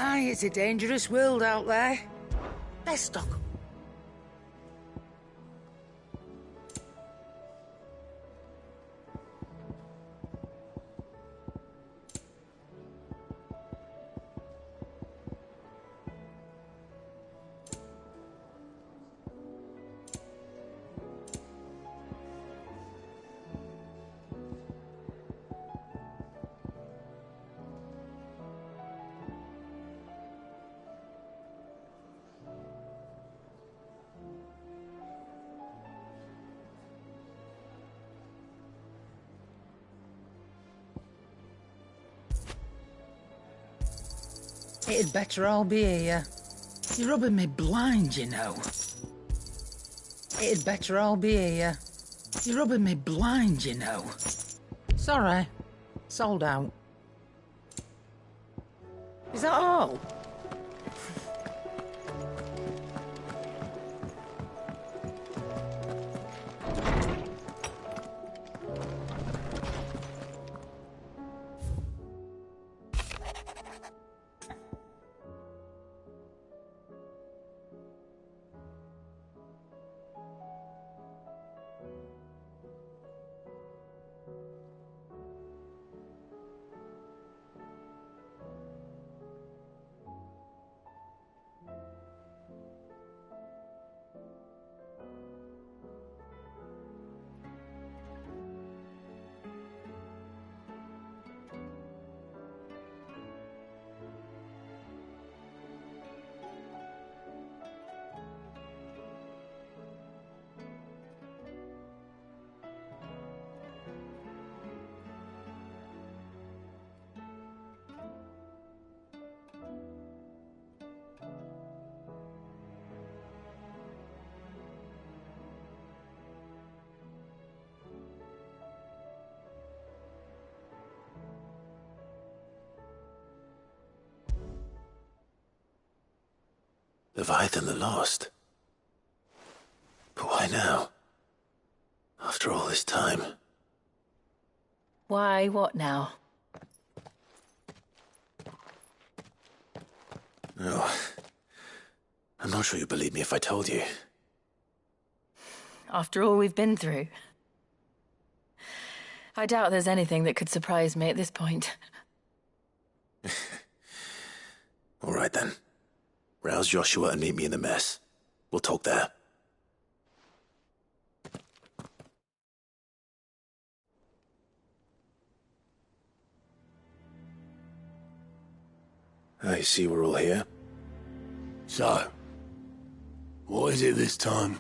Aye, it's a dangerous world out there. Let's stock up. It'd better all be here. You're rubbing me blind, you know. It'd better all be here. You're rubbing me blind, you know. Sorry. Sold out. Is that all? Leviathan the Lost? But why now? After all this time? Why, what now? Oh, I'm not sure you'd believe me if I told you. After all we've been through. I doubt there's anything that could surprise me at this point. All right then. Rouse Joshua and meet me in the mess. We'll talk there. I see we're all here. So, what is it this time?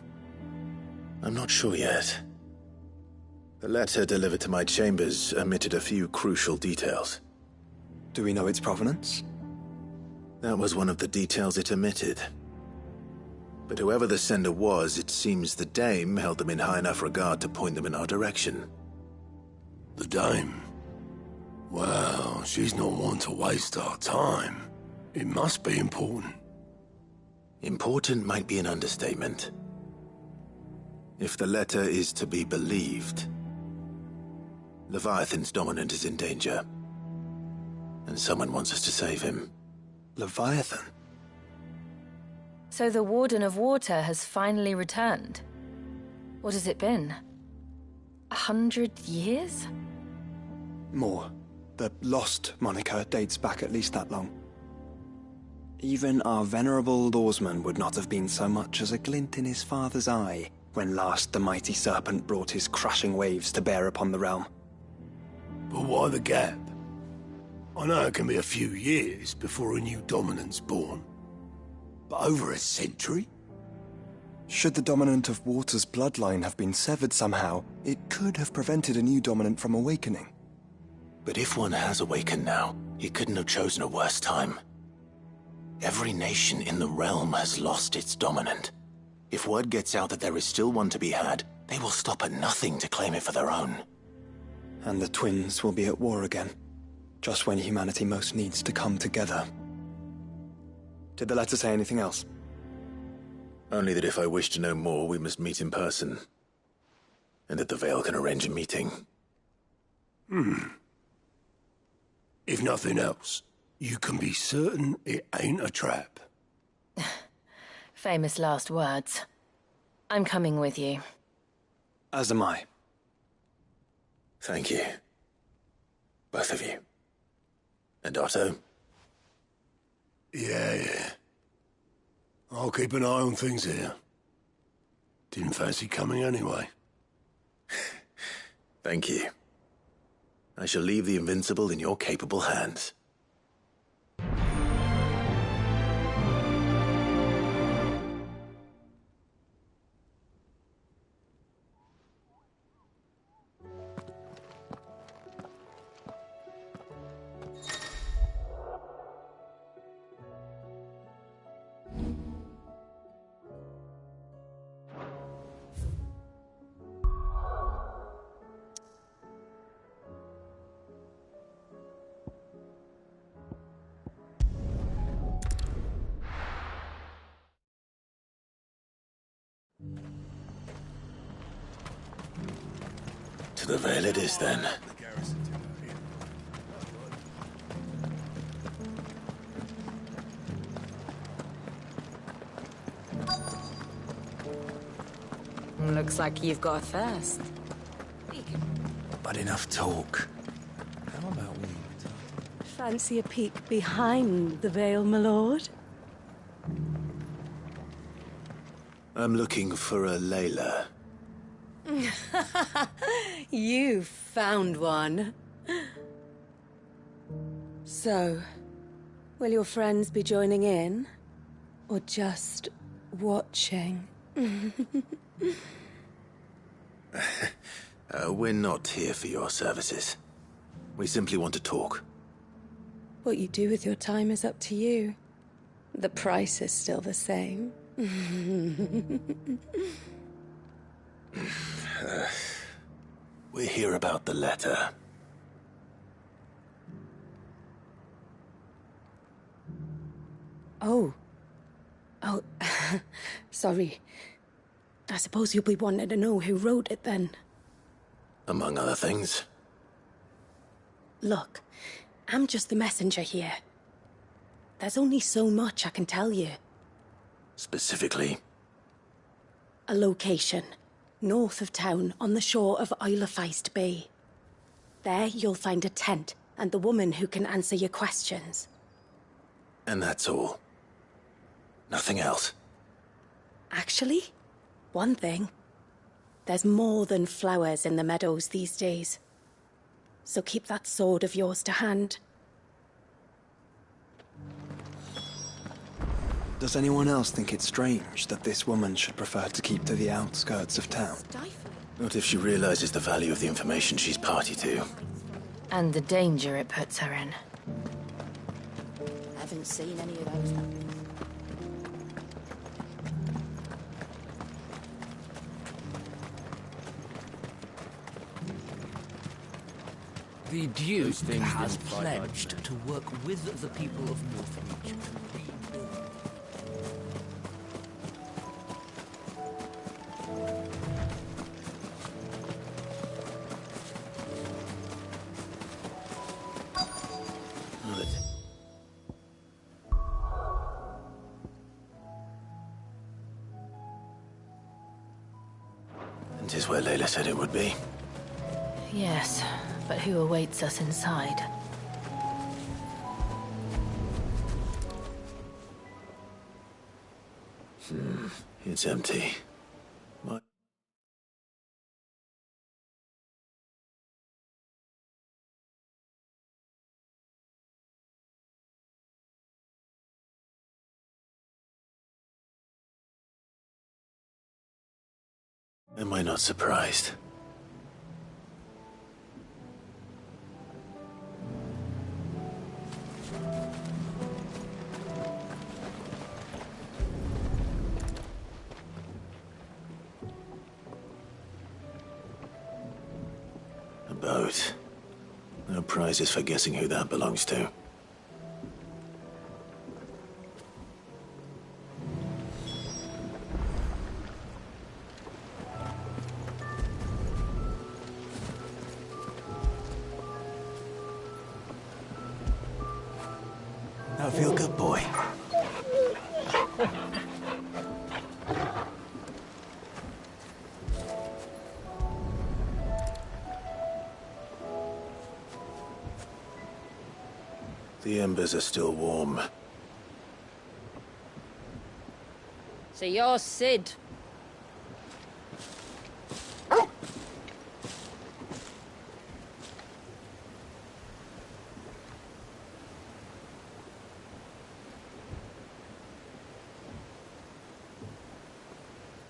I'm not sure yet. The letter delivered to my chambers omitted a few crucial details. Do we know its provenance? That was one of the details it omitted. But whoever the sender was, it seems the Dame held them in high enough regard to point them in our direction. The Dame? Well, she's not one to waste our time. It must be important. Important might be an understatement. If the letter is to be believed, Leviathan's dominant is in danger. And someone wants us to save him. Leviathan? So the Warden of Water has finally returned. What has it been? 100 years? More. The Lost moniker dates back at least that long. Even our venerable lawsman would not have been so much as a glint in his father's eye when last the mighty serpent brought his crushing waves to bear upon the realm. But why the gap? I know it can be a few years before a new dominant's born. But over a century? Should the dominant of Water's bloodline have been severed somehow, it could have prevented a new dominant from awakening. But if one has awakened now, he couldn't have chosen a worse time. Every nation in the realm has lost its dominant. If word gets out that there is still one to be had, they will stop at nothing to claim it for their own. And the twins will be at war again, just when humanity most needs to come together. Did the letter say anything else? Only that if I wish to know more, we must meet in person. And that the Veil can arrange a meeting. If nothing else, You can be certain it ain't a trap. Famous last words. I'm coming with you. As am I. Thank you. Both of you. And Otto? Yeah. I'll keep an eye on things here. Didn't fancy coming anyway. Thank you. I shall leave the Invincible in your capable hands. To the Vale it is, then. Looks like you've got a thirst. But enough talk. How about we... Fancy a peek behind the veil, my lord? I'm looking for a Layla. You found one. So, will your friends be joining in? Or just watching? We're not here for your services. We simply want to talk. What you do with your time is up to you. The price is still the same. We're here about the letter. Oh, sorry. I suppose you'll be wanting to know who wrote it then. Among other things. Look, I'm just the messenger here. There's only so much I can tell you. Specifically? A location, north of town, on the shore of Isle of Feist Bay. There you'll find a tent and the woman who can answer your questions. And that's all? Nothing else? Actually, one thing. There's more than flowers in the meadows these days. So keep that sword of yours to hand. Does anyone else think it's strange that this woman should prefer to keep to the outskirts of town? Not if she realizes the value of the information she's party to. And the danger it puts her in. Haven't seen any of those. The Duke has pledged to work with the people of Northreach to rebuild. Good. And 'tis where Layla said it would be. Yes, but who awaits us inside? It's empty. What? Am I not surprised? A boat. No prizes for guessing who that belongs to. I feel good, boy. The embers are still warm. So you're Sid.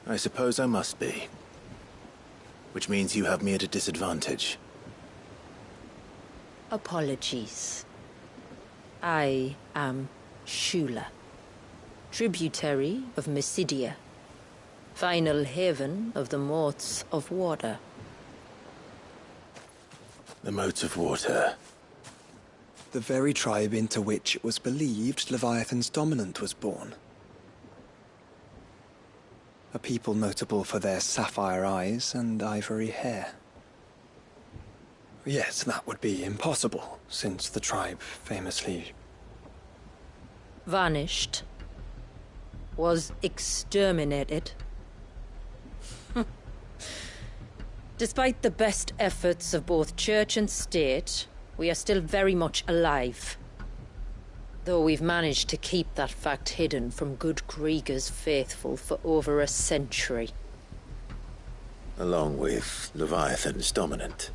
I suppose I must be. Which means you have me at a disadvantage. Apologies. I am Shula, tributary of Mysidia, final haven of the Motes of Water. The Motes of Water. The very tribe into which it was believed Leviathan's dominant was born. A people notable for their sapphire eyes and ivory hair. Yet that would be impossible, since the tribe famously... vanished. Was exterminated. Despite the best efforts of both church and state, we are still very much alive. Though we've managed to keep that fact hidden from good Krieger's faithful for over a century. Along with Leviathan's dominant.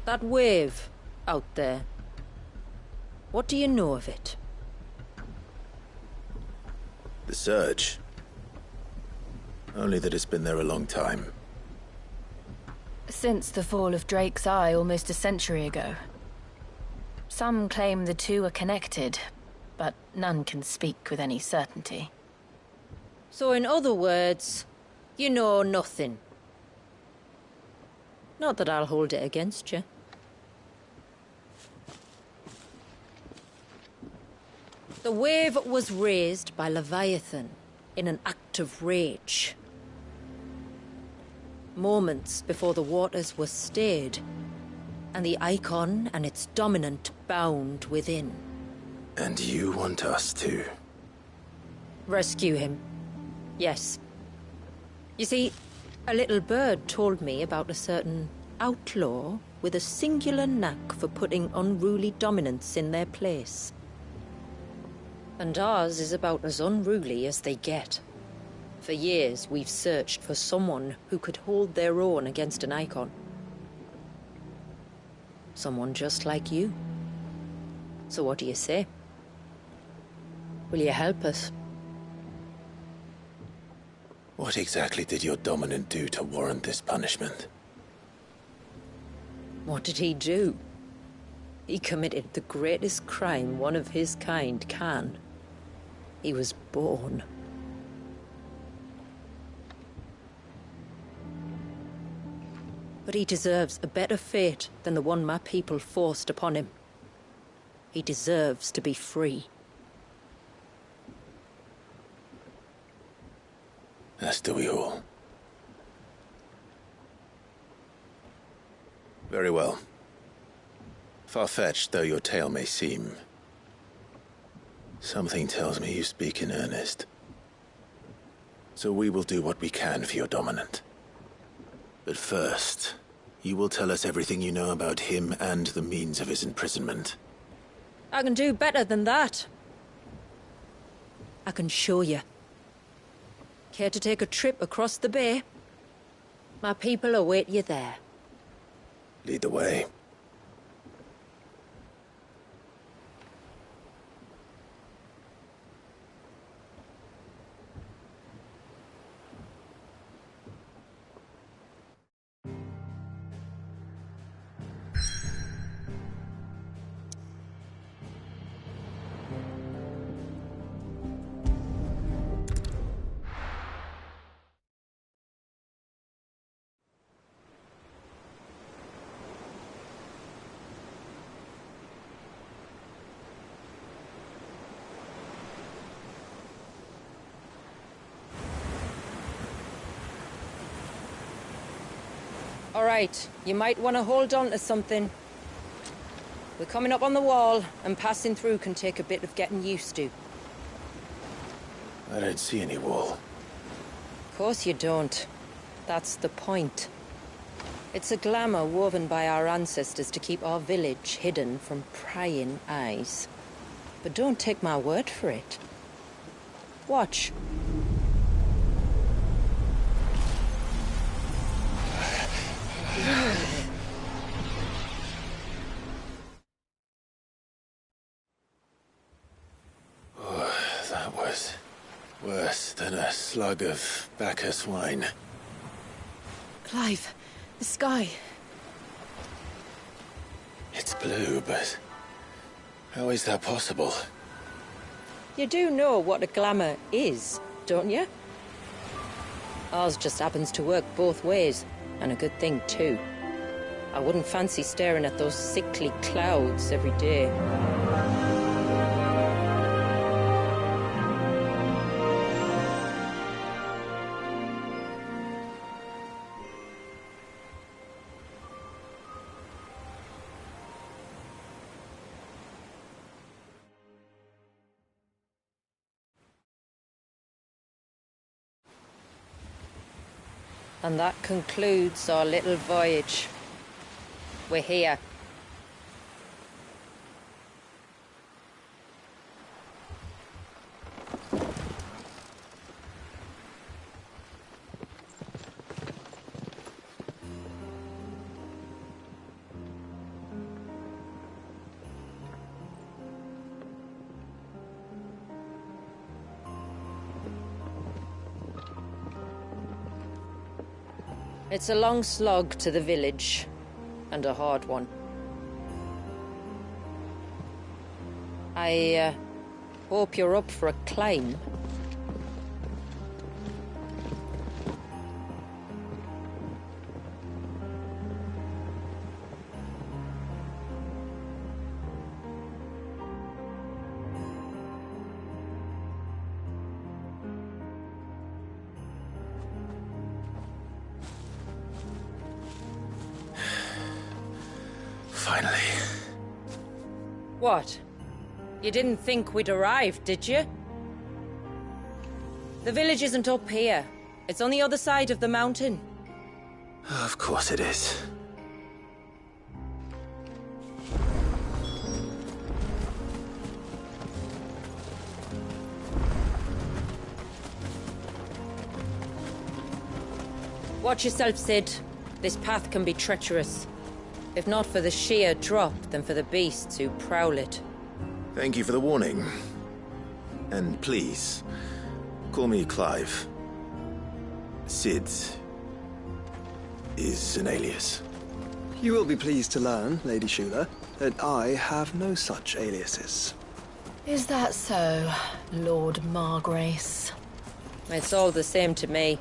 That wave out there. What do you know of it? The Surge. Only that it's been there a long time. Since the fall of Drake's Eye almost a century ago. Some claim the two are connected, but none can speak with any certainty. So in other words, you know nothing. Not that I'll hold it against you. The wave was raised by Leviathan in an act of rage. Moments before the waters were stayed, and the Icon and its dominant bound within. And you want us to? Rescue him. Yes. You see, a little bird told me about a certain outlaw with a singular knack for putting unruly dominants in their place. And ours is about as unruly as they get. For years, we've searched for someone who could hold their own against an Icon. Someone just like you. So what do you say? Will you help us? What exactly did your dominant do to warrant this punishment? What did he do? He committed the greatest crime one of his kind can. He was born. But he deserves a better fate than the one my people forced upon him. He deserves to be free. As do we all. Very well. Far-fetched though your tale may seem, something tells me you speak in earnest. So we will do what we can for your dominant. But first, you will tell us everything you know about him and the means of his imprisonment. I can do better than that. I can show you. Care to take a trip across the bay? My people await you there. Lead the way. All right, you might want to hold on to something. We're coming up on the wall, and passing through can take a bit of getting used to. I don't see any wall. Of course you don't. That's the point. It's a glamour woven by our ancestors to keep our village hidden from prying eyes. But don't take my word for it. Watch. That was worse than a slug of Bacchus wine. Clive, the sky. It's blue, but how is that possible? You do know what a glamour is, don't you? Ours just happens to work both ways, and a good thing too. I wouldn't fancy staring at those sickly clouds every day. And that concludes our little voyage. We're here. It's a long slog to the village, and a hard one. I hope you're up for a climb. Finally. What? You didn't think we'd arrived, did you? The village isn't up here. It's on the other side of the mountain. Of course it is. Watch yourself, Sid. This path can be treacherous. If not for the sheer drop, then for the beasts who prowl it. Thank you for the warning. And please, call me Clive. Sid is an alias. You will be pleased to learn, Lady Shula, that I have no such aliases. Is that so, Lord Margrace? It's all the same to me.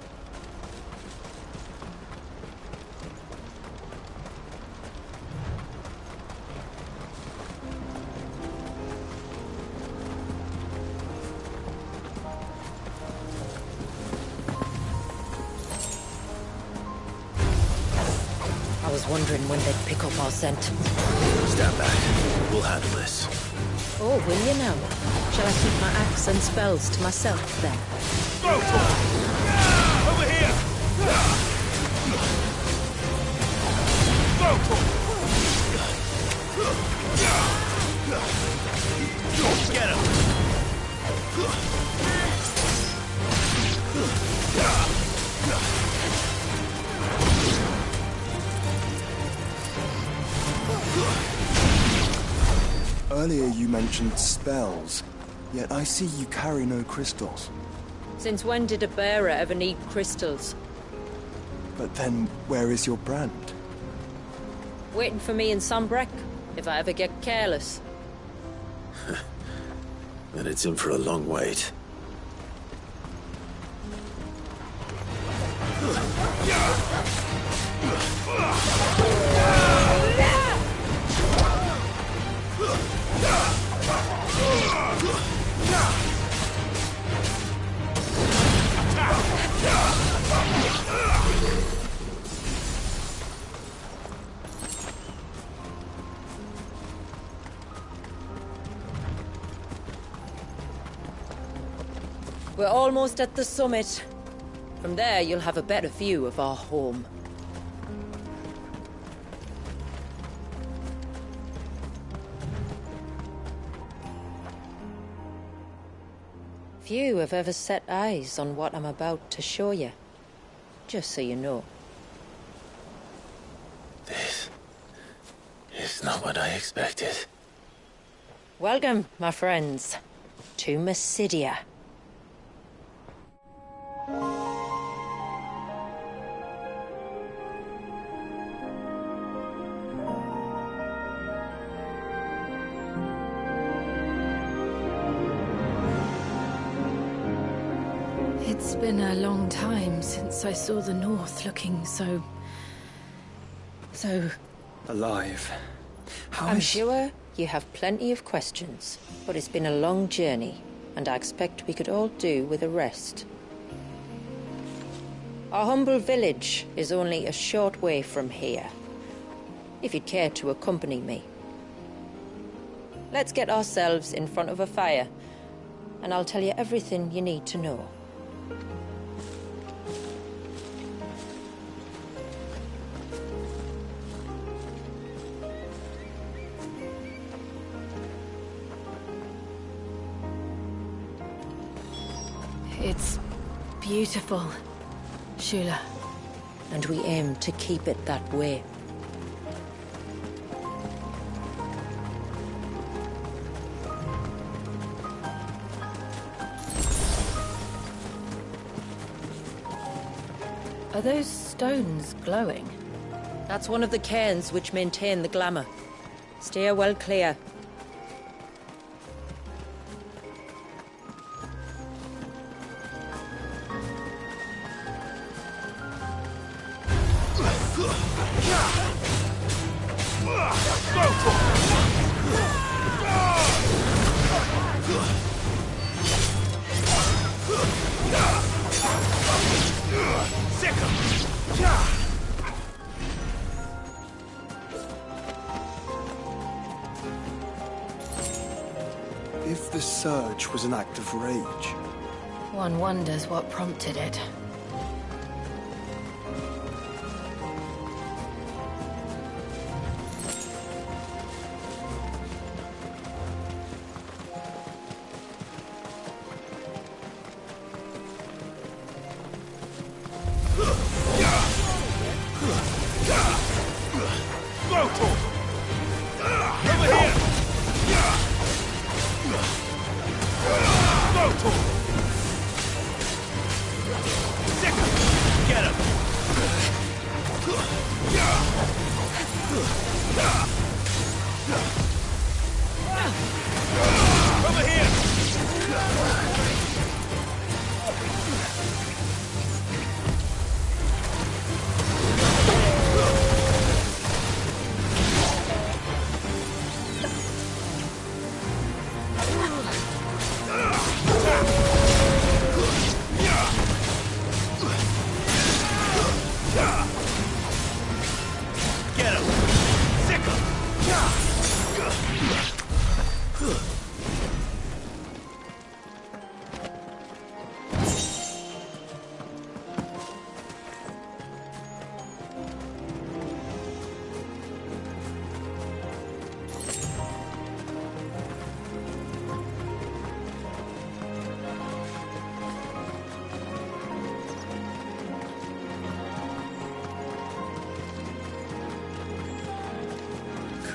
I was wondering when they'd pick up our scent. Stand back. We'll handle this. Oh, will you now? Shall I keep my axe and spells to myself then? Go for it! Over here! Go for it! Get him! Earlier you mentioned spells, yet I see you carry no crystals. Since when did a bearer ever need crystals? But then, where is your brand? Waiting for me in Sombrek, if I ever get careless. Then it's in for a long wait. We're almost at the summit. From there, you'll have a better view of our home. Few have ever set eyes on what I'm about to show you. Just so you know. This is not what I expected. Welcome, my friends, to Mysidia. It's been a long time since I saw the North looking so... Alive. I'm sure you have plenty of questions, but it's been a long journey, and I expect we could all do with a rest. Our humble village is only a short way from here, if you'd care to accompany me. Let's get ourselves in front of a fire, and I'll tell you everything you need to know. It's beautiful, Shula. And we aim to keep it that way. Are those stones glowing? That's one of the cairns which maintain the glamour. Steer well clear. If the surge was an act of rage, One wonders what prompted it.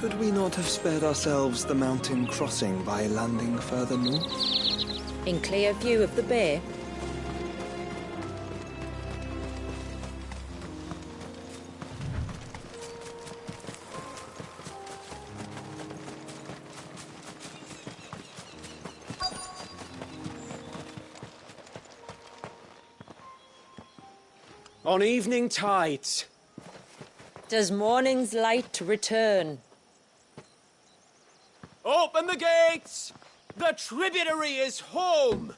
could we not have spared ourselves the mountain crossing by landing further north? In clear view of the bay? On evening tides. Does morning's light return? Open the gates! The tributary is home!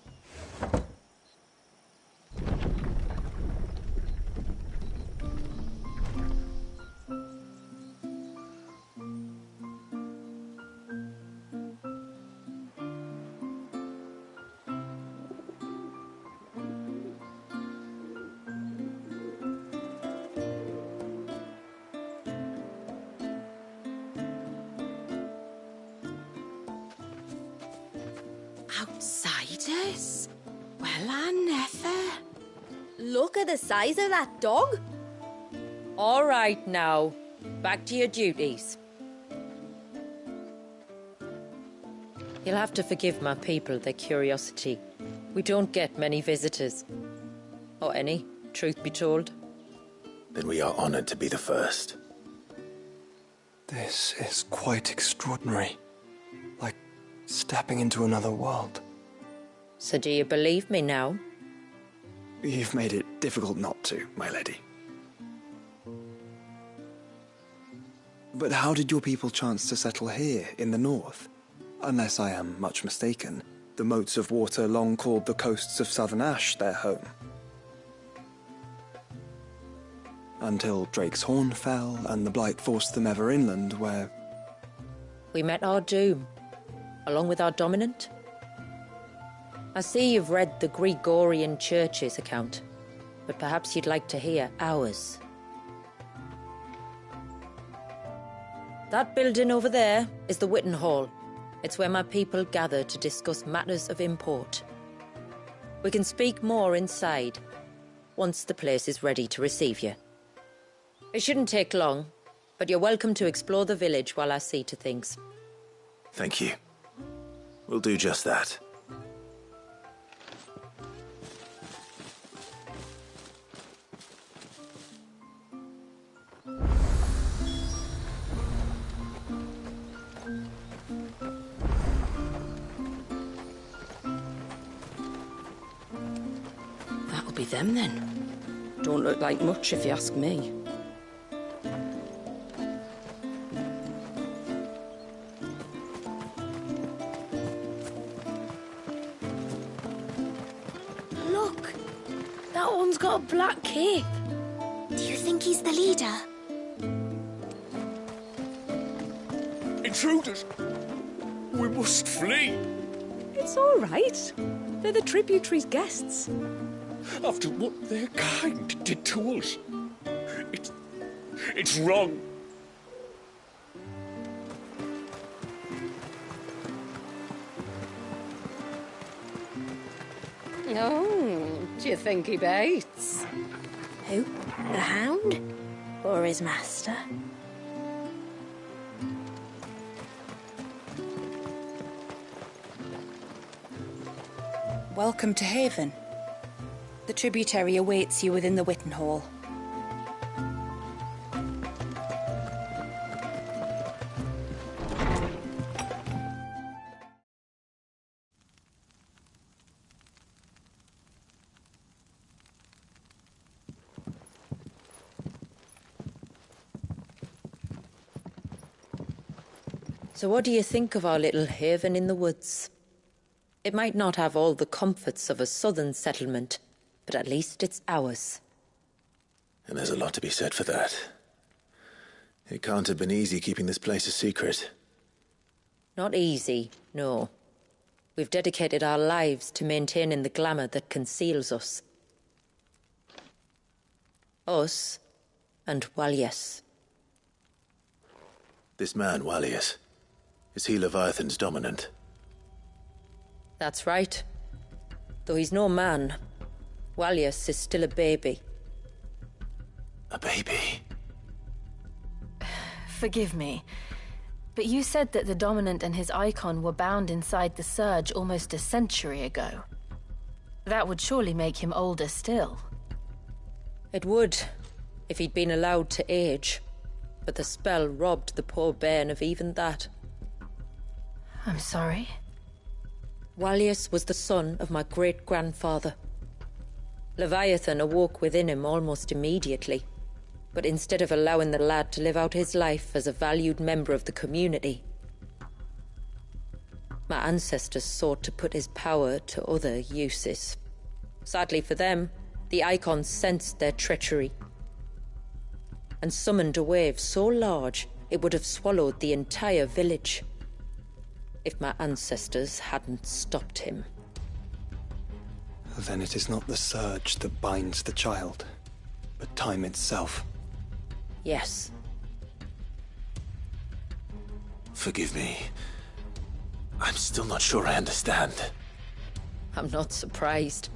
Outsiders? Well, I never. Look at the size of that dog. All right now, back to your duties. You'll have to forgive my people their curiosity. We don't get many visitors. Or any, truth be told. Then we are honored to be the first. This is quite extraordinary. Like stepping into another world. So do you believe me now? You've made it difficult not to, my lady. But how did your people chance to settle here in the north? Unless I am much mistaken, the moats of water long called the coasts of Southern Ash their home. Until Drake's Horn fell and the Blight forced them ever inland, where... We met our doom, along with our dominant. I see you've read the Gregorian Church's account, but perhaps you'd like to hear ours. That building over there is the Witten Hall. It's where my people gather to discuss matters of import. We can speak more inside, once the place is ready to receive you. It shouldn't take long, but you're welcome to explore the village while I see to things. Thank you. We'll do just that. That'll be them then. Don't look like much if you ask me. Look! That one's got a black cape. Do you think he's the leader? Intruders! We must flee! It's all right. They're the tributary's guests. After what their kind did to us. It's wrong. Oh, do you think he bites? Who? The Hound? Or his master? Welcome to Haven. The tributary awaits you within the Witten Hall. So what do you think of our little haven in the woods? It might not have all the comforts of a southern settlement, but at least it's ours. And there's a lot to be said for that. It can't have been easy keeping this place a secret. Not easy, no. We've dedicated our lives to maintaining the glamour that conceals us. Us and Walyes. This man, Walyes, is he Leviathan's dominant? That's right. Though he's no man, Walyes is still a baby. A baby? Forgive me, but you said that the Dominant and his icon were bound inside the Surge almost a century ago. That would surely make him older still. It would, if he'd been allowed to age. But the spell robbed the poor bairn of even that. I'm sorry. Walyes was the son of my great-grandfather. Leviathan awoke within him almost immediately, but instead of allowing the lad to live out his life as a valued member of the community, my ancestors sought to put his power to other uses. Sadly for them, the Icons sensed their treachery and summoned a wave so large it would have swallowed the entire village if my ancestors hadn't stopped him. Then it is not the surge that binds the child, but time itself. Yes. Forgive me. I'm still not sure I understand. I'm not surprised.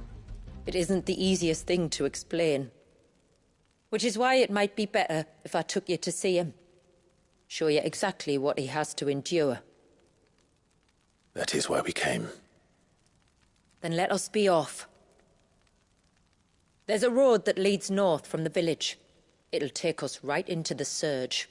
It isn't the easiest thing to explain. Which is why it might be better if I took you to see him. Show you exactly what he has to endure. That is why we came. Then let us be off. There's a road that leads north from the village. It'll take us right into the Surge.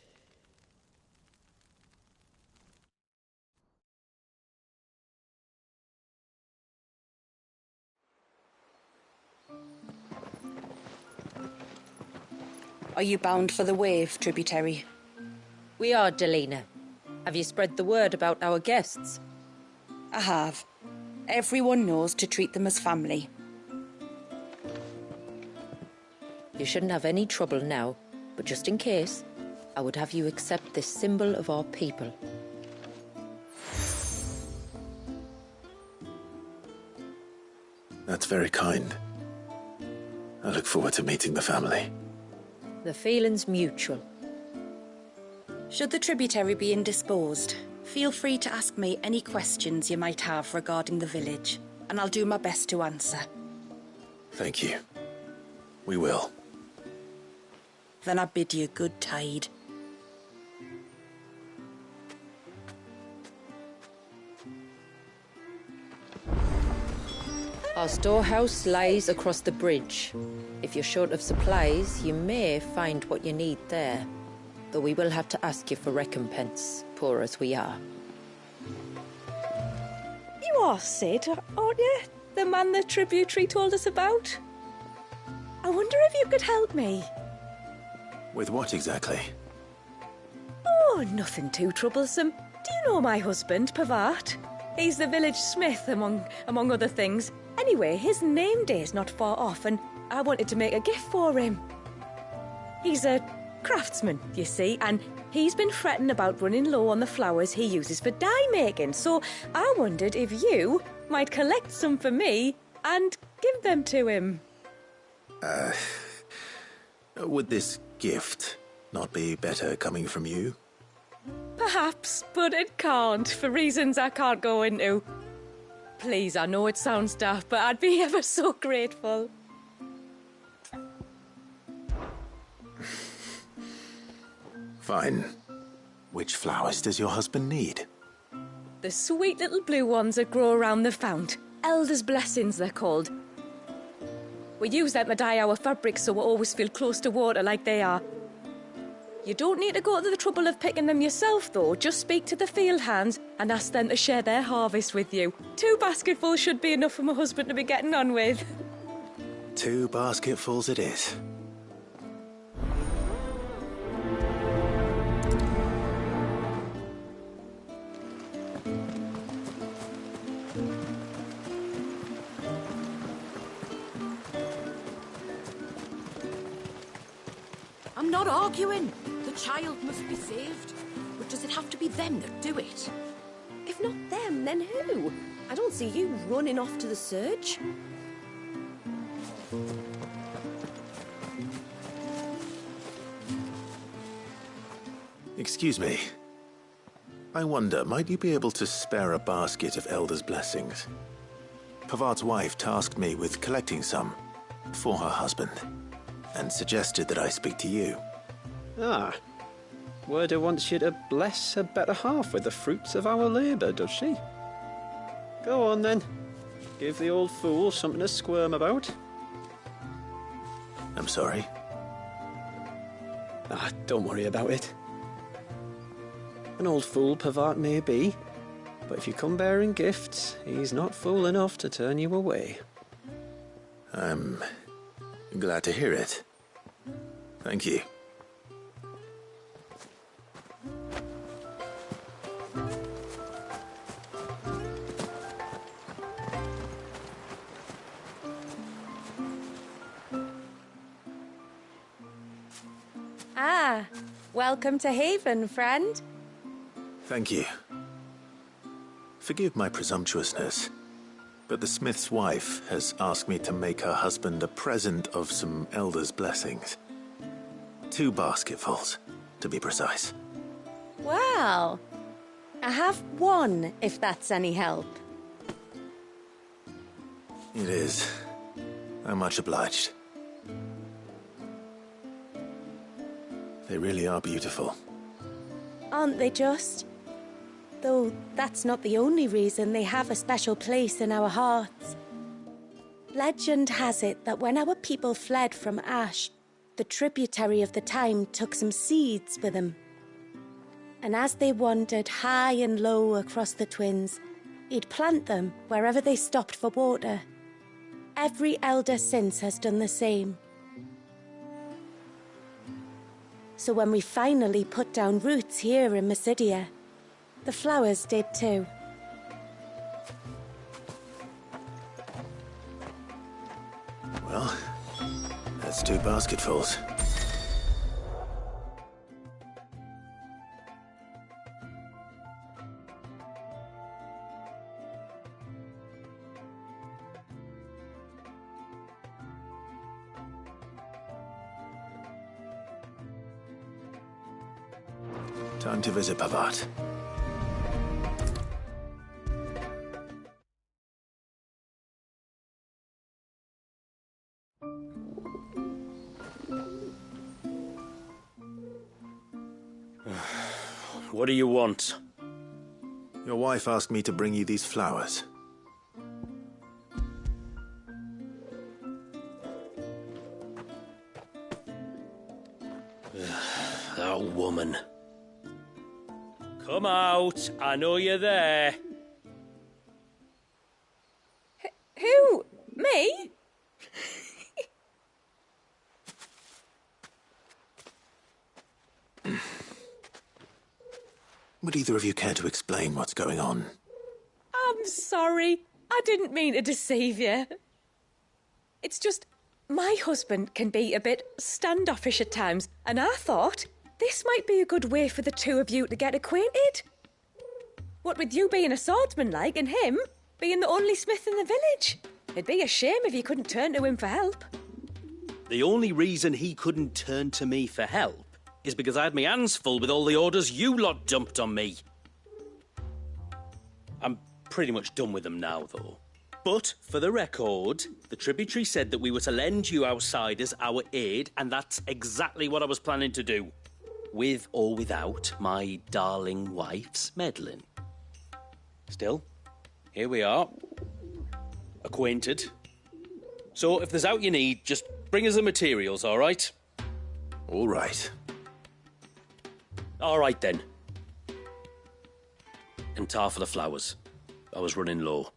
Are you bound for the Wave, Tributary? We are, Delena. Have you spread the word about our guests? I have. Everyone knows to treat them as family. You shouldn't have any trouble now, but just in case, I would have you accept this symbol of our people. That's very kind. I look forward to meeting the family. The feeling's mutual. Should the Tributary be indisposed, feel free to ask me any questions you might have regarding the village, and I'll do my best to answer. Thank you. We will. Then I bid you good tide. Our storehouse lies across the bridge. If you're short of supplies, you may find what you need there. Though we will have to ask you for recompense, poor as we are. You are Sid, aren't you? The man the Tributary told us about? I wonder if you could help me. With what exactly? Oh, nothing too troublesome. Do you know my husband, Pavat? He's the village smith, among other things. Anyway, his name day's not far off, and I wanted to make a gift for him. He's a craftsman, you see, and he's been fretting about running low on the flowers he uses for dye making, so I wondered if you might collect some for me and give them to him. Would this gift not be better coming from you? Perhaps, but it can't, for reasons I can't go into. Please, I know it sounds daft, but I'd be ever so grateful. Fine. Which flowers does your husband need? The sweet little blue ones that grow around the fount. Elder's blessings, they're called. We use them to dye our fabrics so we always feel close to water like they are. You don't need to go to the trouble of picking them yourself, though. Just speak to the field hands and ask them to share their harvest with you. 2 basketfuls should be enough for my husband to be getting on with. 2 basketfuls it is. I'm not arguing. The child must be saved. But does it have to be them that do it? If not them, then who? I don't see you running off to the Surge. Excuse me. I wonder, might you be able to spare a basket of Elder's blessings? Pavart's wife tasked me with collecting some for her husband, and suggested that I speak to you. Ah. Werda wants you to bless her better half with the fruits of our labour, does she? Go on then. Give the old fool something to squirm about. I'm sorry. Ah, don't worry about it. An old fool Pavart may be, but if you come bearing gifts, he's not fool enough to turn you away. I'm glad to hear it. Thank you. Ah, welcome to Haven, friend. Thank you. Forgive my presumptuousness, but the smith's wife has asked me to make her husband a present of some Elder's blessings. 2 basketfuls, to be precise. Well, I have 1, if that's any help. It is. I'm much obliged. They really are beautiful. Aren't they just? Though that's not the only reason they have a special place in our hearts. Legend has it that when our people fled from Ash, the tributary of the time took some seeds with them. And as they wandered high and low across the Twins, he'd plant them wherever they stopped for water. Every elder since has done the same. So when we finally put down roots here in Mysidia, the flowers did too. Well, that's 2 basketfuls. Time to visit Pavat. What do you want? Your wife asked me to bring you these flowers. That woman. Come out, I know you're there. Who? Me? Would either of you care to explain what's going on? I'm sorry. I didn't mean to deceive you. It's just, my husband can be a bit standoffish at times, and I thought this might be a good way for the two of you to get acquainted. What with you being a swordsman like, and him being the only smith in the village. It'd be a shame if you couldn't turn to him for help. The only reason he couldn't turn to me for help is because I had my hands full with all the orders you lot dumped on me. I'm pretty much done with them now, though. But, for the record, the tributary said that we were to lend you outsiders our aid, and that's exactly what I was planning to do. With or without my darling wife's meddling. Still, here we are. Acquainted. So, if there's out you need, just bring us the materials, all right? All right. All right, then. And tar for the flowers. I was running low.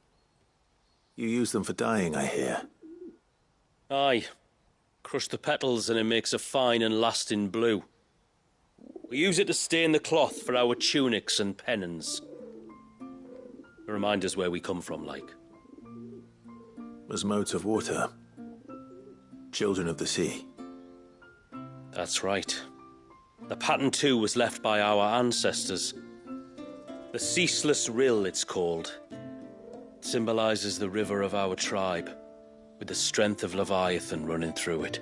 You use them for dyeing, I hear. Aye. Crush the petals and it makes a fine and lasting blue. We use it to stain the cloth for our tunics and pennons. Remind us where we come from, like. As motes of water. Children of the sea. That's right. The pattern, too, was left by our ancestors. The Ceaseless Rill, it's called. It symbolises the river of our tribe, with the strength of Leviathan running through it.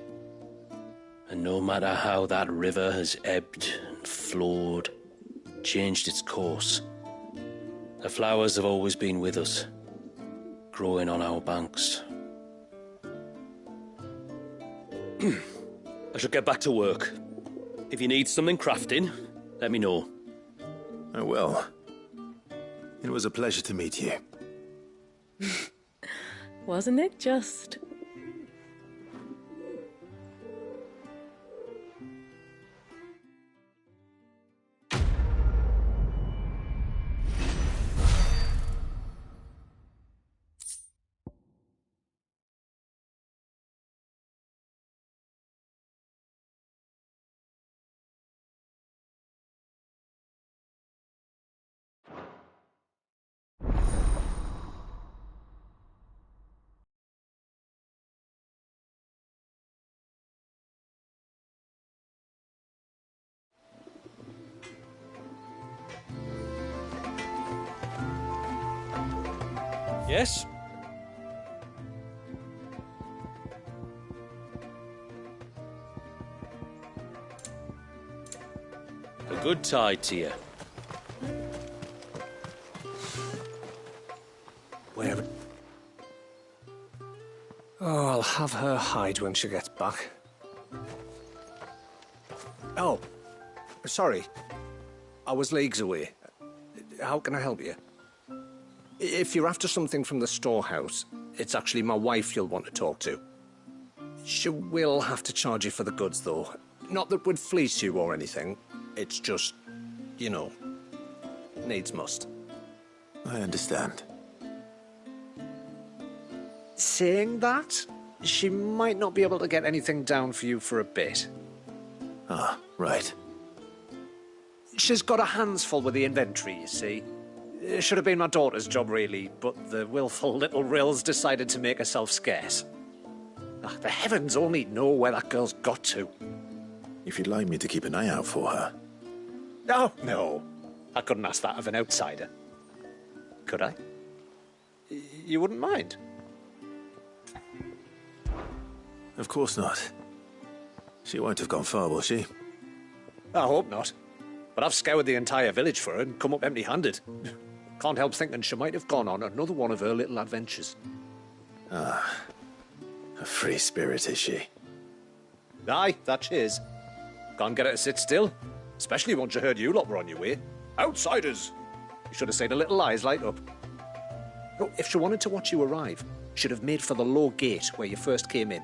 And no matter how that river has ebbed and flowed, changed its course, the flowers have always been with us, growing on our banks. I should get back to work. If you need something crafting, let me know. I will. It was a pleasure to meet you. Wasn't it just? Yes? A good tide to you. Oh, I'll have her hide when she gets back. Oh, sorry. I was leagues away. How can I help you? If you're after something from the storehouse, it's actually my wife you'll want to talk to. She will have to charge you for the goods, though. Not that we'd fleece you or anything. It's just, you know, needs must. I understand. Saying that, she might not be able to get anything down for you for a bit. Ah, right. She's got her hands full with the inventory, you see. It should have been my daughter's job, really, but the willful little Rills decided to make herself scarce. Ah, the heavens only know where that girl's got to. If you'd like me to keep an eye out for her. Oh, no. I couldn't ask that of an outsider. Could I? You wouldn't mind? Of course not. She won't have gone far, will she? I hope not. But I've scoured the entire village for her and come up empty-handed. Can't help thinking she might have gone on another one of her little adventures. Ah, a free spirit, is she? Aye, that she is. Can't get her to sit still, especially once you heard you lot were on your way. Outsiders! You should have seen her little eyes light up. Oh, if she wanted to watch you arrive, she'd have made for the low gate where you first came in.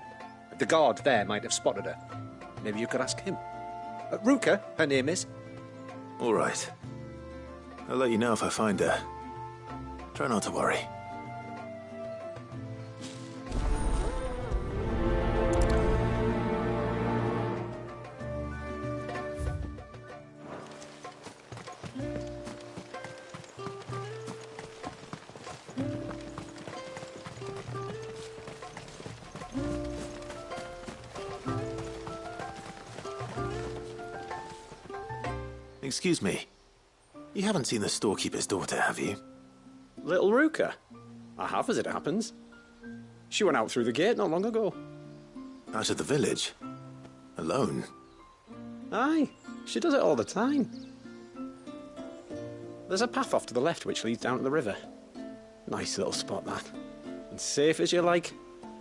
The guard there might have spotted her. Maybe you could ask him. Ruka, her name is. All right. I'll let you know if I find her. Try not to worry. Excuse me. You haven't seen the storekeeper's daughter, have you? Little Ruka? I have, as it happens. She went out through the gate not long ago. Out of the village? Alone? Aye, she does it all the time. There's a path off to the left which leads down to the river. Nice little spot, that. And safe as you like.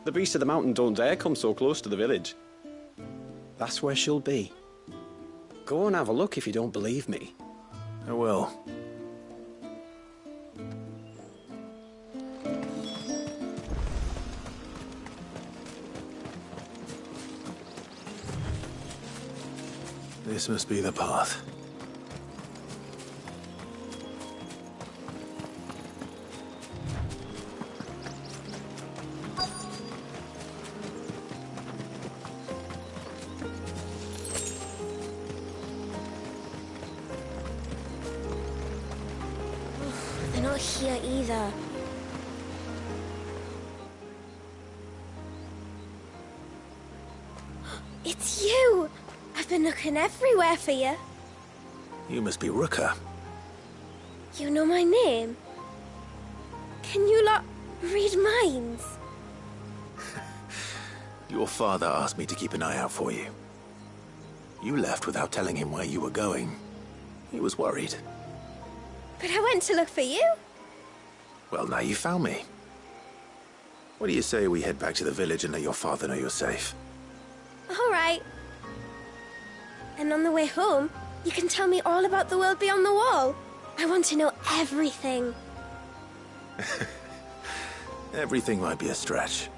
The beasts of the mountain don't dare come so close to the village. That's where she'll be. Go and have a look if you don't believe me. I will. This must be the path. They're not here either. It's you! I've been looking everywhere for you. You must be Ruka. You know my name? Can you lot read minds? Your father asked me to keep an eye out for you. You left without telling him where you were going. He was worried. But I went to look for you. Well, now you found me. What do you say we head back to the village and let your father know you're safe? All right. And on the way home, you can tell me all about the world beyond the wall. I want to know everything. Everything might be a stretch.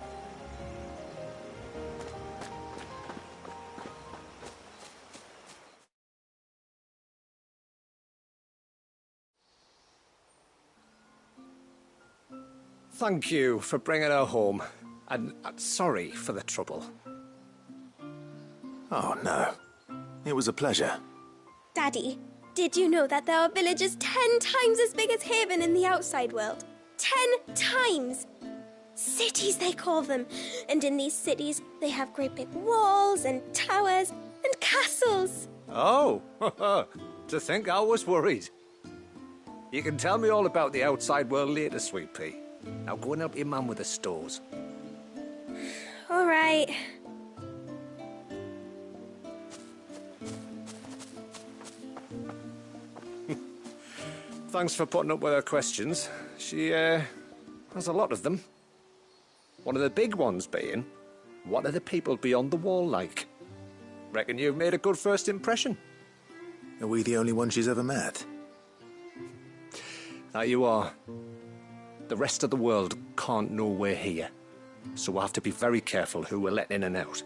Thank you for bringing her home. And sorry for the trouble. Oh, no. It was a pleasure. Daddy, did you know that there are villages 10 times as big as Haven in the outside world? 10 times! Cities, they call them. And in these cities, they have great big walls and towers and castles. Oh, to think I was worried. You can tell me all about the outside world later, Sweet Pea. Now go and help your mum with the stores. All right. Thanks for putting up with her questions. She, has a lot of them. One of the big ones being, what are the people beyond the wall like? Reckon you've made a good first impression. Are we the only one she's ever met? That you are. The rest of the world can't know we're here, so we'll have to be very careful who we're letting in and out.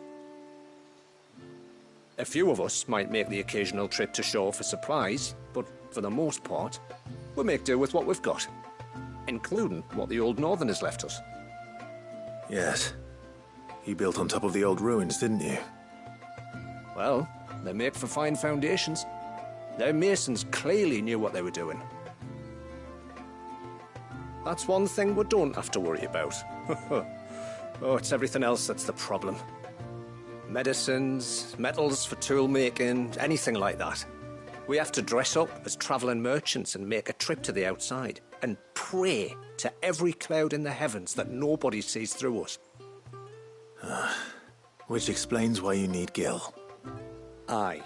A few of us might make the occasional trip to shore for supplies, but for the most part, we'll make do with what we've got, including what the old Northerners left us. Yes. You built on top of the old ruins, didn't you? Well, they make for fine foundations. Their masons clearly knew what they were doing. That's one thing we don't have to worry about. Oh, it's everything else that's the problem. Medicines, metals for tool making, anything like that. We have to dress up as travelling merchants and make a trip to the outside and pray to every cloud in the heavens that nobody sees through us. Which explains why you need Gil. Aye.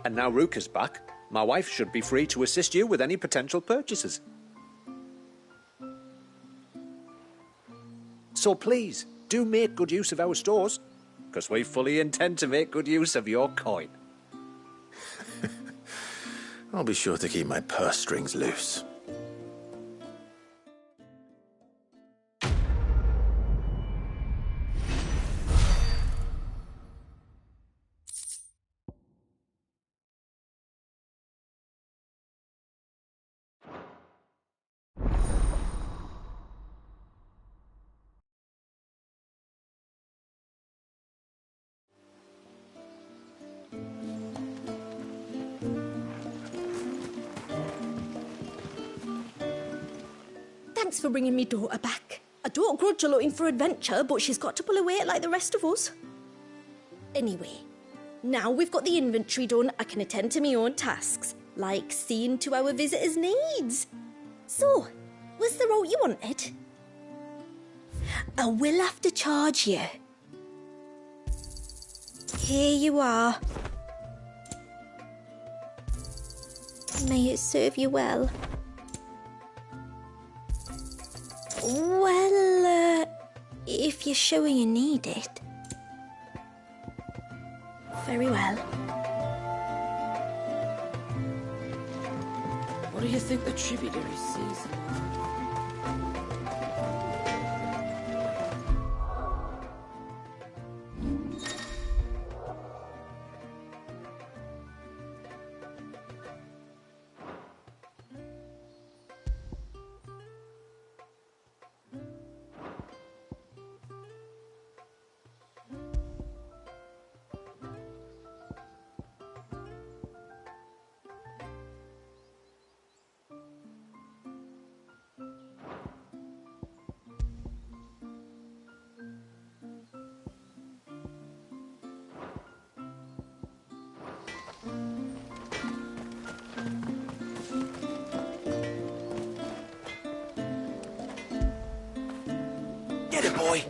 And now Rook is back, my wife should be free to assist you with any potential purchases. So please, do make good use of our stores, because we fully intend to make good use of your coin. I'll be sure to keep my purse strings loose. Thanks for bringing me daughter back. I don't grudge her looking for adventure, but she's got to pull her weight like the rest of us. Anyway, now we've got the inventory done, I can attend to my own tasks, like seeing to our visitors' needs. So, was the route you wanted? I will have to charge you. Here you are. May it serve you well. Well, if you're sure you need it. Very well. What do you think the tributary sees? Get it, boy!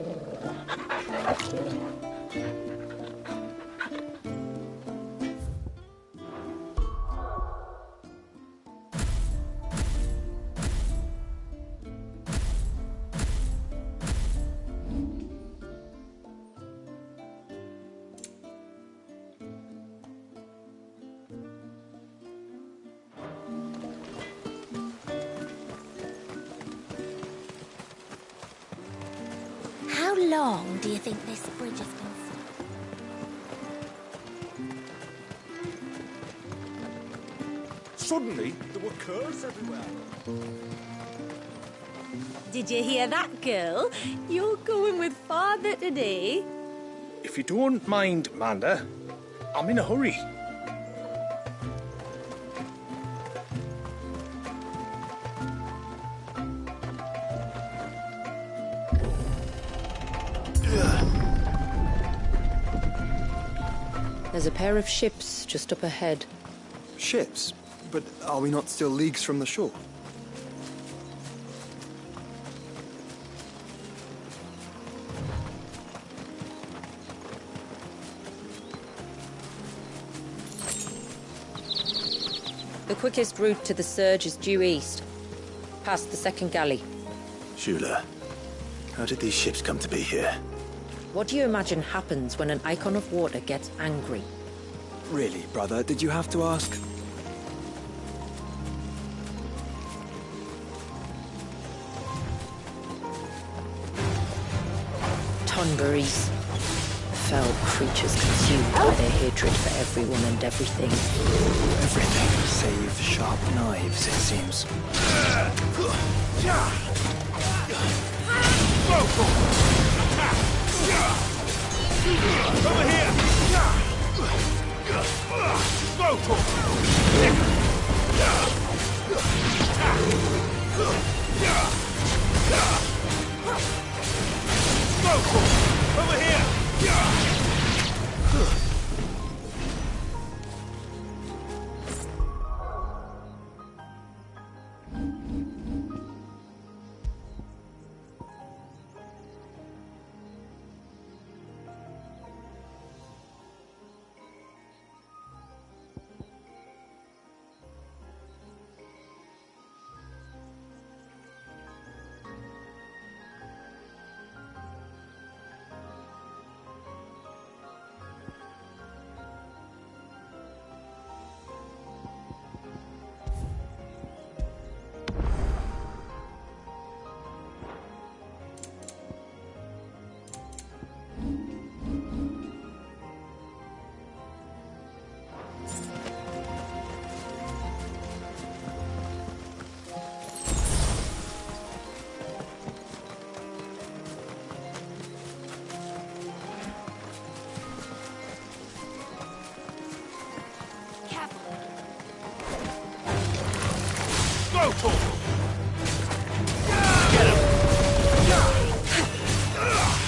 How long do you think this bridge has been Suddenly, there were curves everywhere. Did you hear that, girl? You're going with father today. If you don't mind, Manda, I'm in a hurry. There's a pair of ships just up ahead. Ships? But are we not still leagues from the shore? The quickest route to the surge is due east, past the second galley. Shula, How did these ships come to be here? What do you imagine happens when an Icon of Water gets angry? Really, brother, did you have to ask? Tonberries. Fell creatures consumed by their hatred for everyone and everything. Everything save sharp knives, it seems. Over here!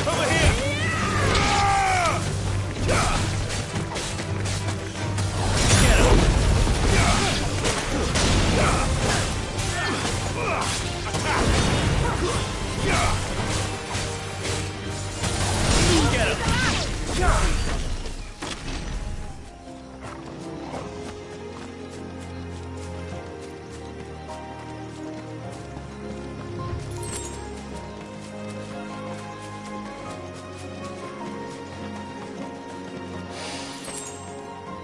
Over here!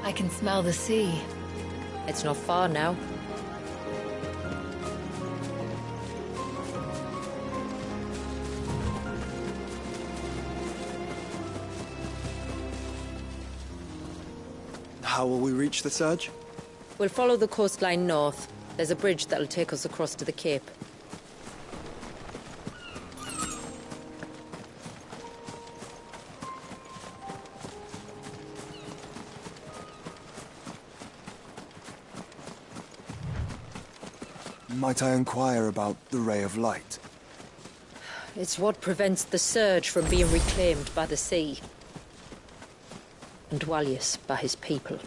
I can smell the sea. It's not far now. How will we reach the surge? We'll follow the coastline north. There's a bridge that'll take us across to the Cape. Might I inquire about the Ray of Light? It's what prevents the surge from being reclaimed by the sea. And Dwalius by his people.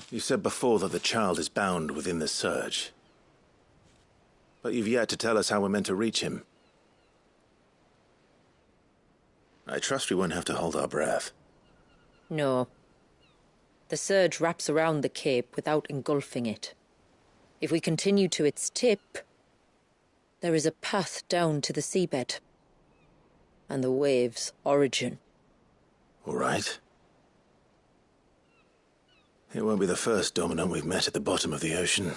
You said before that the child is bound within the surge. But you've yet to tell us how we're meant to reach him. I trust we won't have to hold our breath. No. The surge wraps around the Cape without engulfing it. If we continue to its tip, there is a path down to the seabed. And the wave's origin. All right. It won't be the first dominant we've met at the bottom of the ocean.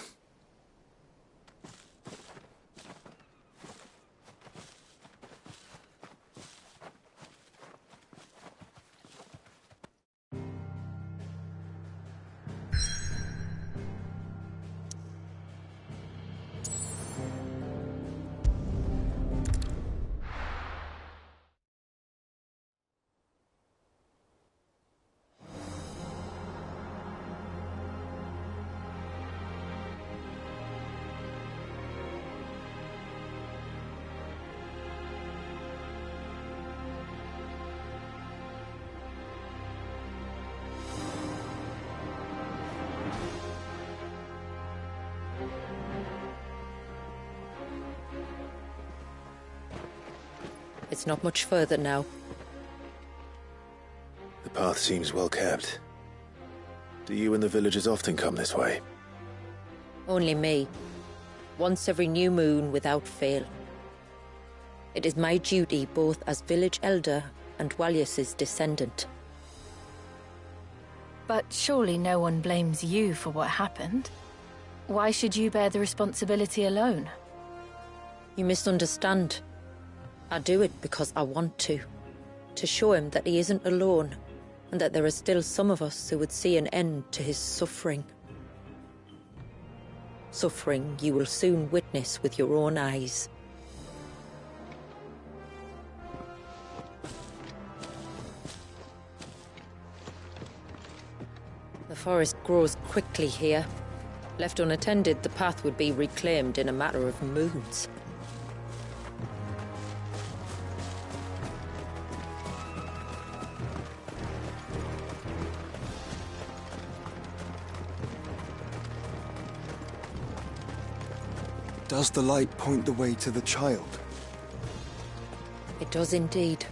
It's not much further now. The path seems well kept. Do you and the villagers often come this way? Only me. Once every new moon without fail. It is my duty both as village elder and Walius's descendant. But surely no one blames you for what happened. Why should you bear the responsibility alone? You misunderstand. I do it because I want to. To show him that he isn't alone, and that there are still some of us who would see an end to his suffering. Suffering you will soon witness with your own eyes. The forest grows quickly here. Left unattended, the path would be reclaimed in a matter of moons. Does the light point the way to the child? It does indeed.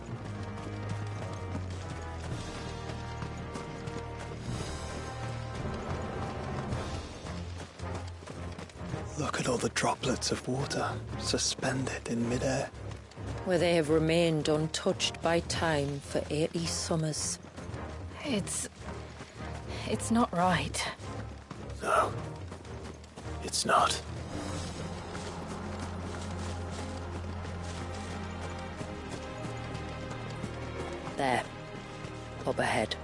Look at all the droplets of water suspended in midair. Where they have remained untouched by time for 80 summers. It's not right. No. It's not. There. Up ahead.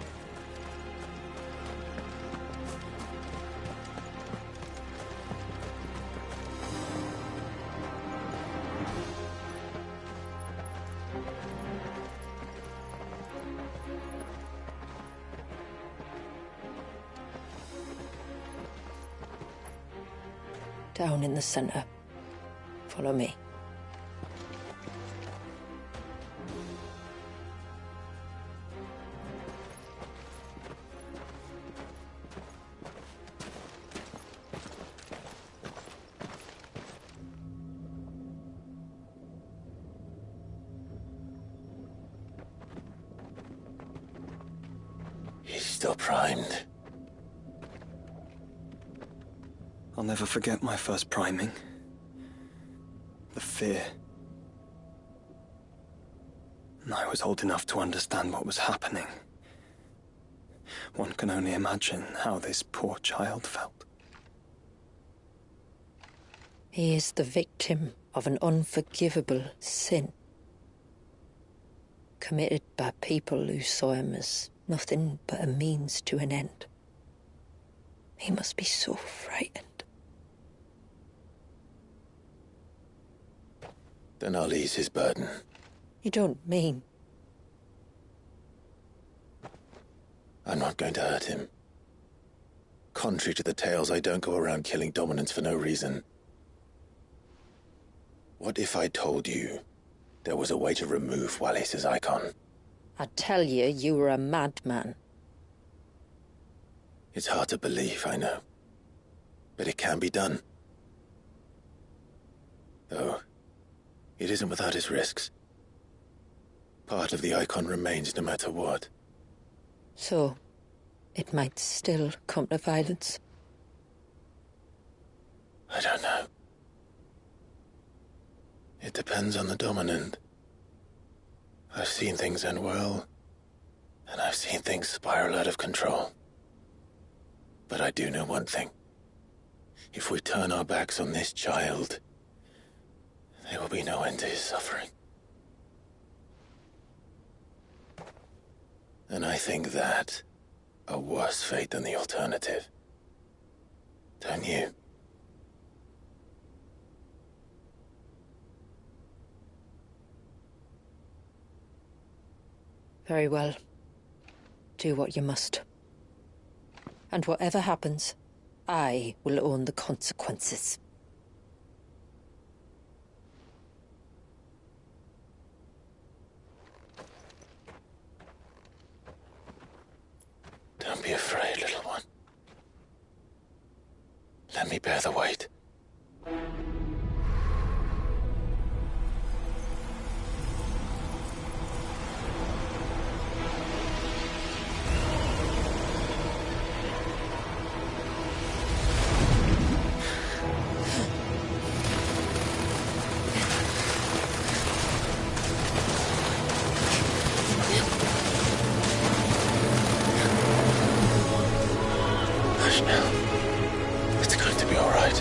Down in the center. Follow me. He's still primed. I'll never forget my first priming. The fear. And I was old enough to understand what was happening. One can only imagine how this poor child felt. He is the victim of an unforgivable sin. Committed by people who saw him as nothing but a means to an end. He must be so frightened. Then I'll ease his burden. You don't mean? I'm not going to hurt him. Contrary to the tales, I don't go around killing dominants for no reason. What if I told you there was a way to remove Walius's icon? I'd tell you you were a madman. It's hard to believe, I know. But it can be done. Though, it isn't without its risks. Part of the icon remains no matter what. So, it might still come to violence? I don't know. It depends on the dominant. I've seen things end well, and I've seen things spiral out of control. But I do know one thing. If we turn our backs on this child, there will be no end to his suffering. And I think that a worse fate than the alternative. Don't you? Very well. Do what you must. And whatever happens, I will own the consequences. Don't be afraid, little one. Let me bear the weight.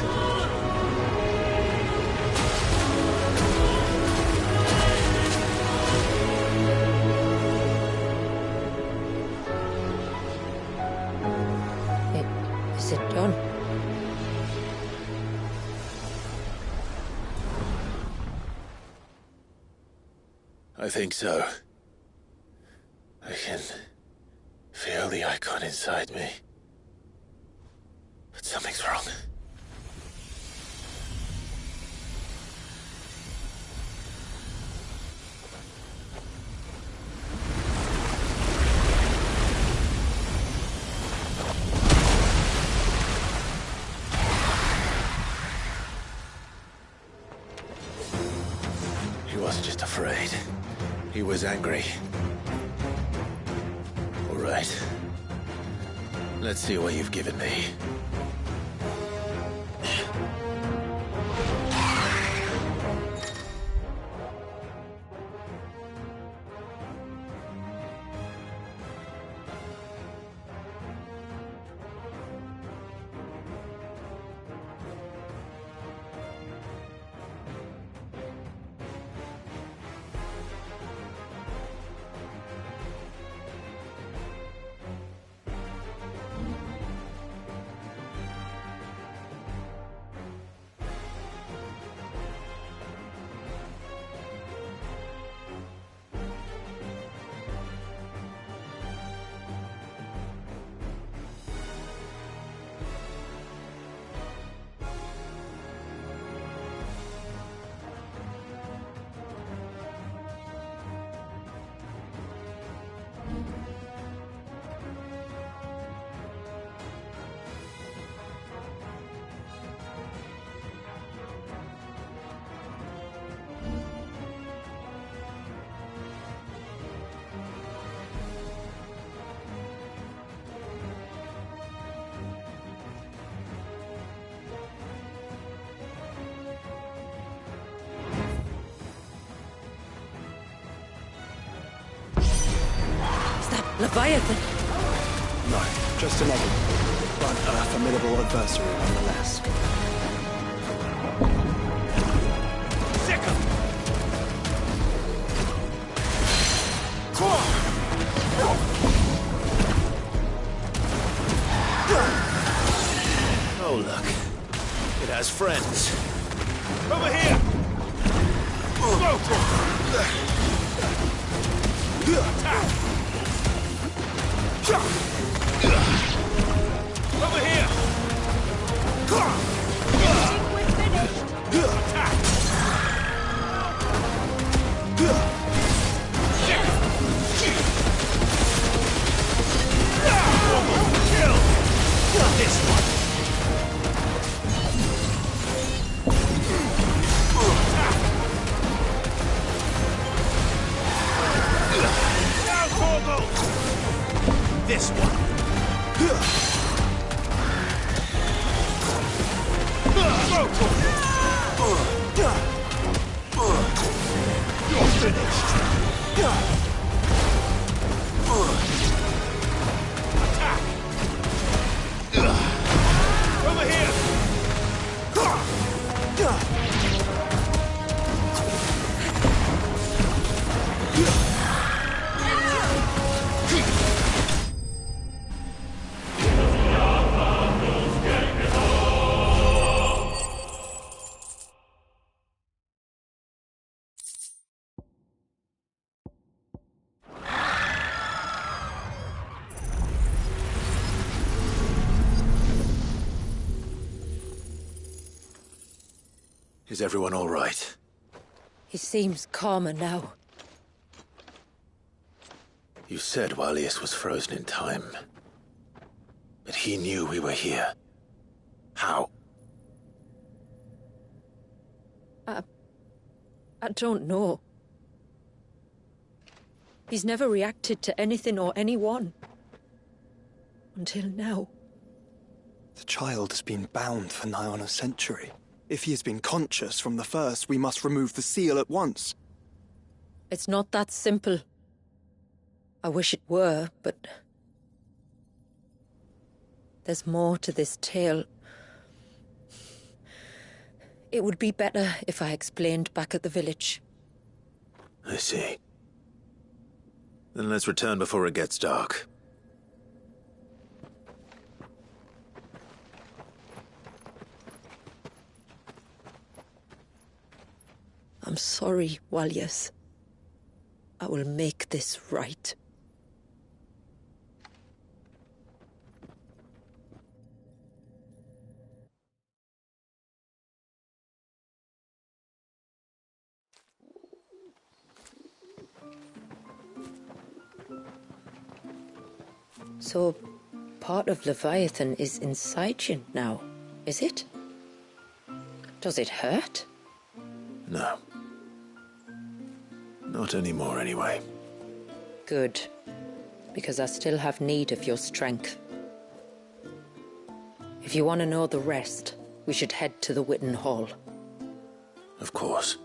it. Is it done? I think so. I can feel the icon inside me. But something's wrong. He wasn't just afraid. He was angry. All right. Let's see what you've given me. Leviathan? No, just an enemy, but a formidable adversary nonetheless. Oh, look. It has friends. Over here! Over here! Think we're finished? Kill! This one! Now, Torgal! This one! You're finished! Attack! Over here! Is everyone all right? He seems calmer now. You said Walius was frozen in time. But he knew we were here. How? I don't know. He's never reacted to anything or anyone. Until now. The child has been bound for nigh on a century. If he has been conscious from the first, we must remove the seal at once. It's not that simple. I wish it were, but... there's more to this tale. It would be better if I explained back at the village. I see. Then let's return before it gets dark. I'm sorry, Walyas. I will make this right. So, part of Leviathan is inside you now, is it? Does it hurt? No. Not anymore, anyway. Good. Because I still have need of your strength. If you want to know the rest, we should head to the Witten Hall. Of course.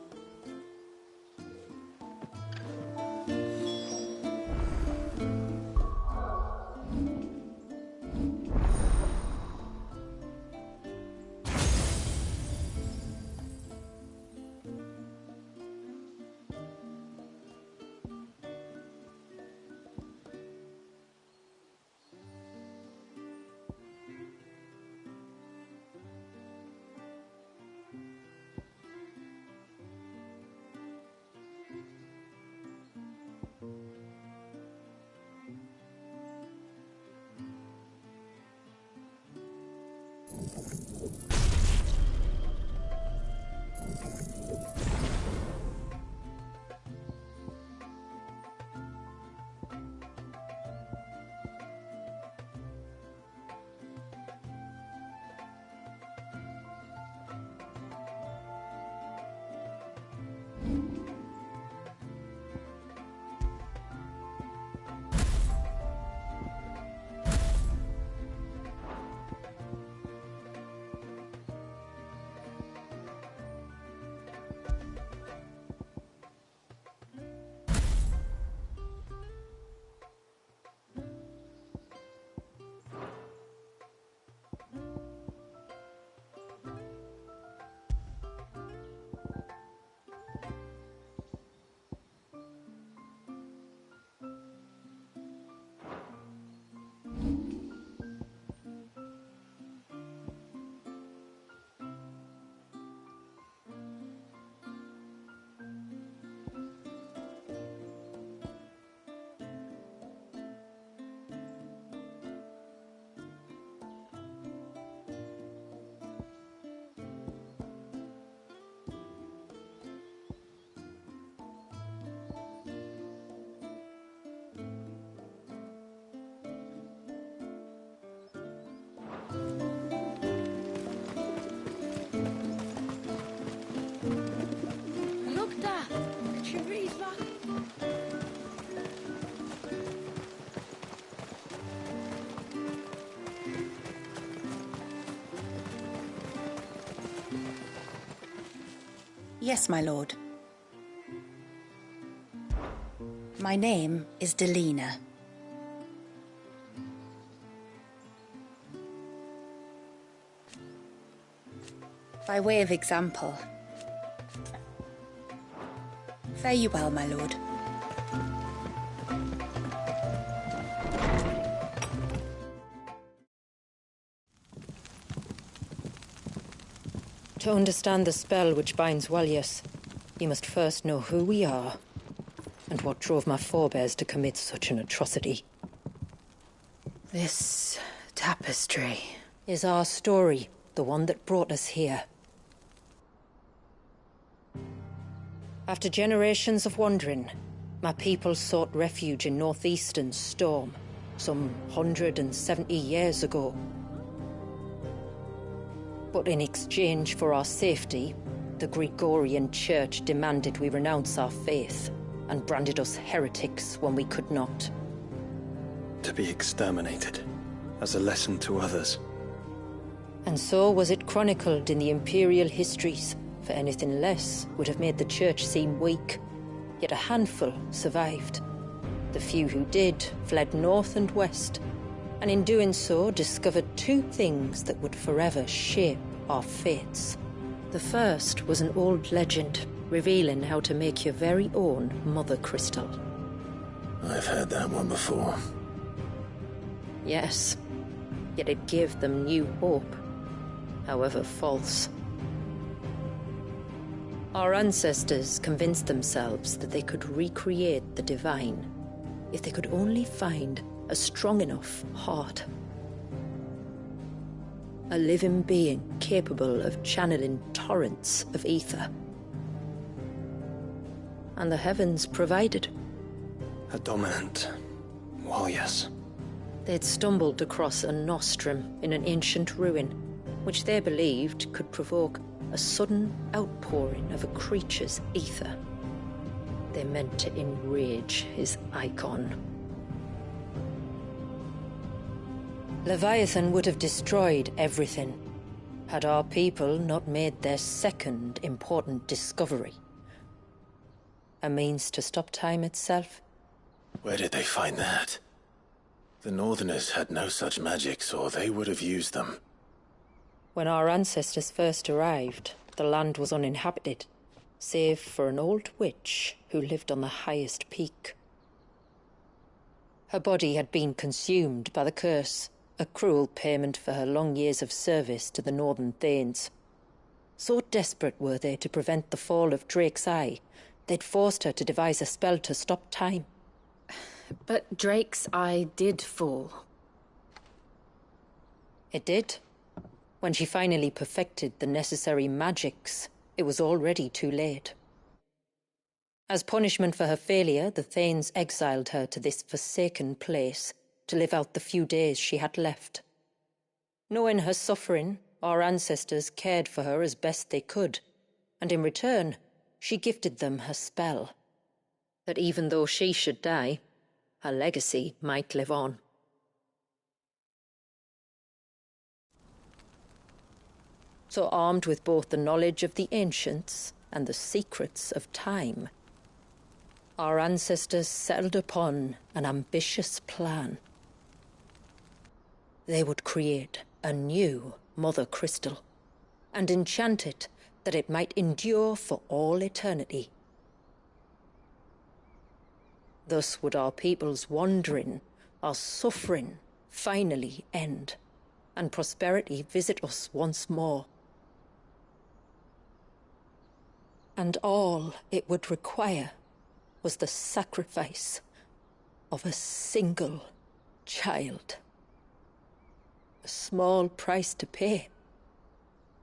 Yes, my lord. My name is Delina. By way of example, fare you well, my lord. To understand the spell which binds Walyas, you must first know who we are, and what drove my forebears to commit such an atrocity. This tapestry is our story, the one that brought us here. After generations of wandering, my people sought refuge in northeastern Storm, some 170 years ago. But in exchange for our safety, the Gregorian Church demanded we renounce our faith, and branded us heretics when we could not. To be exterminated, as a lesson to others. And so was it chronicled in the imperial histories, for anything less would have made the Church seem weak. Yet a handful survived. The few who did fled north and west, and in doing so discovered two things that would forever shape our fates. The first was an old legend revealing how to make your very own Mother Crystal. I've heard that one before. Yes, yet it gave them new hope, however false. Our ancestors convinced themselves that they could recreate the divine if they could only find a strong enough heart. A living being capable of channeling torrents of ether. And the heavens provided. A dominant. Well, yes. They'd stumbled across a nostrum in an ancient ruin, which they believed could provoke a sudden outpouring of a creature's ether. They meant to enrage his icon. Leviathan would have destroyed everything, had our people not made their second important discovery. A means to stop time itself. Where did they find that? The Northerners had no such magics, or they would have used them. When our ancestors first arrived, the land was uninhabited, save for an old witch who lived on the highest peak. Her body had been consumed by the curse, a cruel payment for her long years of service to the Northern Thanes. So desperate were they to prevent the fall of Drake's Eye, they'd forced her to devise a spell to stop time. But Drake's Eye did fall. It did. When she finally perfected the necessary magics, it was already too late. As punishment for her failure, the Thanes exiled her to this forsaken place to live out the few days she had left. Knowing her suffering, our ancestors cared for her as best they could, and in return, she gifted them her spell. That even though she should die, her legacy might live on. So armed with both the knowledge of the ancients and the secrets of time, our ancestors settled upon an ambitious plan. They would create a new Mother Crystal and enchant it that it might endure for all eternity. Thus would our people's wandering, our suffering, finally end, and prosperity visit us once more. And all it would require was the sacrifice of a single child. A small price to pay,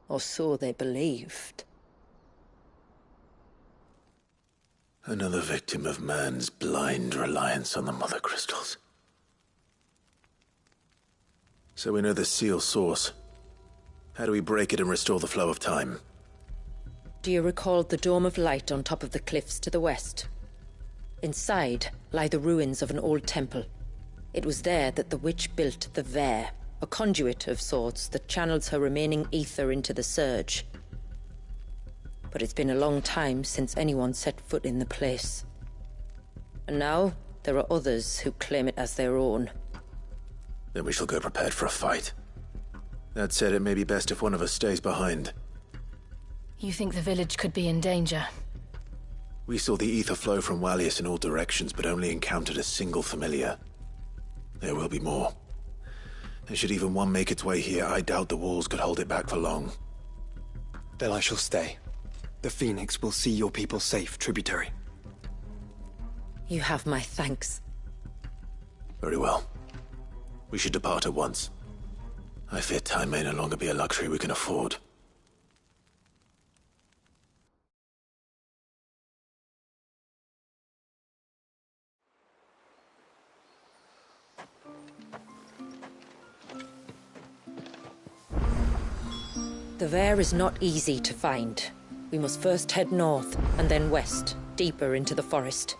or so they believed. Another victim of man's blind reliance on the Mother Crystals. So we know the seal source. How do we break it and restore the flow of time? Do you recall the dome of light on top of the cliffs to the west? Inside lie the ruins of an old temple. It was there that the witch built the Vare, a conduit of sorts that channels her remaining ether into the Surge. But it's been a long time since anyone set foot in the place. And now, there are others who claim it as their own. Then we shall go prepared for a fight. That said, it may be best if one of us stays behind. You think the village could be in danger? We saw the ether flow from Wallius in all directions, but only encountered a single familiar. There will be more. And should even one make its way here, I doubt the walls could hold it back for long. Then I shall stay. The Phoenix will see your people safe, tributary. You have my thanks. Very well. We should depart at once. I fear time may no longer be a luxury we can afford. The Vare is not easy to find. We must first head north, and then west, deeper into the forest.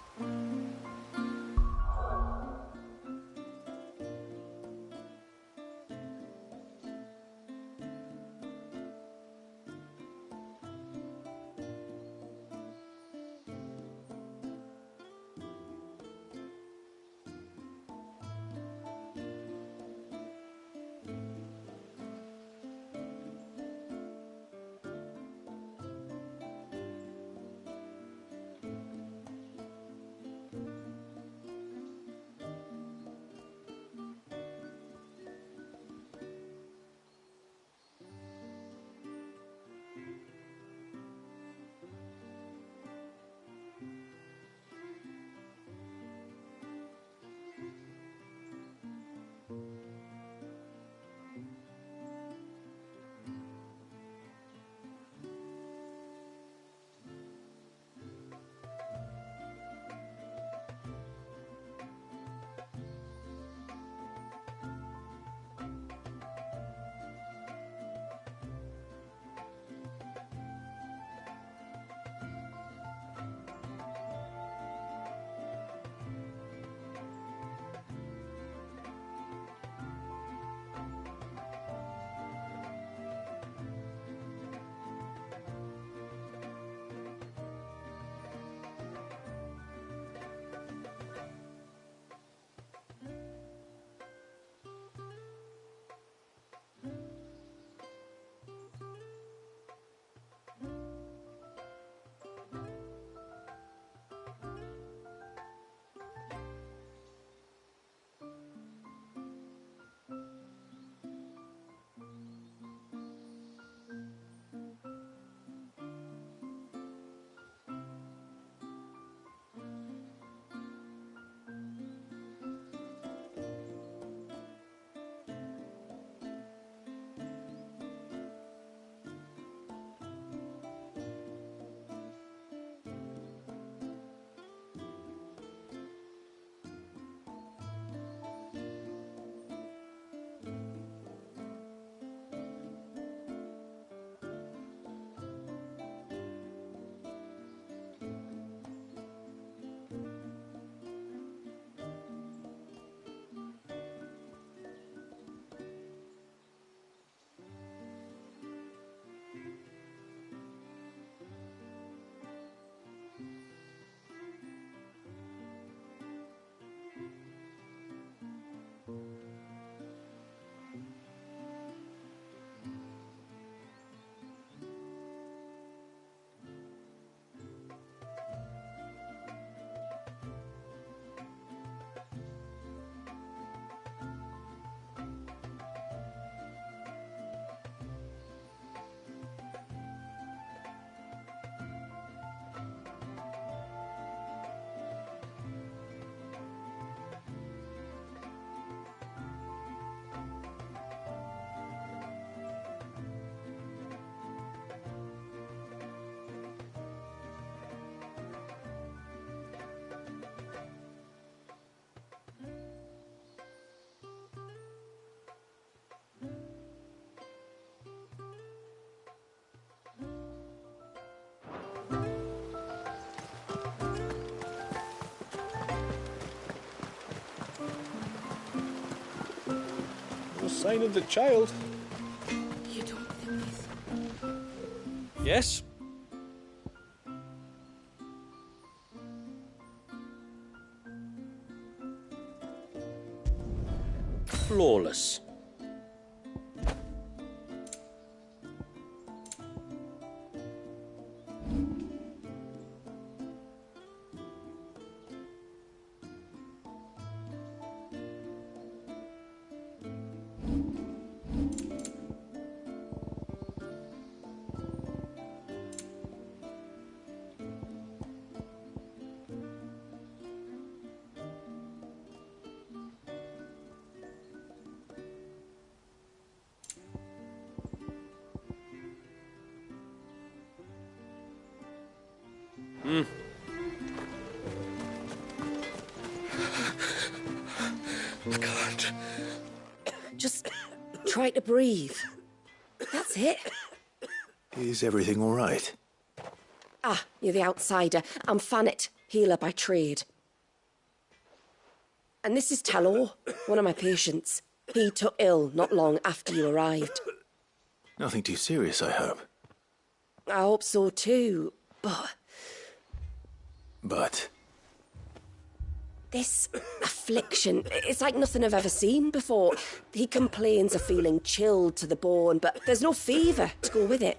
sign of the child. You don't think this? Yes? Flawless. I can't. Just try to breathe. That's it. Is everything all right? Ah, you're the outsider. I'm Fannet, healer by trade. And this is Talor, one of my patients. He took ill not long after you arrived. Nothing too serious, I hope. I hope so too, But? This affliction, it's like nothing I've ever seen before. He complains of feeling chilled to the bone, but there's no fever to go with it.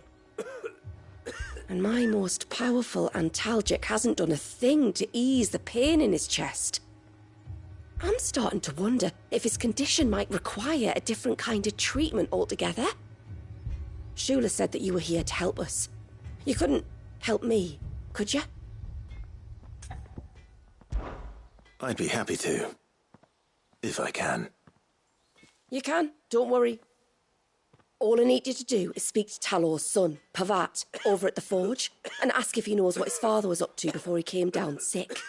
And my most powerful antalgic hasn't done a thing to ease the pain in his chest. I'm starting to wonder if his condition might require a different kind of treatment altogether. Shula said that you were here to help us. You couldn't help me, could you? I'd be happy to. If I can. You can, don't worry. All I need you to do is speak to Talor's son, Pavat, over at the forge, and ask if he knows what his father was up to before he came down sick.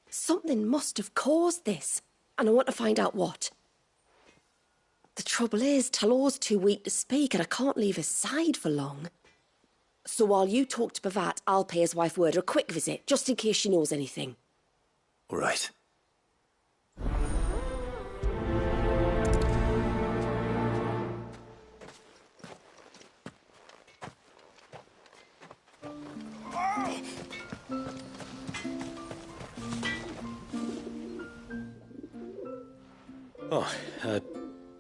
Something must have caused this, and I want to find out what. The trouble is, Talor's too weak to speak, and I can't leave his side for long. So while you talk to Pavat, I'll pay his wife word a quick visit, just in case she knows anything. All right.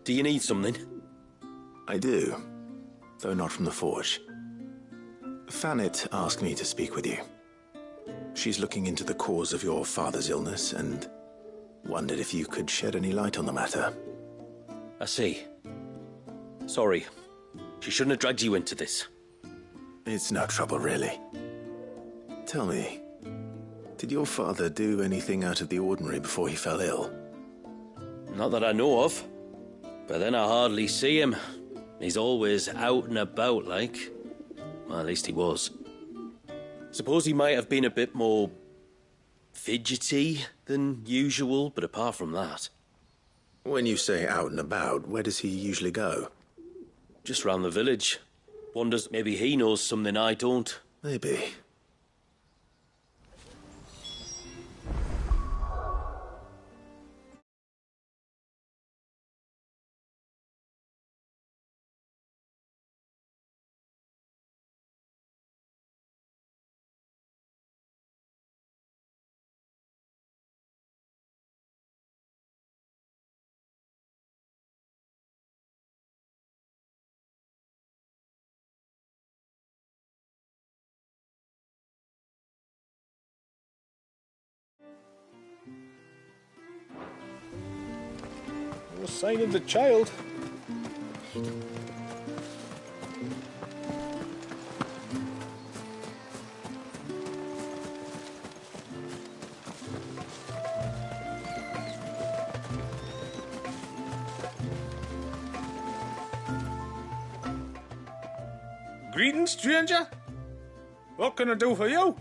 Do you need something? I do, though not from the forge. Fannet asked me to speak with you. She's looking into the cause of your father's illness and wondered if you could shed any light on the matter. I see. Sorry. She shouldn't have dragged you into this. It's no trouble, really. Tell me, did your father do anything out of the ordinary before he fell ill? Not that I know of. But then I hardly see him. He's always out and about, like. Well, at least he was. Suppose he might have been a bit more fidgety than usual, but apart from that... When you say out and about, where does he usually go? Just round the village. Wonders maybe he knows something I don't. Maybe. No sign of the child. Greetings, stranger. What can I do for you?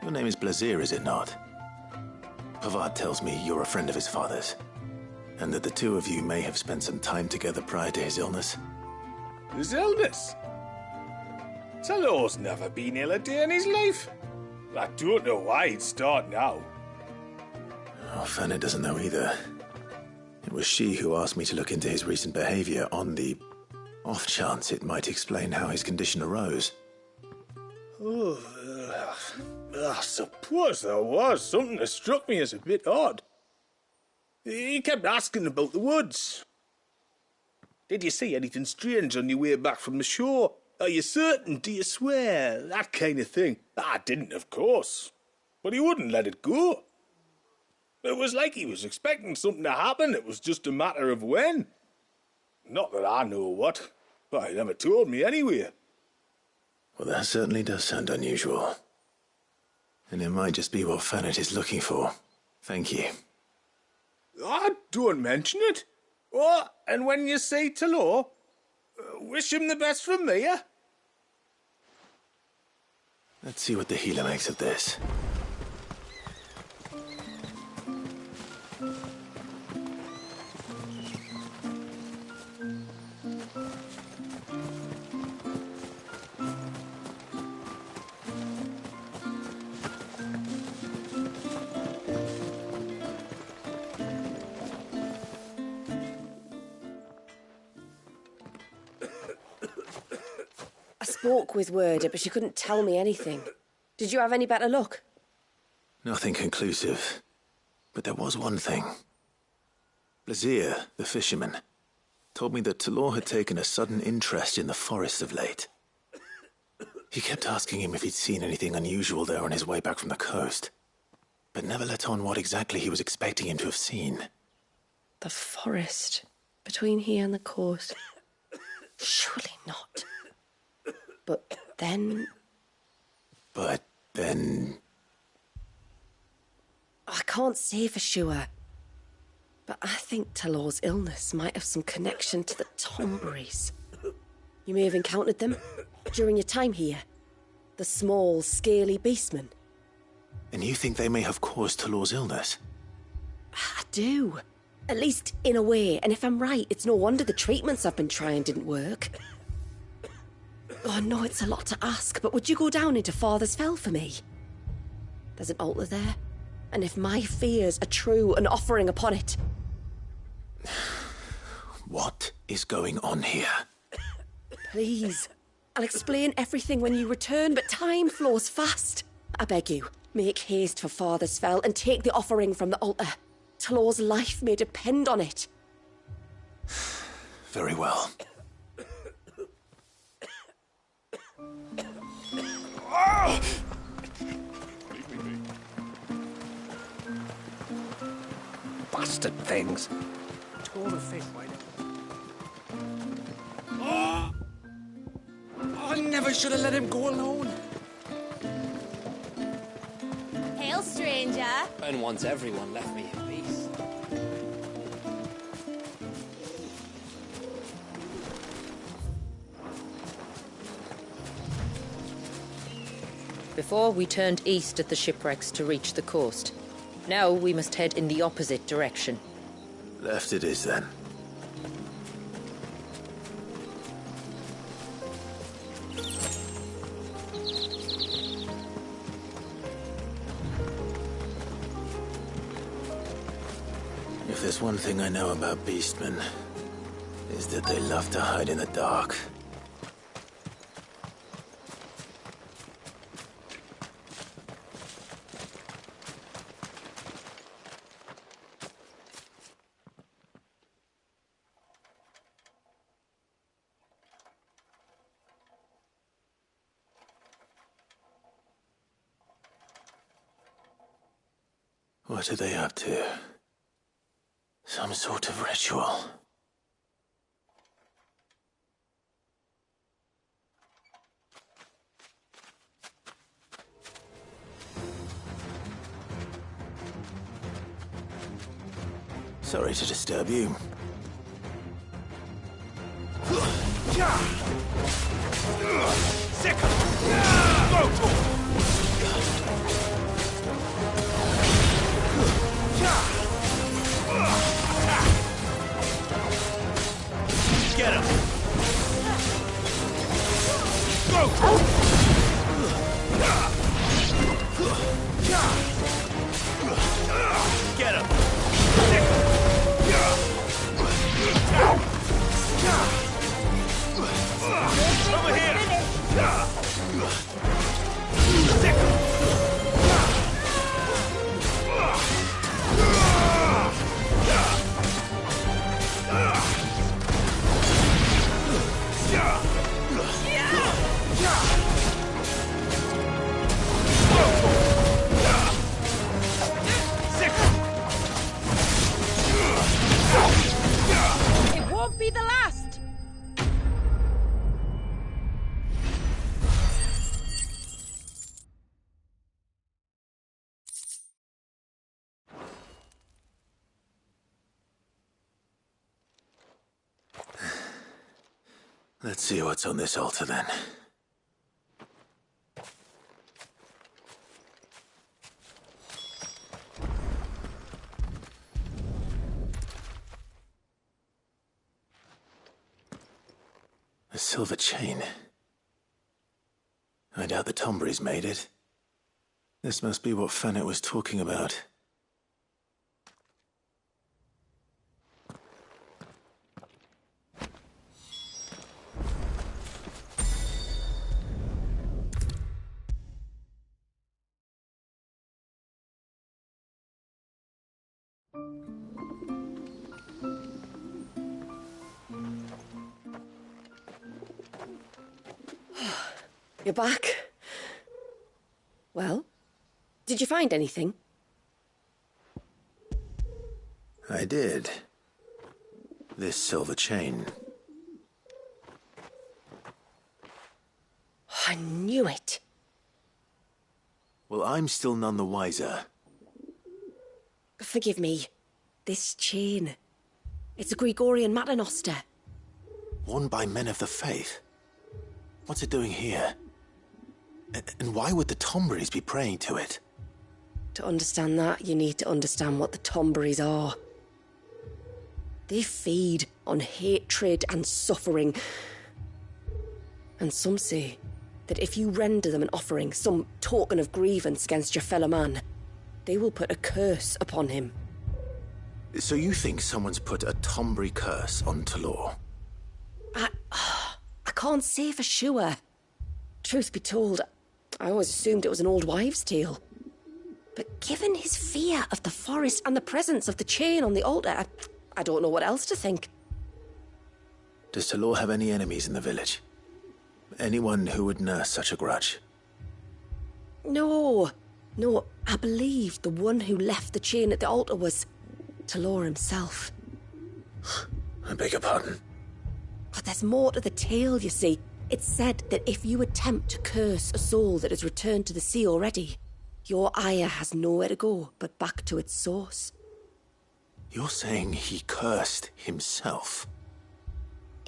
Your name is Blazir, is it not? Pavad tells me you're a friend of his father's, and that the two of you may have spent some time together prior to his illness. His illness? Talor's never been ill a day in his life. I don't know why he'd start now. Oh, Fanny doesn't know either. was she who asked me to look into his recent behavior on the off chance it might explain how his condition arose. Oh, I suppose there was something that struck me as a bit odd. He kept asking about the woods. Did you see anything strange on your way back from the shore? Are you certain? Do you swear? That kind of thing. I didn't, of course. But he wouldn't let it go. It was like he was expecting something to happen. It was just a matter of when. Not that I know what. But he never told me anyway. Well, that certainly does sound unusual. And it might just be what Fennett is looking for. Thank you. Don't mention it. Oh, and when you see Talor, wish him the best from me, eh? Let's see what the healer makes of this. I spoke with Werder, but she couldn't tell me anything. Did you have any better luck? Nothing conclusive. But there was one thing. Blazir, the fisherman, told me that Talor had taken a sudden interest in the forest of late. He kept asking him if he'd seen anything unusual there on his way back from the coast, but never let on what exactly he was expecting him to have seen. The forest between here and the coast. Surely not. But then... I can't say for sure. But I think Talor's illness might have some connection to the Tomberries. You may have encountered them during your time here. The small, scaly beastmen. And you think they may have caused Talor's illness? I do. At least in a way. And if I'm right, it's no wonder the treatments I've been trying didn't work. Oh, I know it's a lot to ask, but would you go down into Father's Fell for me? There's an altar there, and if my fears are true, an offering upon it. What is going on here? Please. I'll explain everything when you return, but time flows fast. I beg you, make haste for Father's Fell and take the offering from the altar. Talor's life may depend on it. Very well. Bastard things. Tore the fish right Oh, I never should have let him go alone. Hail, stranger. And once everyone left me in peace. Before we turned east at the shipwrecks to reach the coast. Now we must head in the opposite direction. Left it is, then. If there's one thing I know about beastmen, is that they love to hide in the dark. What are they up to? Some sort of ritual. Sorry to disturb you. Get him! Go! Get him! Let's see what's on this altar then. A silver chain. I doubt the Tomburys made it. This must be what Fennec was talking about. You're back. Well, did you find anything? I did. This silver chain. I knew it. Well, I'm still none the wiser. Forgive me. This chain. It's a Gregorian Maternoster. Worn by men of the faith. What's it doing here? And why would the Tomburys be praying to it? To understand that, you need to understand what the Tomburys are. They feed on hatred and suffering. And some say that if you render them an offering, some token of grievance against your fellow man, they will put a curse upon him. So you think someone's put a Tombury curse on Talor? I can't say for sure. Truth be told, I always assumed it was an old wives' tale. But given his fear of the forest and the presence of the chain on the altar, I don't know what else to think. Does Talor have any enemies in the village? Anyone who would nurse such a grudge? No, I believe the one who left the chain at the altar was Talor himself. I beg your pardon? But there's more to the tale, you see. It's said that if you attempt to curse a soul that has returned to the sea already, your ire has nowhere to go but back to its source. You're saying he cursed himself?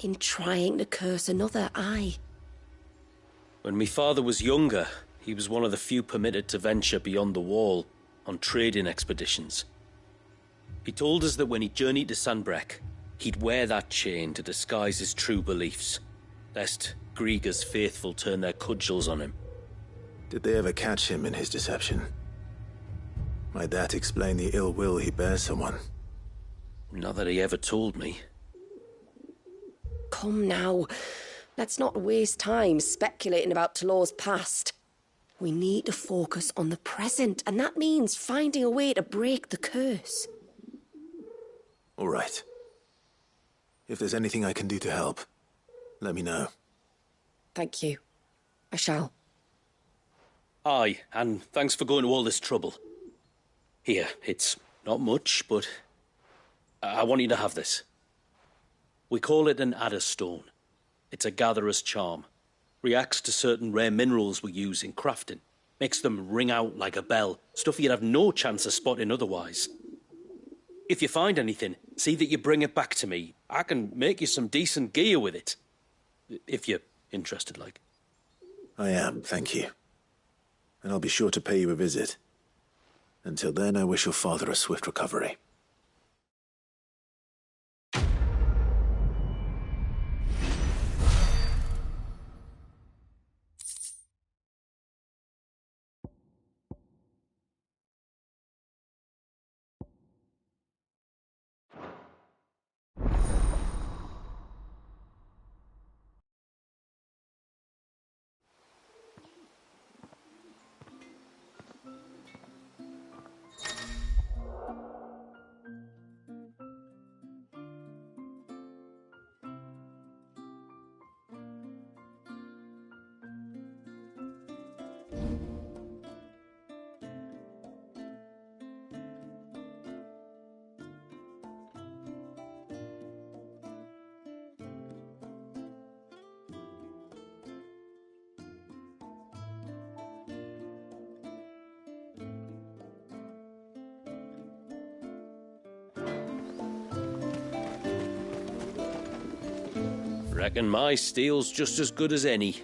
In trying to curse another, aye. When me father was younger, he was one of the few permitted to venture beyond the wall on trading expeditions. He told us that when he journeyed to Sanbreque, he'd wear that chain to disguise his true beliefs, lest Griega's faithful turn their cudgels on him. Did they ever catch him in his deception? Might that explain the ill will he bears someone? Not that he ever told me. Come now. Let's not waste time speculating about Talor's past. We need to focus on the present, and that means finding a way to break the curse. All right. If there's anything I can do to help, let me know. Thank you. I shall. Aye, and thanks for going to all this trouble. Here, it's not much, but I want you to have this. We call it an Adder Stone. It's a gatherer's charm. Reacts to certain rare minerals we use in crafting. Makes them ring out like a bell, stuff you'd have no chance of spotting otherwise. If you find anything, see that you bring it back to me. I can make you some decent gear with it. If you're interested, like. I am, thank you. And I'll be sure to pay you a visit. Until then, I wish your father a swift recovery. Reckon my steel's just as good as any.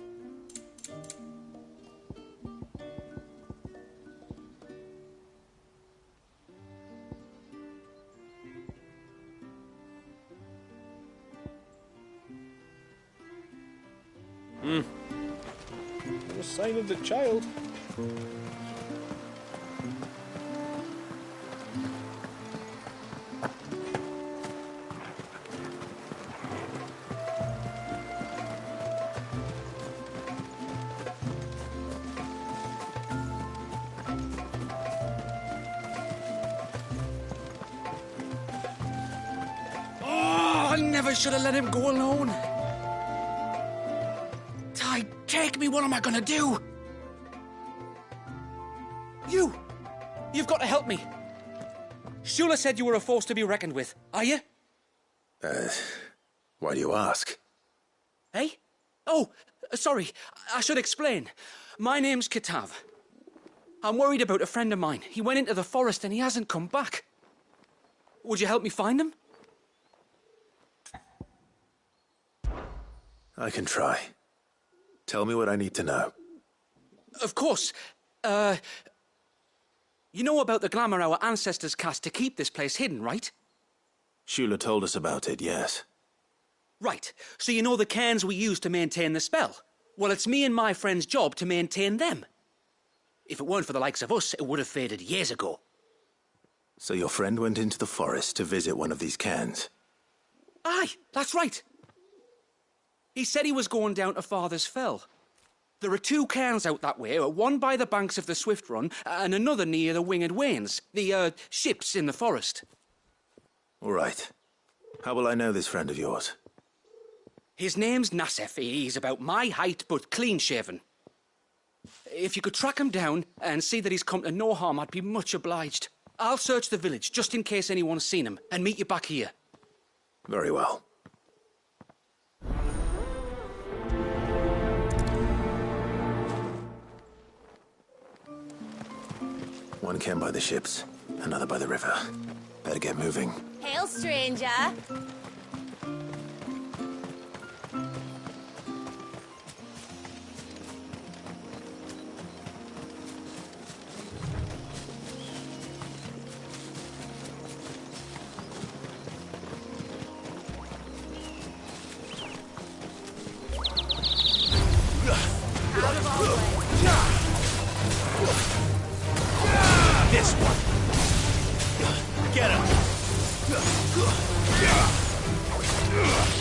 No sign of the child. I never should have let him go alone. Ty, take me. What am I gonna do? You've got to help me. Shula said you were a force to be reckoned with. Are you? Why do you ask? Hey? Oh, sorry. I should explain. My name's Kitav. I'm worried about a friend of mine. He went into the forest and he hasn't come back. Would you help me find him? I can try. Tell me what I need to know. Of course. You know about the glamour our ancestors cast to keep this place hidden, right? Shula told us about it, yes. Right. So you know the cairns we use to maintain the spell? Well, it's me and my friend's job to maintain them. If it weren't for the likes of us, it would have faded years ago. So your friend went into the forest to visit one of these cairns? Aye, that's right. He said he was going down to Father's Fell. There are 2 cairns out that way, one by the banks of the Swift Run, and another near the Winged Wains, the, ships in the forest. All right. How will I know this friend of yours? His name's Nassef. He's about my height, but clean-shaven. If you could track him down and see that he's come to no harm, I'd be much obliged. I'll search the village, just in case anyone's seen him, and meet you back here. Very well. One cairn by the ships, another by the river. Better get moving. Hail, stranger. Out of our way. This one. Get him.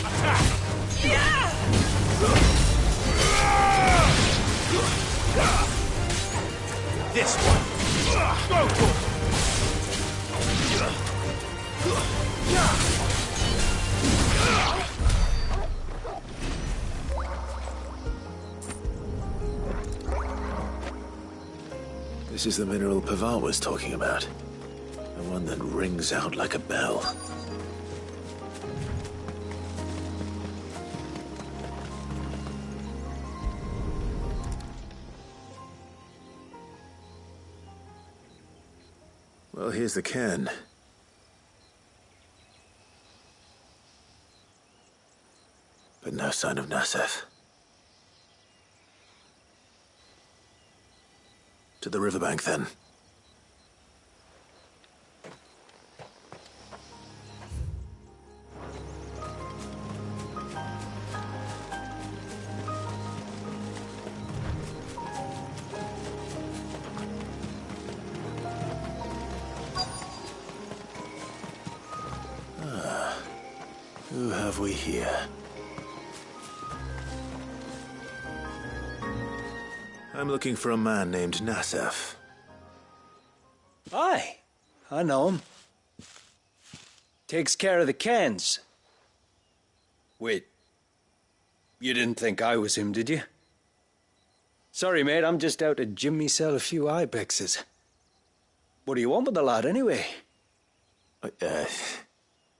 Attack. This one. Go for it. This is the mineral Pavar was talking about. The one that rings out like a bell. Well, here's the cairn. But no sign of Nassef. To the riverbank, then. Who have we here? I'm looking for a man named Nassef. Aye, I know him. Takes care of the cairns. Wait, you didn't think I was him, did you? Sorry, mate, I'm just out to gym myself a few ibexes. What do you want with the lad, anyway?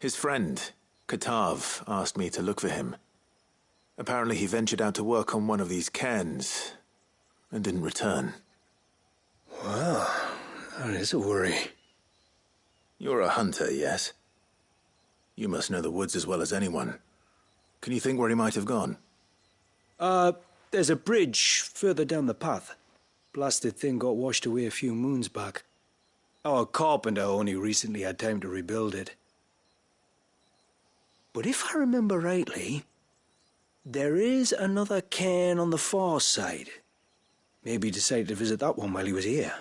His friend, Katav, asked me to look for him. Apparently he ventured out to work on one of these cairns and didn't return. Well, that is a worry. You're a hunter, yes? You must know the woods as well as anyone. Can you think where he might have gone? There's a bridge further down the path. Blasted thing got washed away a few moons back. Our carpenter only recently had time to rebuild it. But if I remember rightly, there is another cairn on the far side. Maybe he decided to visit that one while he was here.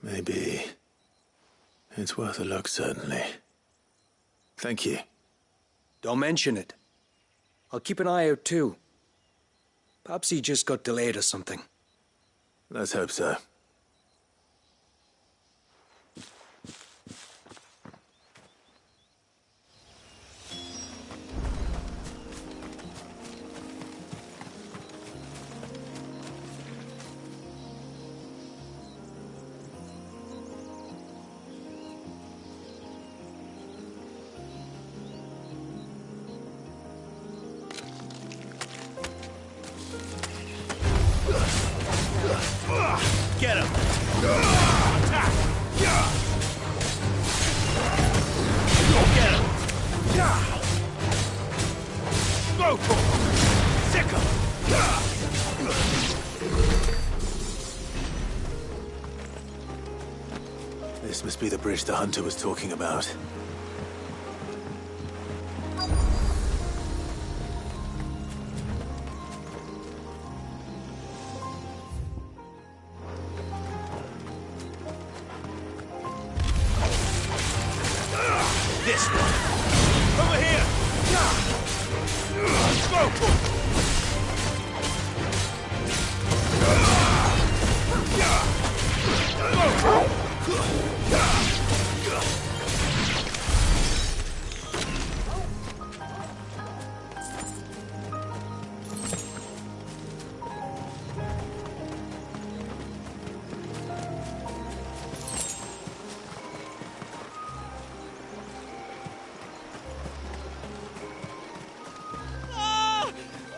Maybe. It's worth a look, certainly. Thank you. Don't mention it. I'll keep an eye out too. Perhaps he just got delayed or something. Let's hope so. Get him! Attack! Get him! Go for him! Sick him! This must be the bridge the hunter was talking about. This one! Over here! Go for it!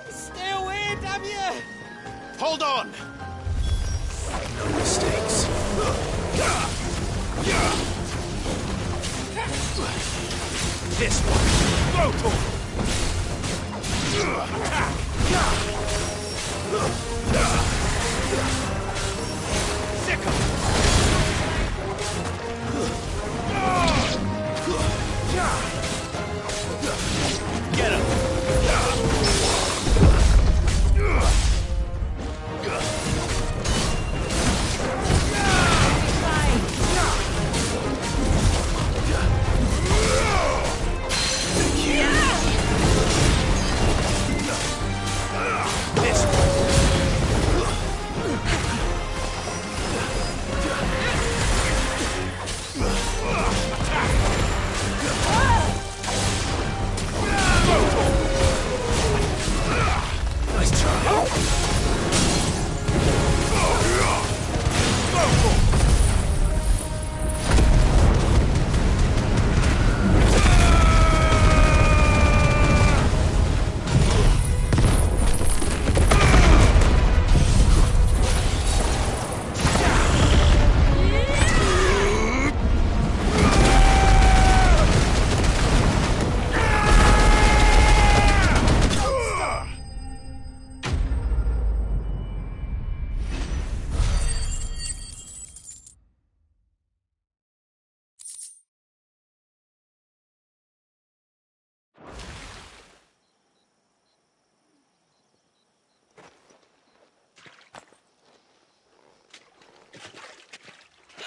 Stay away, damn you! Hold on! No mistakes. This one! Go for it! Attack! Sick him! Get him!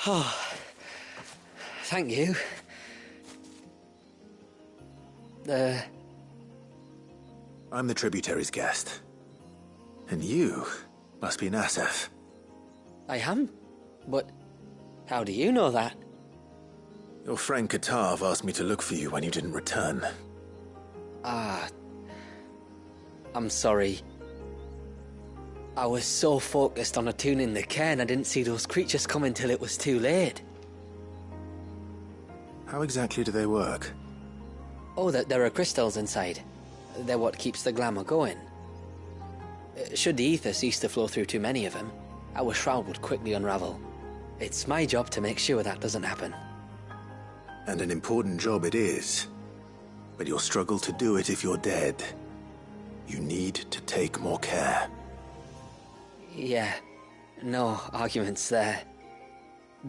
Oh, thank you. I'm the tributary's guest. And you must be Nasef. I am? But how do you know that? Your friend Katav asked me to look for you when you didn't return. Ah, I'm sorry. I was so focused on attuning the cairn I didn't see those creatures come until it was too late. How exactly do they work? Oh, there are crystals inside. They're what keeps the glamour going. Should the ether cease to flow through too many of them, our shroud would quickly unravel. It's my job to make sure that doesn't happen. And an important job it is. but you'll struggle to do it if you're dead. You need to take more care. Yeah, no arguments there.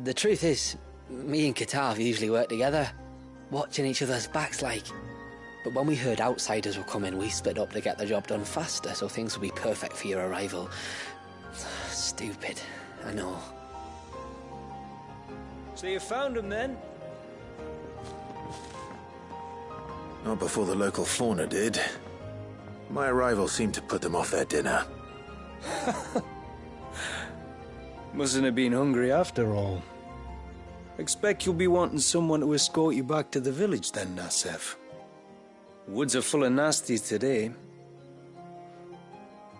The truth is, me and Katav usually work together, watching each other's backs like. But when we heard outsiders were coming, we split up to get the job done faster, so things would be perfect for your arrival. Stupid, I know. So you found him then? Not before the local fauna did. My arrival seemed to put them off their dinner. Mustn't have been hungry after all. Expect you'll be wanting someone to escort you back to the village then, Nassef. Woods are full of nasties today.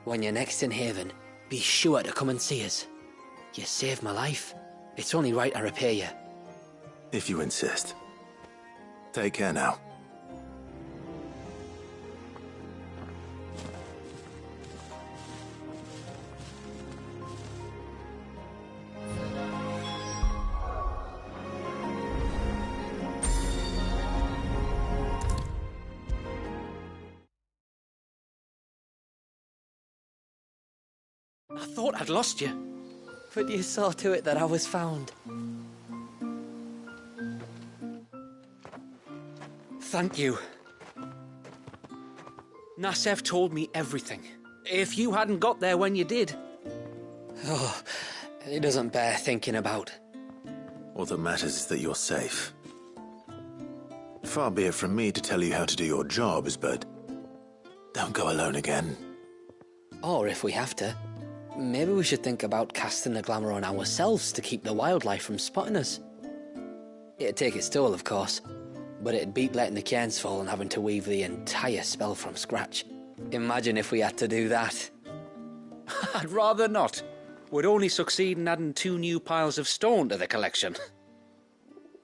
When you're next in Haven, be sure to come and see us. You saved my life. It's only right I repay you. If you insist. Take care now. I thought I'd lost you. But you saw to it that I was found. Thank you. Nassef told me everything. If you hadn't got there when you did... Oh, it doesn't bear thinking about. All that matters is that you're safe. Far be it from me to tell you how to do your jobs, but don't go alone again. Or if we have to, maybe we should think about casting the glamour on ourselves to keep the wildlife from spotting us. It'd take its toll, of course, but it'd beat letting the cairns fall and having to weave the entire spell from scratch. Imagine if we had to do that. I'd rather not. Would only succeed in adding 2 new piles of stone to the collection.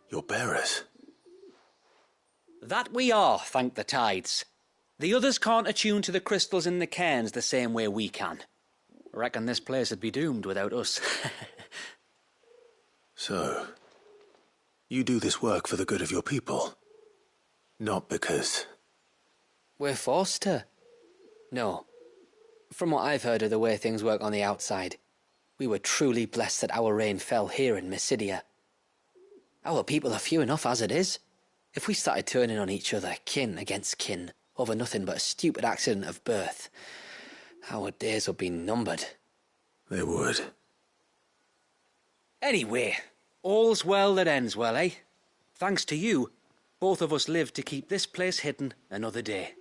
Your bearers? That we are, thank the tides. The others can't attune to the crystals in the cairns the same way we can. Reckon this place would be doomed without us. So, you do this work for the good of your people? Not because... We're forced to. No. From what I've heard of the way things work on the outside, we were truly blessed that our rain fell here in Mysidia. Our people are few enough as it is. If we started turning on each other, kin against kin, over nothing but a stupid accident of birth, our days would be numbered. They would. Anyway, all's well that ends well, eh? Thanks to you, both of us lived to keep this place hidden another day.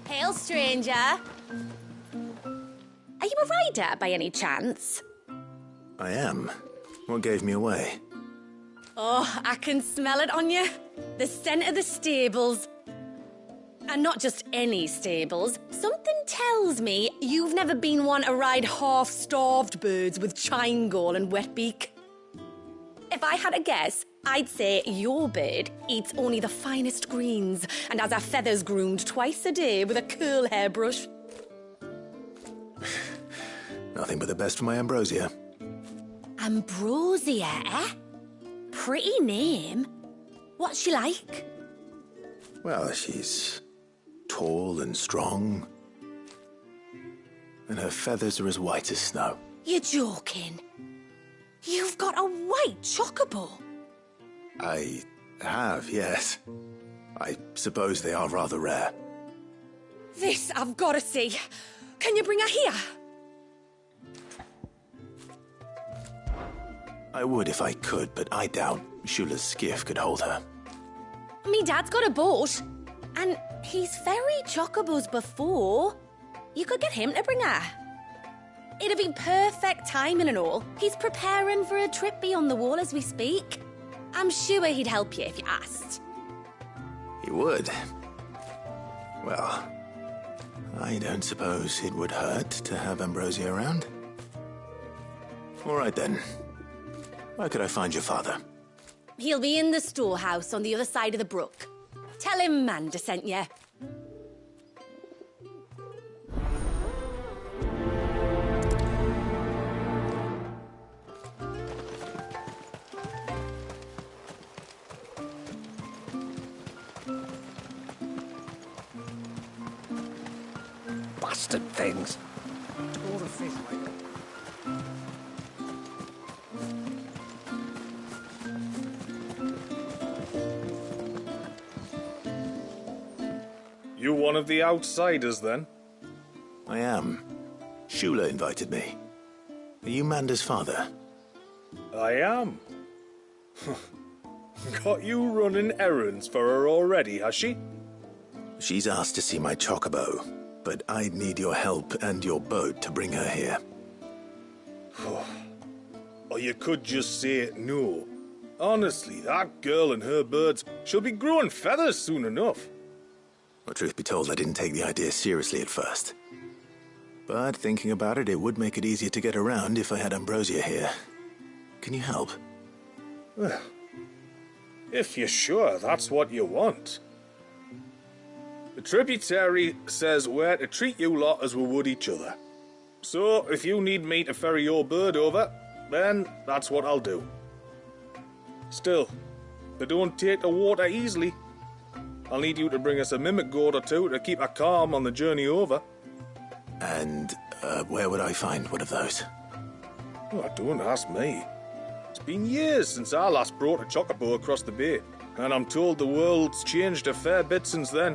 Hail, stranger. Are you a rider by any chance? I am. What gave me away? Oh, I can smell it on you. The scent of the stables. And not just any stables. Something tells me you've never been one to ride half-starved birds with chine-gall and wet beak. If I had a guess, I'd say your bird eats only the finest greens and has her feathers groomed twice a day with a curl hairbrush. Nothing but the best for my Ambrosia. Ambrosia, eh? Pretty name. What's she like? Well, she's tall and strong. And her feathers are as white as snow. You're joking. You've got a white chocobo. I have, yes. I suppose they are rather rare. This I've got to see. Can you bring her here? I would if I could, but I doubt Shula's skiff could hold her. Me dad's got a boat. And he's ferried chocobos before. You could get him to bring her. It'd be perfect timing and all. He's preparing for a trip beyond the wall as we speak. I'm sure he'd help you if you asked. He would. Well, I don't suppose it would hurt to have Ambrosia around. All right then. Where could I find your father? he'll be in the storehouse on the other side of the brook. Tell him Manda sent you. Bastard things. Tore the fish right up. You one of the outsiders, then? I am. Shula invited me. Are you Manda's father? I am. Got you running errands for her already, has she? She's asked to see my chocobo, but I'd need your help and your boat to bring her here. Or you could just say no. Honestly, that girl and her birds, she'll be growing feathers soon enough. Well, truth be told, I didn't take the idea seriously at first. But thinking about it, it would make it easier to get around if I had Ambrosia here. Can you help? Well, if you're sure that's what you want. The tributary says we're to treat you lot as we would each other. So, if you need me to ferry your bird over, then that's what I'll do. Still, they don't take the water easily. I'll need you to bring us a mimic gourd or two to keep her calm on the journey over. And where would I find one of those? Oh, don't ask me. It's been years since I last brought a chocobo across the bay, and I'm told the world's changed a fair bit since then.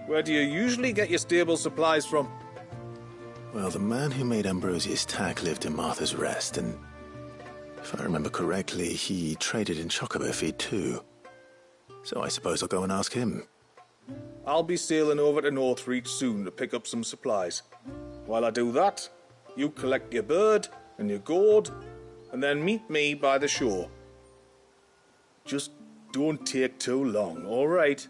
Where do you usually get your stable supplies from? Well, the man who made Ambrosia's tack lived in Martha's Rest, and if I remember correctly, he traded in chocobo feed too. So I suppose I'll go and ask him. I'll be sailing over to Northreach soon to pick up some supplies. While I do that, you collect your bird and your gourd, and then meet me by the shore. Just don't take too long, all right?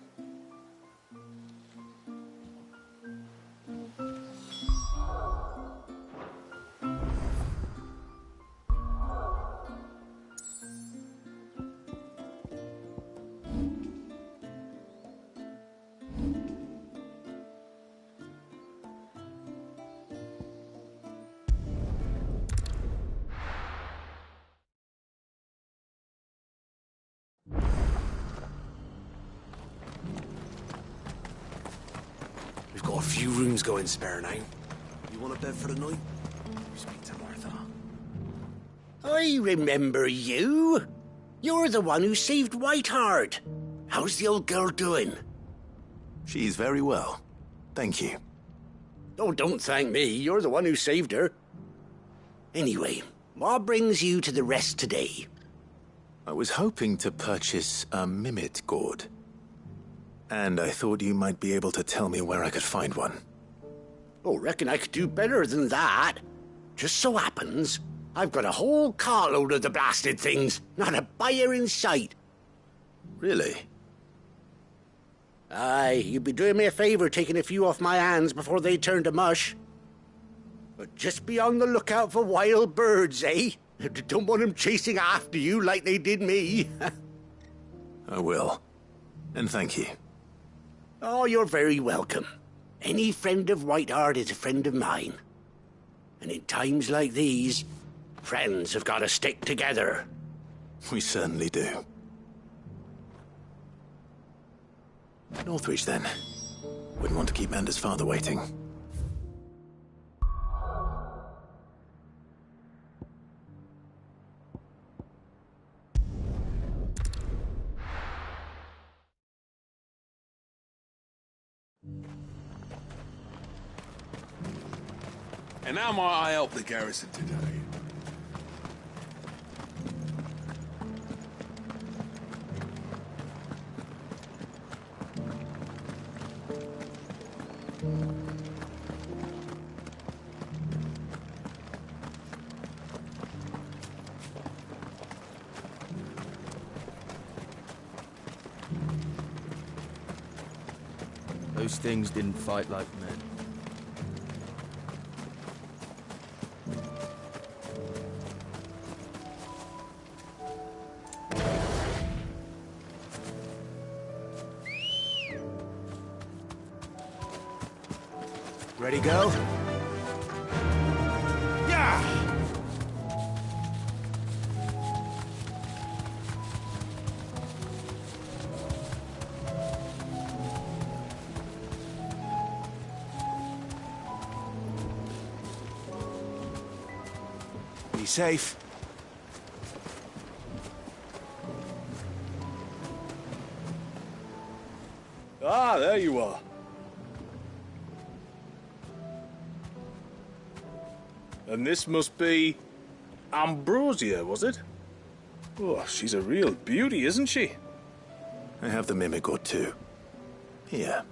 We've got a few rooms going spare now. You want a bed for the night? You speak to Martha. I remember you. You're the one who saved Whiteheart. How's the old girl doing? She's very well. Thank you. Oh, don't thank me. You're the one who saved her. Anyway, what brings you to the rest today? I was hoping to purchase a mimit gourd. And I thought you might be able to tell me where I could find one. Oh, reckon I could do better than that. Just so happens, I've got a whole carload of the blasted things. Not a buyer in sight. Really? Aye, you'd be doing me a favor taking a few off my hands before they turn to mush. But just be on the lookout for wild birds, eh? Don't want them chasing after you like they did me. I will. And thank you. Oh, you're very welcome. Any friend of Whiteheart is a friend of mine. And in times like these, friends have got to stick together. We certainly do. Northreach, then. Wouldn't want to keep Manda's father waiting. And how might I help the garrison today? Those things didn't fight like men. Ready, go? Yeah! Be safe. Ah, there you are. And this must be Ambrosia, was it? Oh, she's a real beauty, isn't she? I have the mimic or two. Here.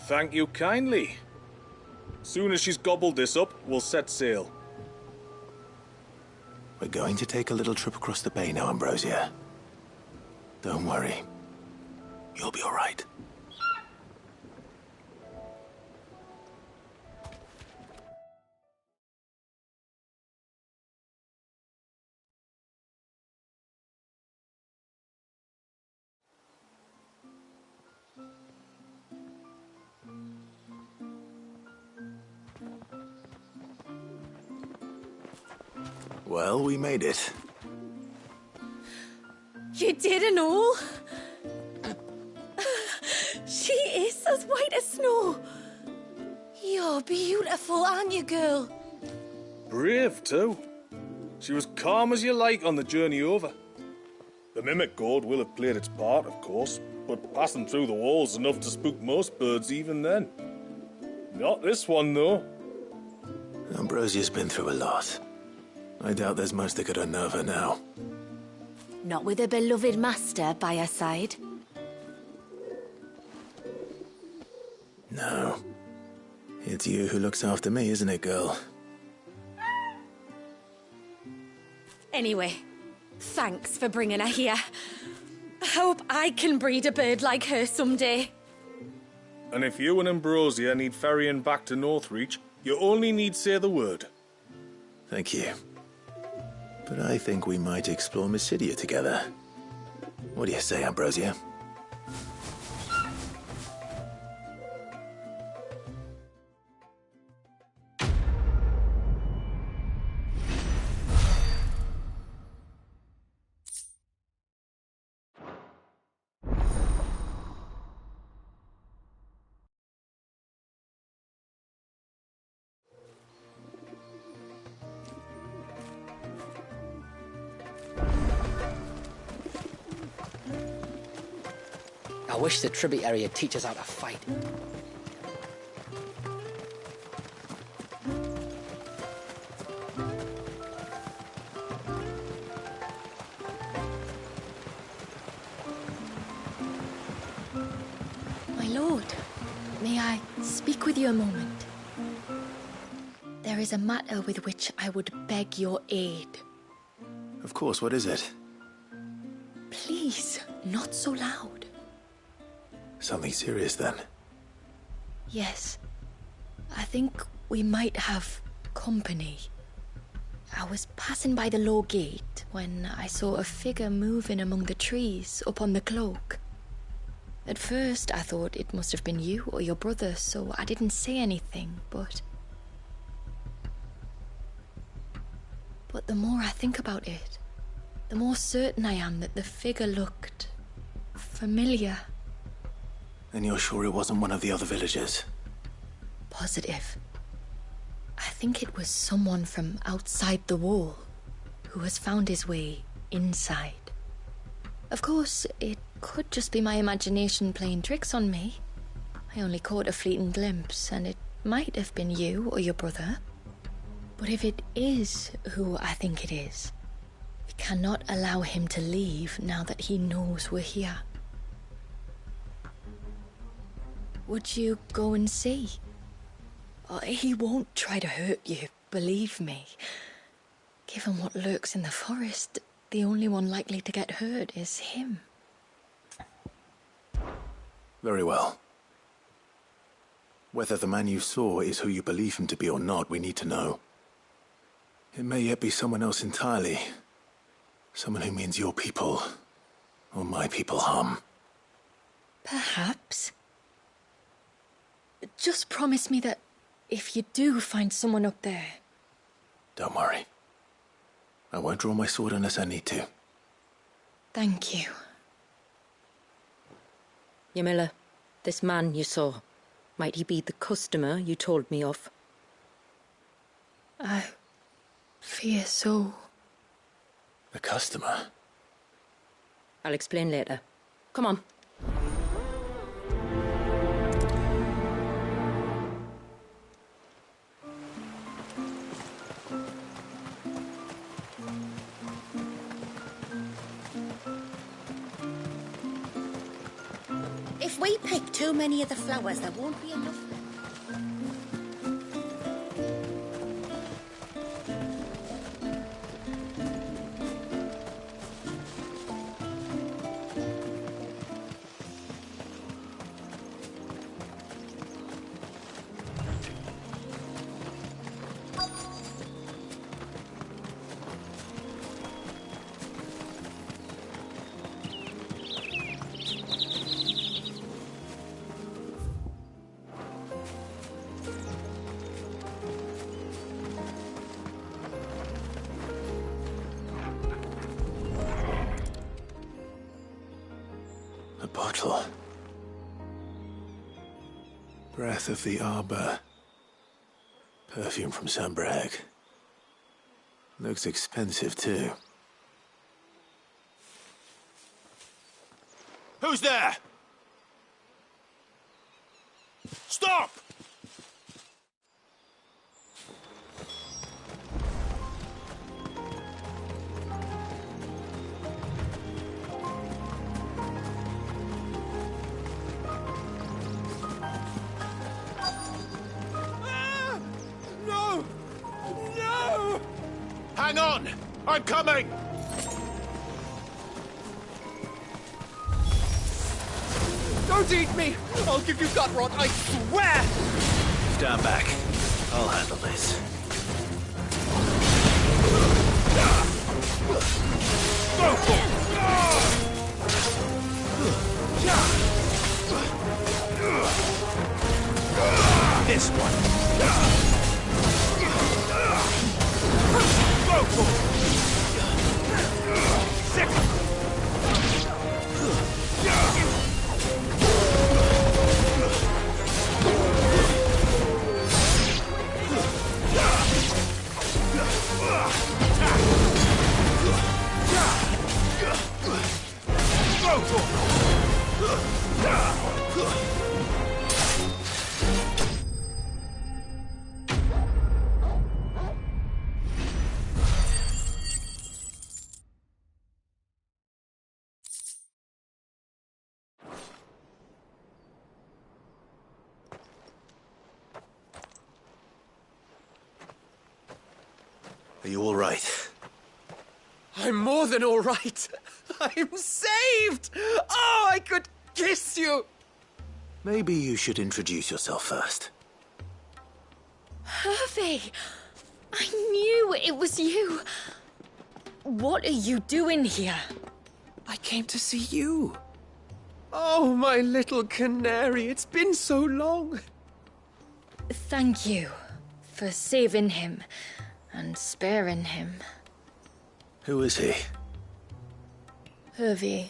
Thank you kindly. Soon as she's gobbled this up, we'll set sail. We're going to take a little trip across the bay now, Ambrosia. Don't worry. You'll be all right. Well, we made it. You didn't all? She is as white as snow. You're beautiful, aren't you, girl? Brave, too. She was calm as you like on the journey over. The mimic gourd will have played its part, of course, but passing through the walls enough to spook most birds even then. Not this one, though. Ambrosia's been through a lot. I doubt there's much that could unnerve her now. Not with a beloved master by her side. No. It's you who looks after me, isn't it, girl? Anyway, thanks for bringing her here. I hope I can breed a bird like her someday. And if you and Ambrosia need ferrying back to Northreach, you only need say the word. Thank you. But I think we might explore Mysidia together. What do you say, Ambrosia? I wish the tributary would teach us how to fight. My lord, may I speak with you a moment? There is a matter with which I would beg your aid. Of course, what is it? Please, not so loud. Something serious, then? Yes. I think we might have company. I was passing by the low gate when I saw a figure moving among the trees up on the cloak. At first, I thought it must have been you or your brother, so I didn't say anything, but the more I think about it, the more certain I am that the figure looked familiar. And you're sure it wasn't one of the other villagers? Positive. I think it was someone from outside the wall who has found his way inside. Of course, it could just be my imagination playing tricks on me. I only caught a fleeting glimpse, and it might have been you or your brother. But if it is who I think it is, we cannot allow him to leave now that he knows we're here. Would you go and see? Oh, he won't try to hurt you, believe me. Given what lurks in the forest, the only one likely to get hurt is him. Very well. Whether the man you saw is who you believe him to be or not, we need to know. It may yet be someone else entirely. Someone who means your people, or my people, harm. Perhaps. Just promise me that if you do find someone up there... Don't worry. I won't draw my sword unless I need to. Thank you. Ymilla, this man you saw, might he be the customer you told me of? I fear so. The customer? I'll explain later. Come on. If we pick too many of the flowers, there won't be enough. A bottle. Breath of the Arbor. Perfume from Sambrag. Looks expensive, too. Who's there? Stop! No! No! Hang on! I'm coming! Don't eat me! I'll give you gut rot, I swear! Stand back. I'll handle this. This one. Go for it. Second. Go for it. Are you all right? I'm more than all right. I'm saved! Oh, I could kiss you! Maybe you should introduce yourself first. Hervé! I knew it was you. What are you doing here? I came to see you. Oh, my little canary, it's been so long. Thank you for saving him and sparing him. Who is he? Hervé,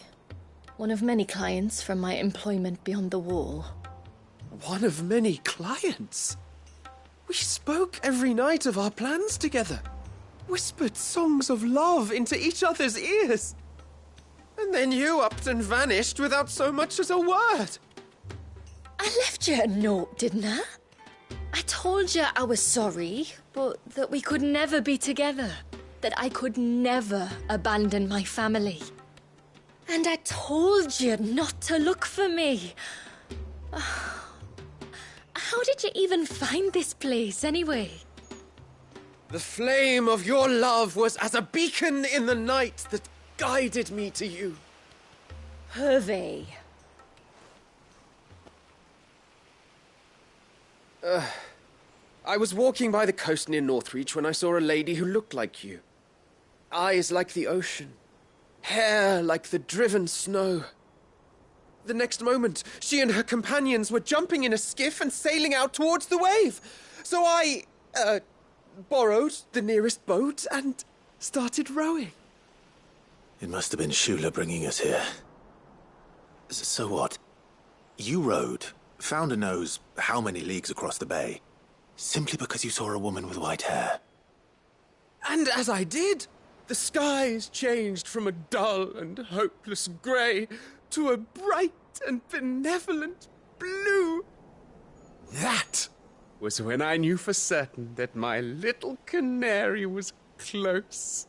one of many clients from my employment beyond the wall. One of many clients? We spoke every night of our plans together. Whispered songs of love into each other's ears. And then you upped and vanished without so much as a word. I left you a note, didn't I? I told you I was sorry, but that we could never be together. That I could never abandon my family. And I told you not to look for me. How did you even find this place, anyway? The flame of your love was as a beacon in the night that guided me to you. Hervé. I was walking by the coast near Northreach when I saw a lady who looked like you. Eyes like the ocean, hair like the driven snow. The next moment, she and her companions were jumping in a skiff and sailing out towards the wave. So I, borrowed the nearest boat and started rowing. It must have been Shula bringing us here. So what? You rowed, found a nose how many leagues across the bay, simply because you saw a woman with white hair. And as I did, the skies changed from a dull and hopeless grey to a bright and benevolent blue. That was when I knew for certain that my little canary was close.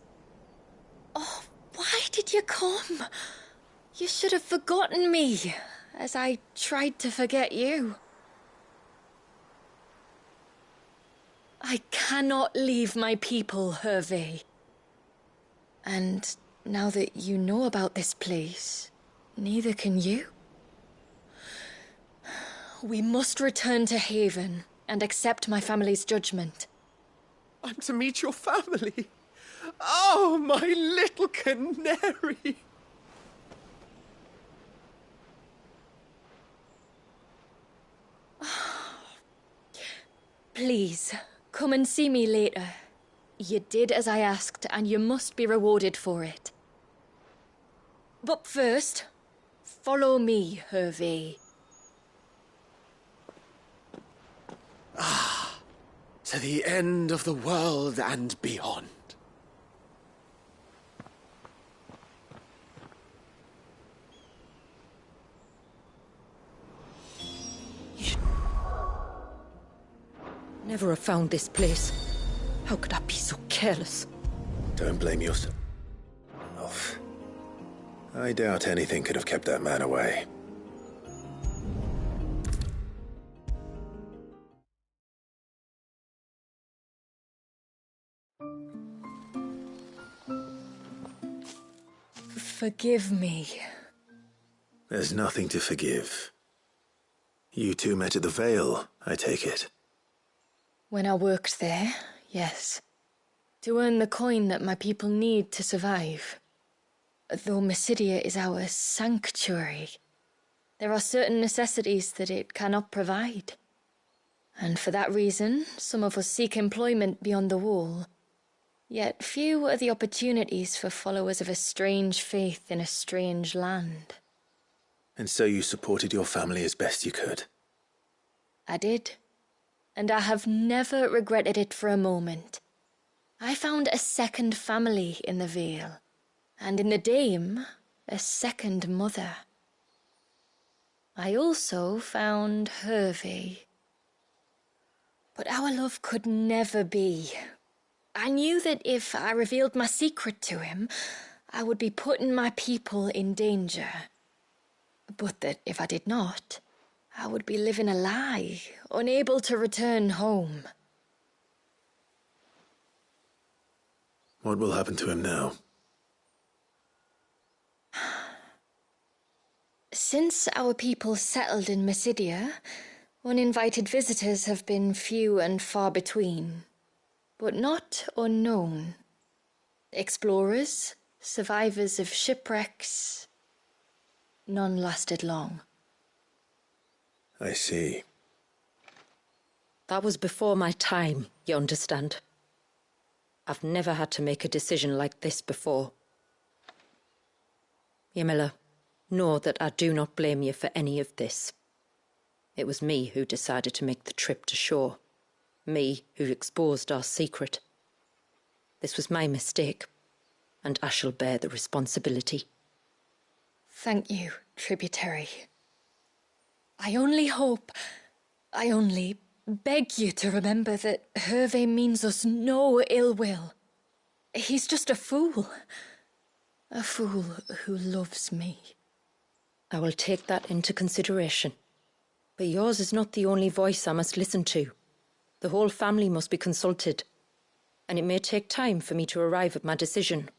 Oh, why did you come? You should have forgotten me, as I tried to forget you. I cannot leave my people, Hervé. And now that you know about this place, neither can you. We must return to Haven and accept my family's judgment. I'm to meet your family. Oh, my little canary. Please, come and see me later. You did as I asked, and you must be rewarded for it. But first, follow me, Hervé. Ah, to the end of the world and beyond. Never have found this place. How could I be so careless? Don't blame yourself. I doubt anything could have kept that man away. Forgive me. There's nothing to forgive. You two met at the Vale, I take it. When I worked there, yes. To earn the coin that my people need to survive. Though Mysidia is our sanctuary, there are certain necessities that it cannot provide. And for that reason, some of us seek employment beyond the wall. Yet few are the opportunities for followers of a strange faith in a strange land. And so you supported your family as best you could? I did. And I have never regretted it for a moment. I found a second family in the Vale, and in the Dame, a second mother. I also found Hervé. But our love could never be. I knew that if I revealed my secret to him, I would be putting my people in danger. But that if I did not, I would be living a lie, unable to return home. What will happen to him now? Since our people settled in Mysidia, uninvited visitors have been few and far between, but not unknown. Explorers, survivors of shipwrecks, none lasted long. I see. That was before my time, you understand. I've never had to make a decision like this before. Ymila, know that I do not blame you for any of this. It was me who decided to make the trip to shore. Me who exposed our secret. This was my mistake, and I shall bear the responsibility. Thank you, tributary. I only beg you to remember that Hervé means us no ill will. He's just a fool. A fool who loves me. I will take that into consideration. But yours is not the only voice I must listen to. The whole family must be consulted, and it may take time for me to arrive at my decision.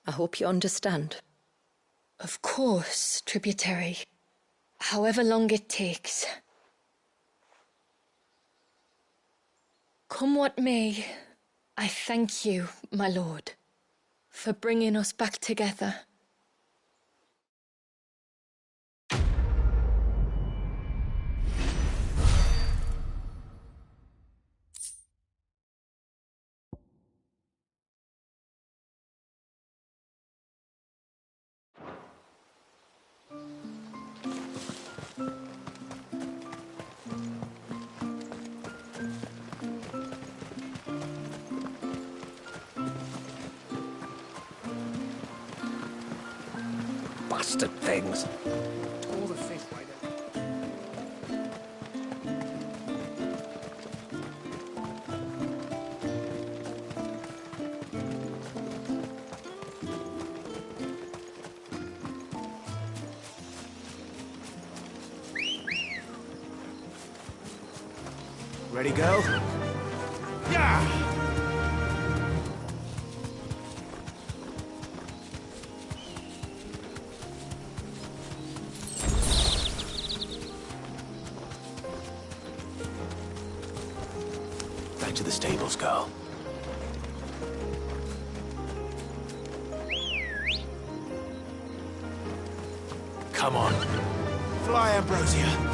I hope you understand. Of course, tributary. However long it takes. Come what may, I thank you, my lord, for bringing us back together. Bastard things. All the fish right there. Ready, girl? Yeah! Back to the stables, girl. Come on. Fly, Ambrosia.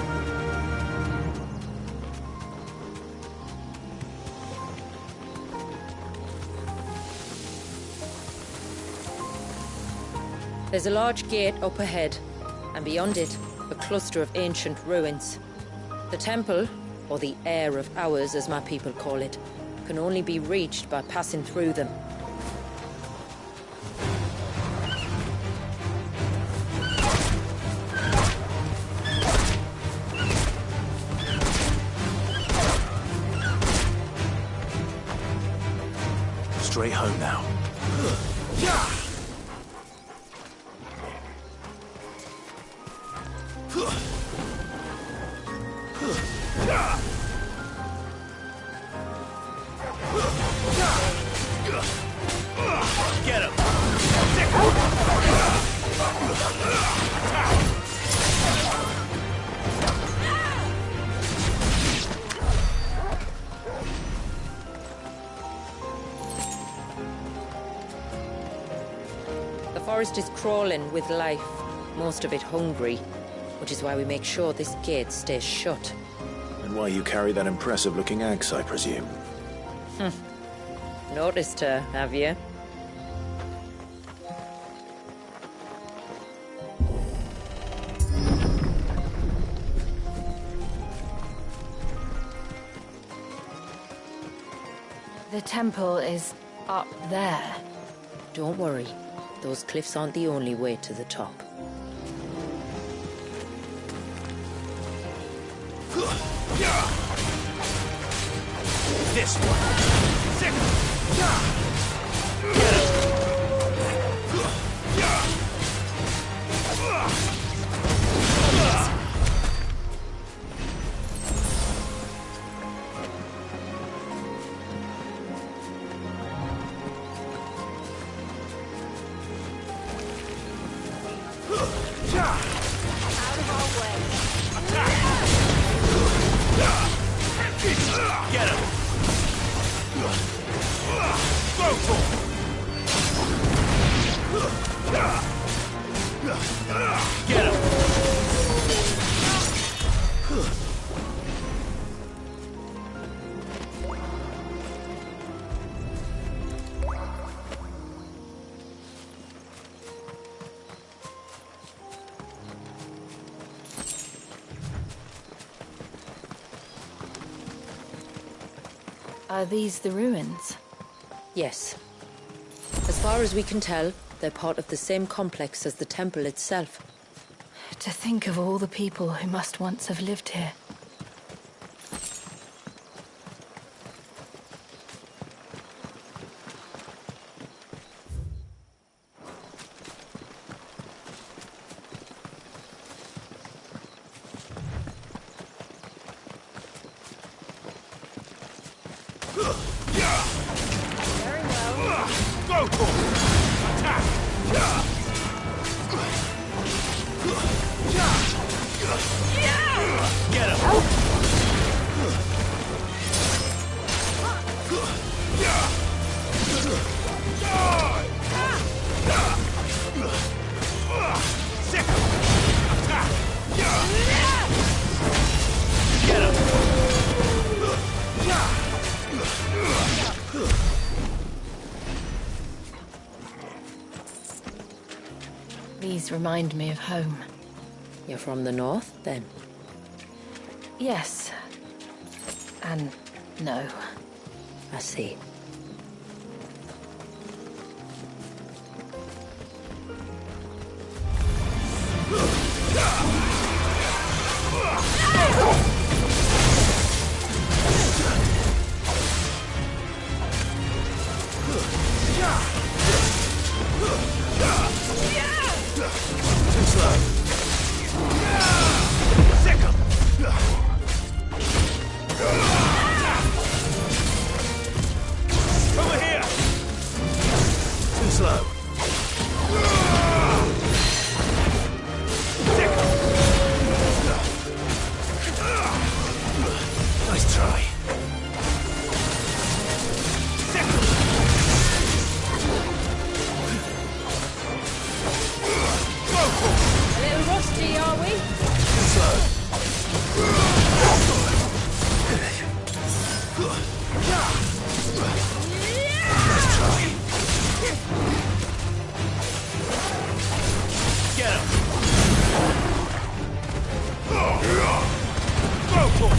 There's a large gate up ahead, and beyond it, a cluster of ancient ruins. The temple, or the Heir of Hours as my people call it, can only be reached by passing through them. Straight home now. Get him! The forest is crawling with life, most of it hungry, which is why we make sure this gate stays shut. And why you carry that impressive-looking axe, I presume. Noticed her, have you? The temple is up there. Don't worry. Those cliffs aren't the only way to the top. This one. Get him. Get him! Go for him! Get him! Are these the ruins? Yes. As far as we can tell, they're part of the same complex as the temple itself. To think of all the people who must once have lived here. Very well. Go for it! Attack! Get him! Die! These remind me of home. You're from the north, then? Yes. And no. I see. Too slow. Sickle. Over here. Too slow. Sickle. Nice try. Sickle. A little rusty, are we? Too slow. Nice try. Get him. Go for it.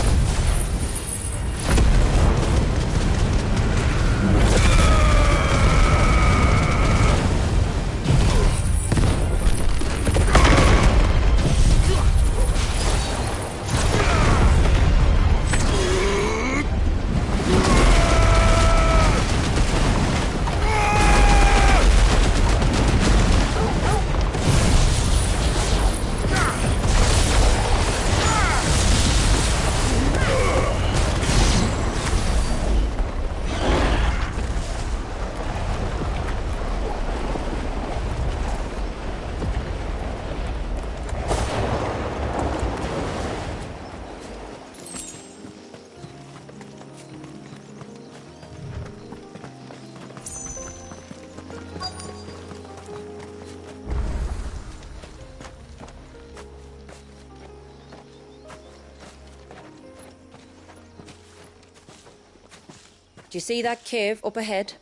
Do you see that cave up ahead?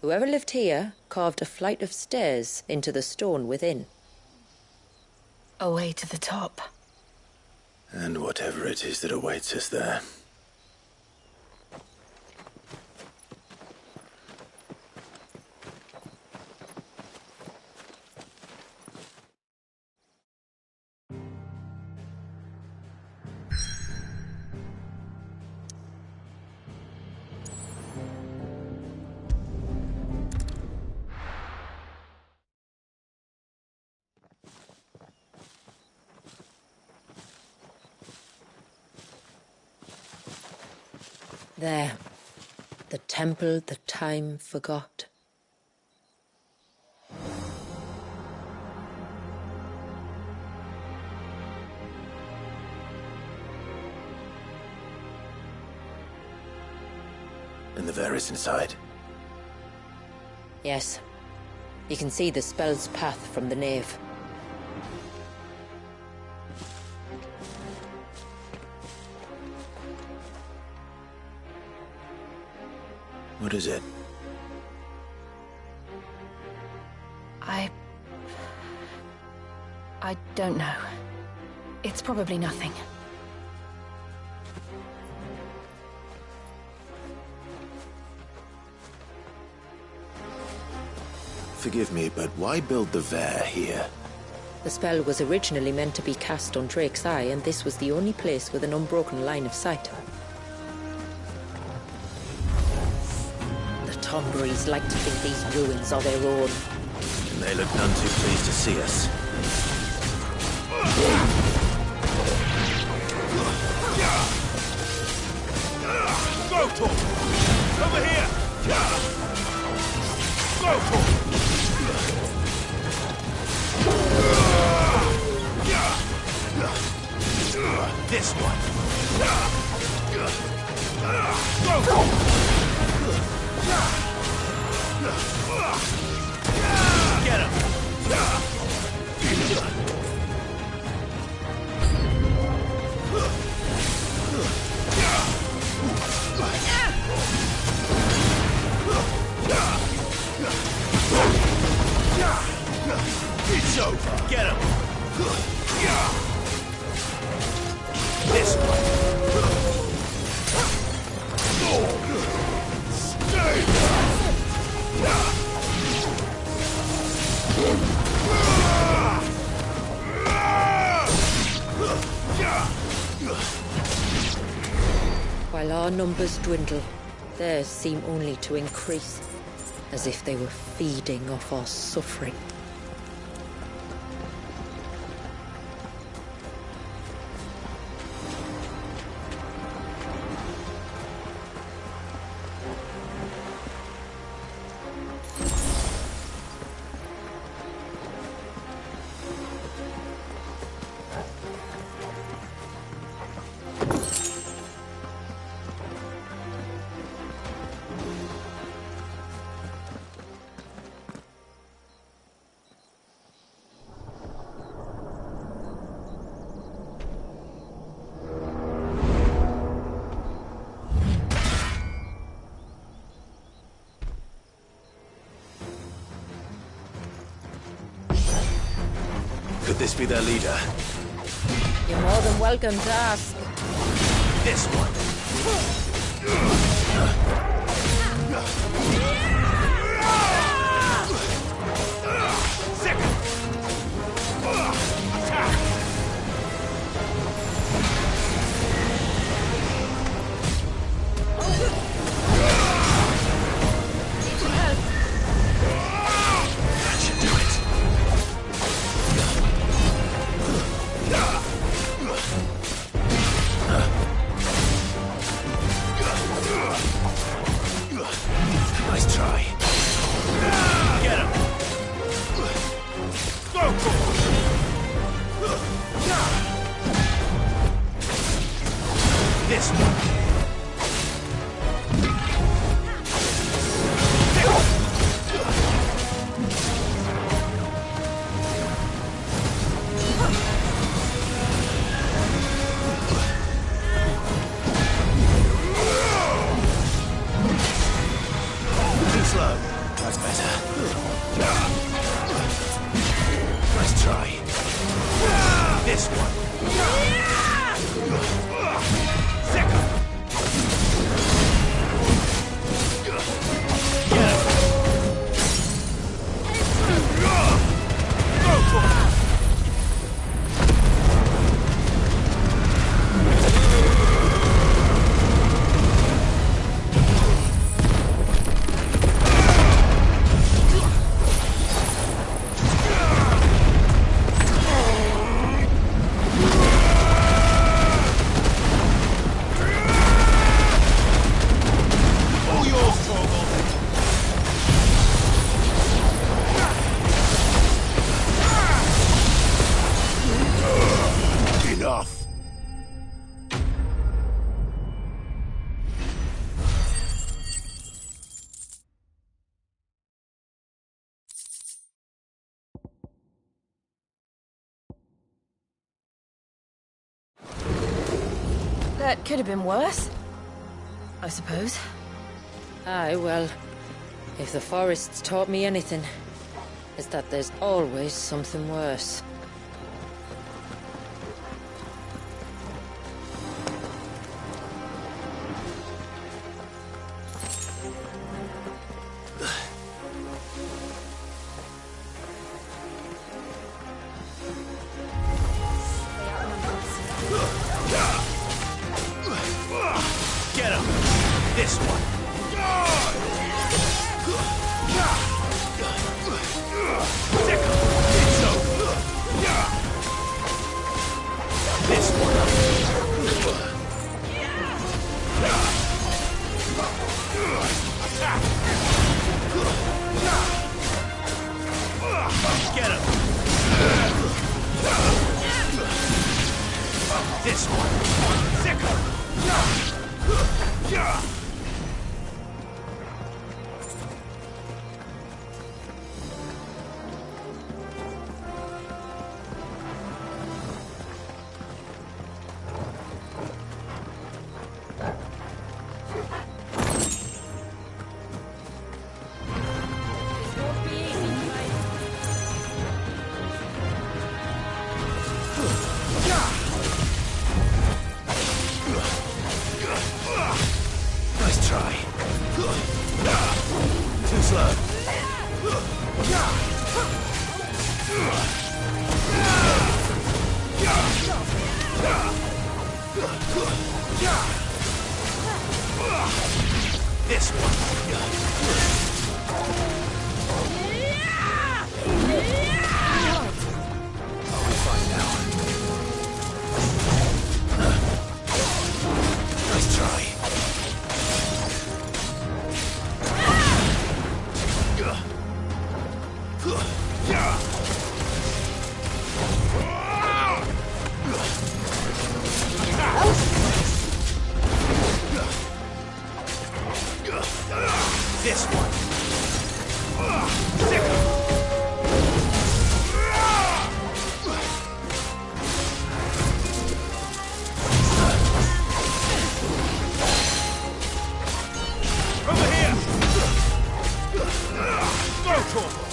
Whoever lived here carved a flight of stairs into the stone within. A way to the top. And whatever it is that awaits us there. There. The temple the time forgot. And the Varys inside? Yes. You can see the spell's path from the nave. What is it? I don't know. It's probably nothing. Forgive me, but why build the Vare here? The spell was originally meant to be cast on Drake's Eye, and this was the only place with an unbroken line of sight. The Tomberries like to think these ruins are their own. And they look none too pleased to see us. Go, Tor! Over here! Go, Tor! This one! Go, Tor! Get him! our numbers dwindle, theirs seem only to increase, as if they were feeding off our suffering. Could this be their leader? You're more than welcome to ask. This one. That should do it. Nice try. Get him. Go for it. This one. Too slow. That's better. Nice try. This one. Second. Get him. Go for it. All yours, Torgal. Enough. That could have been worse, I suppose. Aye, well, if the forest's taught me anything, it's that there's always something worse. Get him. This one. It's over. This one. Get him. This one. Sicker. Nice try. Too slow. This one. I'll be fine now. Nice try. This one. Over here. Go, Torval.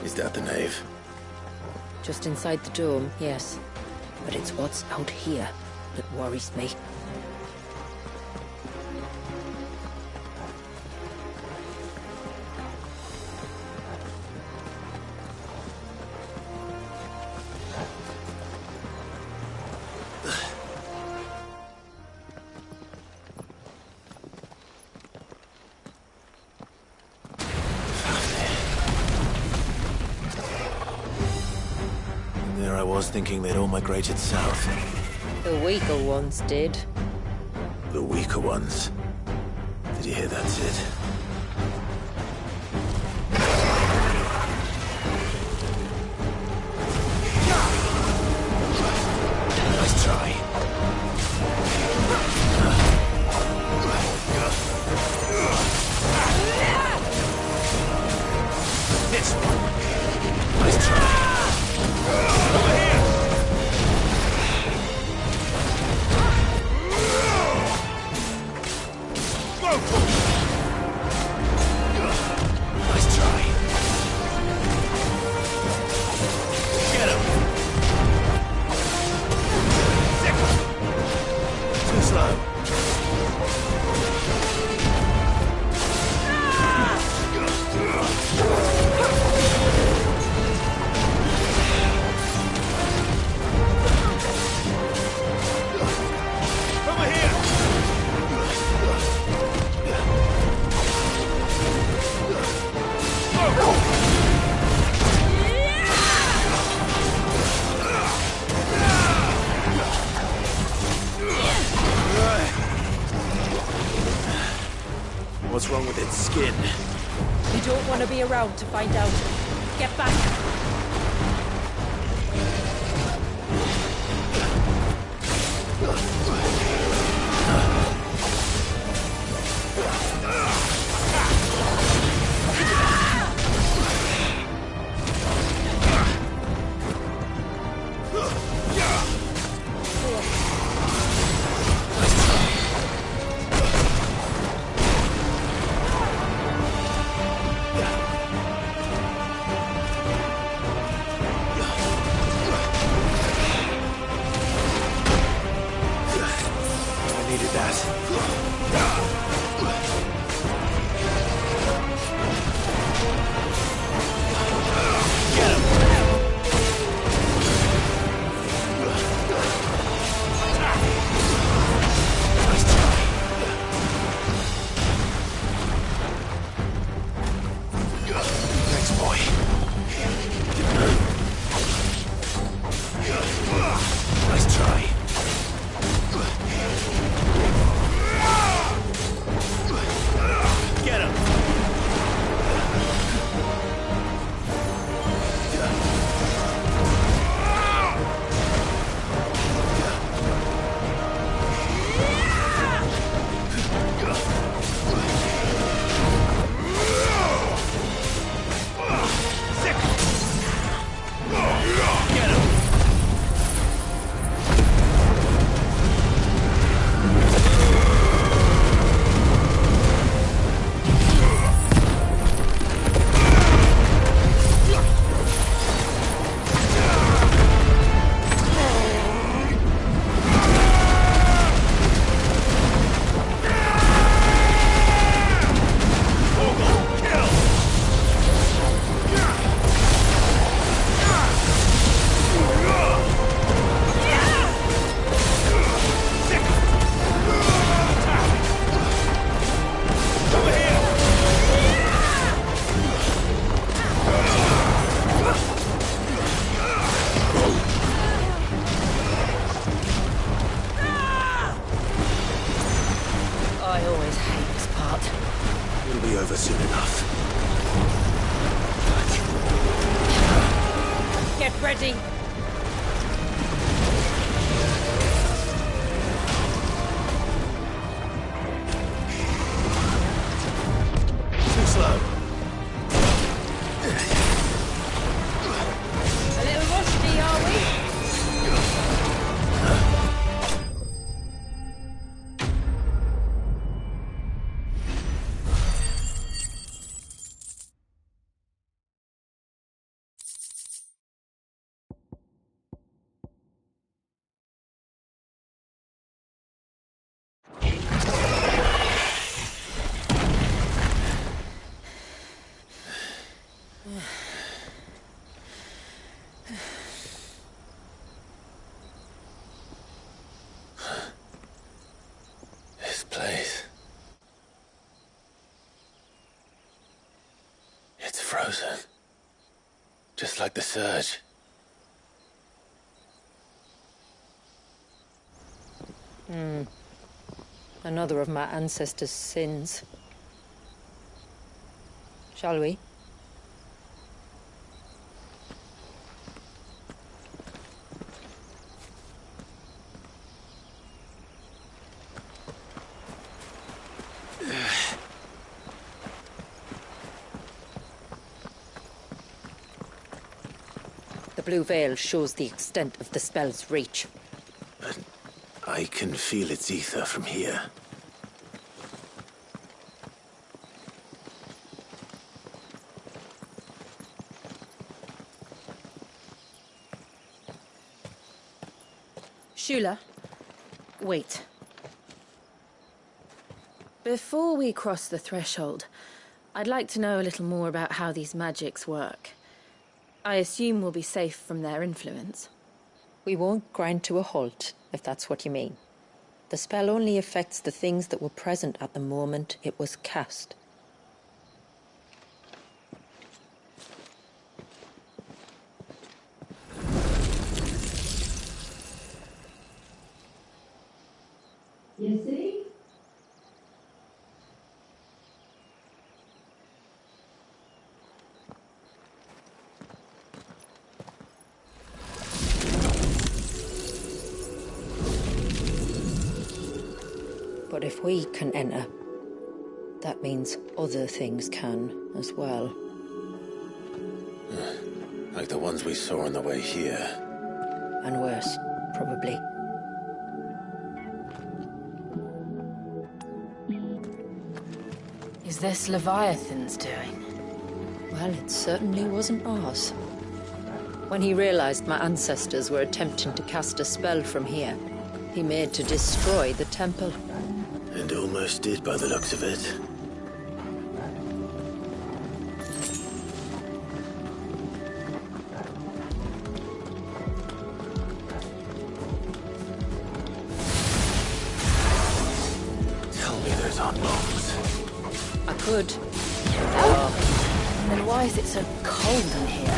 Is that the nave? Just inside the dome, yes. But it's what's out here that worries me. There I was thinking they'd all migrated south. The weaker ones did. The weaker ones? Did you hear that, Cid? Nice try. This one. Nice try. Over here! Go for it! Nice try. Get him! Too slow. What's wrong with its skin? You don't want to be around to find out. Get back! This place. It's frozen. Just like the surge. Another of my ancestors' sins. Shall we? The blue veil shows the extent of the spell's reach. But I can feel its ether from here. Shula, wait. Before we cross the threshold, I'd like to know a little more about how these magics work. I assume we'll be safe from their influence. We won't grind to a halt, if that's what you mean. The spell only affects the things that were present at the moment it was cast. You see? But if we can enter, that means other things can as well. Like the ones we saw on the way here. And worse, probably. Is this Leviathan's doing? Well, it certainly wasn't ours. When he realized my ancestors were attempting to cast a spell from here, he made to destroy the temple. And almost did by the looks of it. Tell me those aren't bombs. I could. Oh, then why is it so cold in here?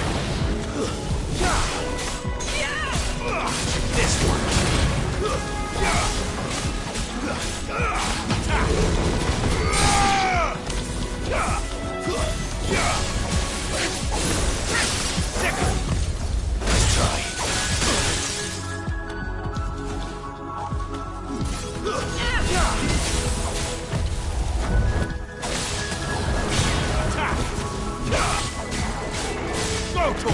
This one. Let's try. Go to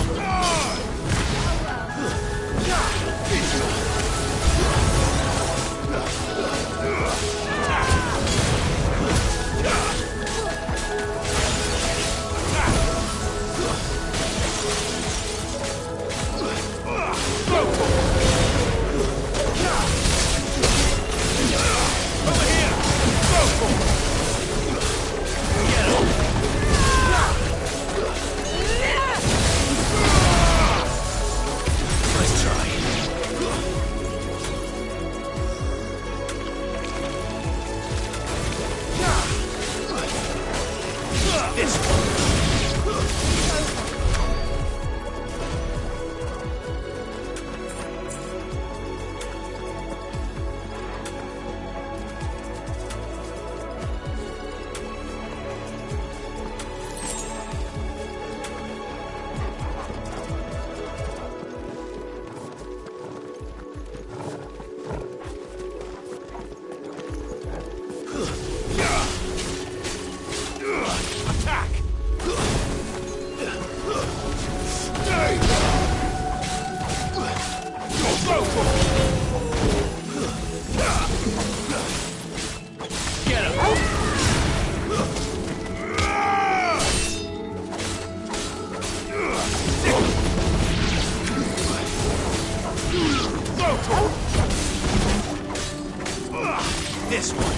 this one.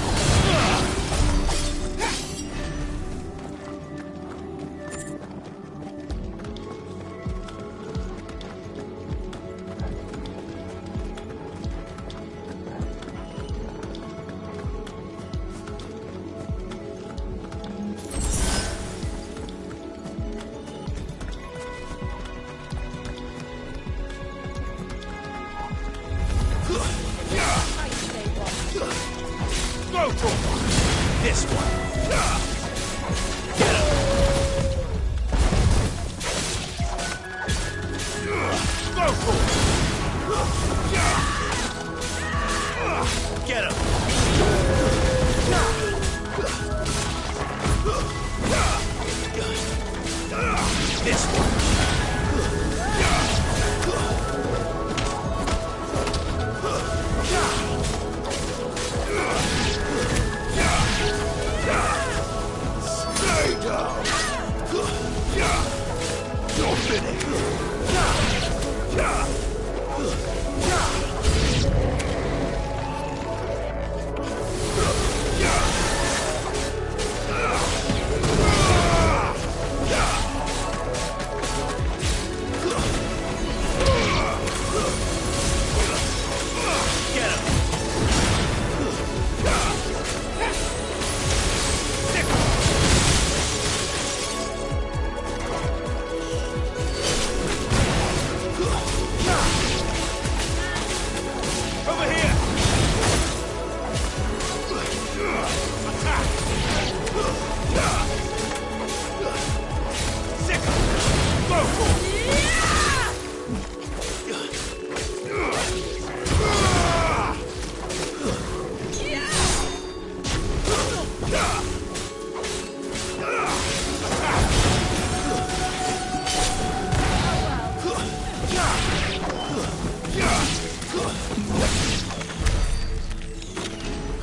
Go for this one. Get him. Go for it. Get him. This one. Stay down. You're finished.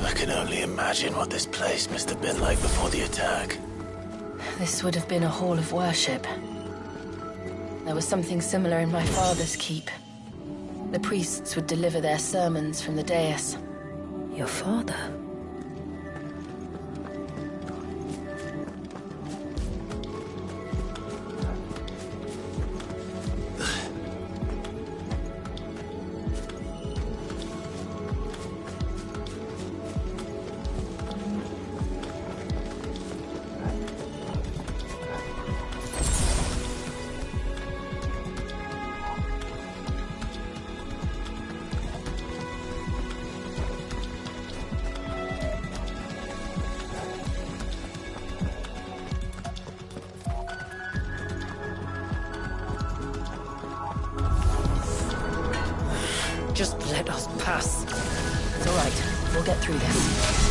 I can only imagine what this place must have been like before the attack. This would have been a hall of worship. There was something similar in my father's keep. The priests would deliver their sermons from the dais. Your father? get through this.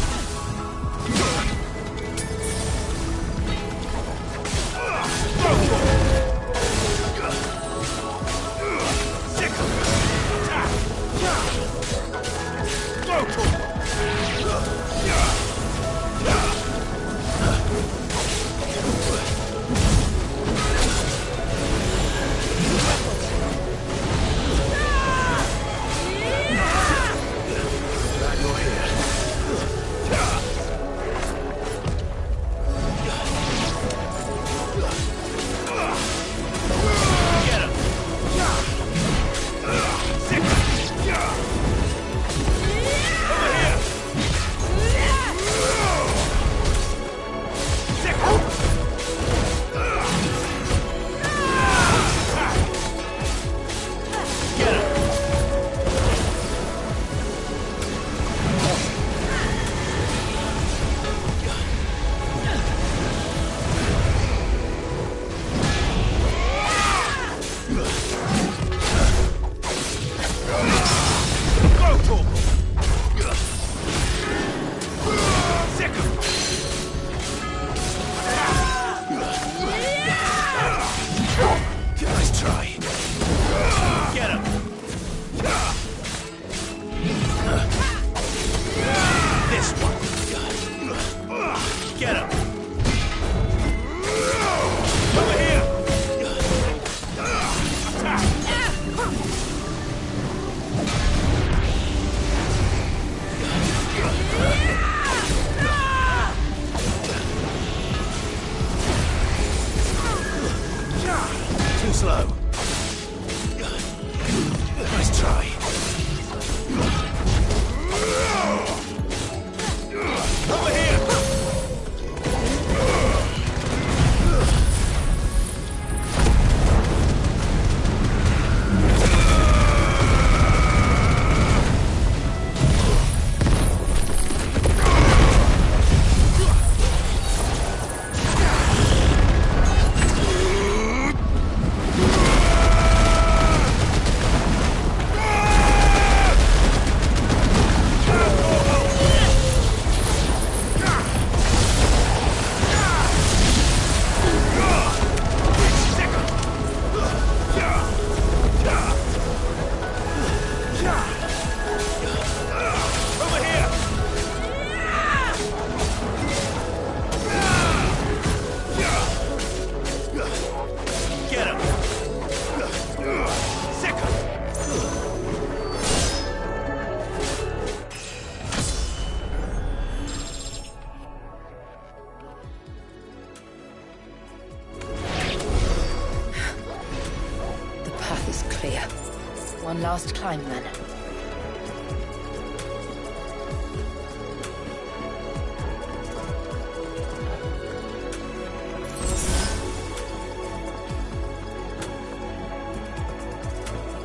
One last climb, then.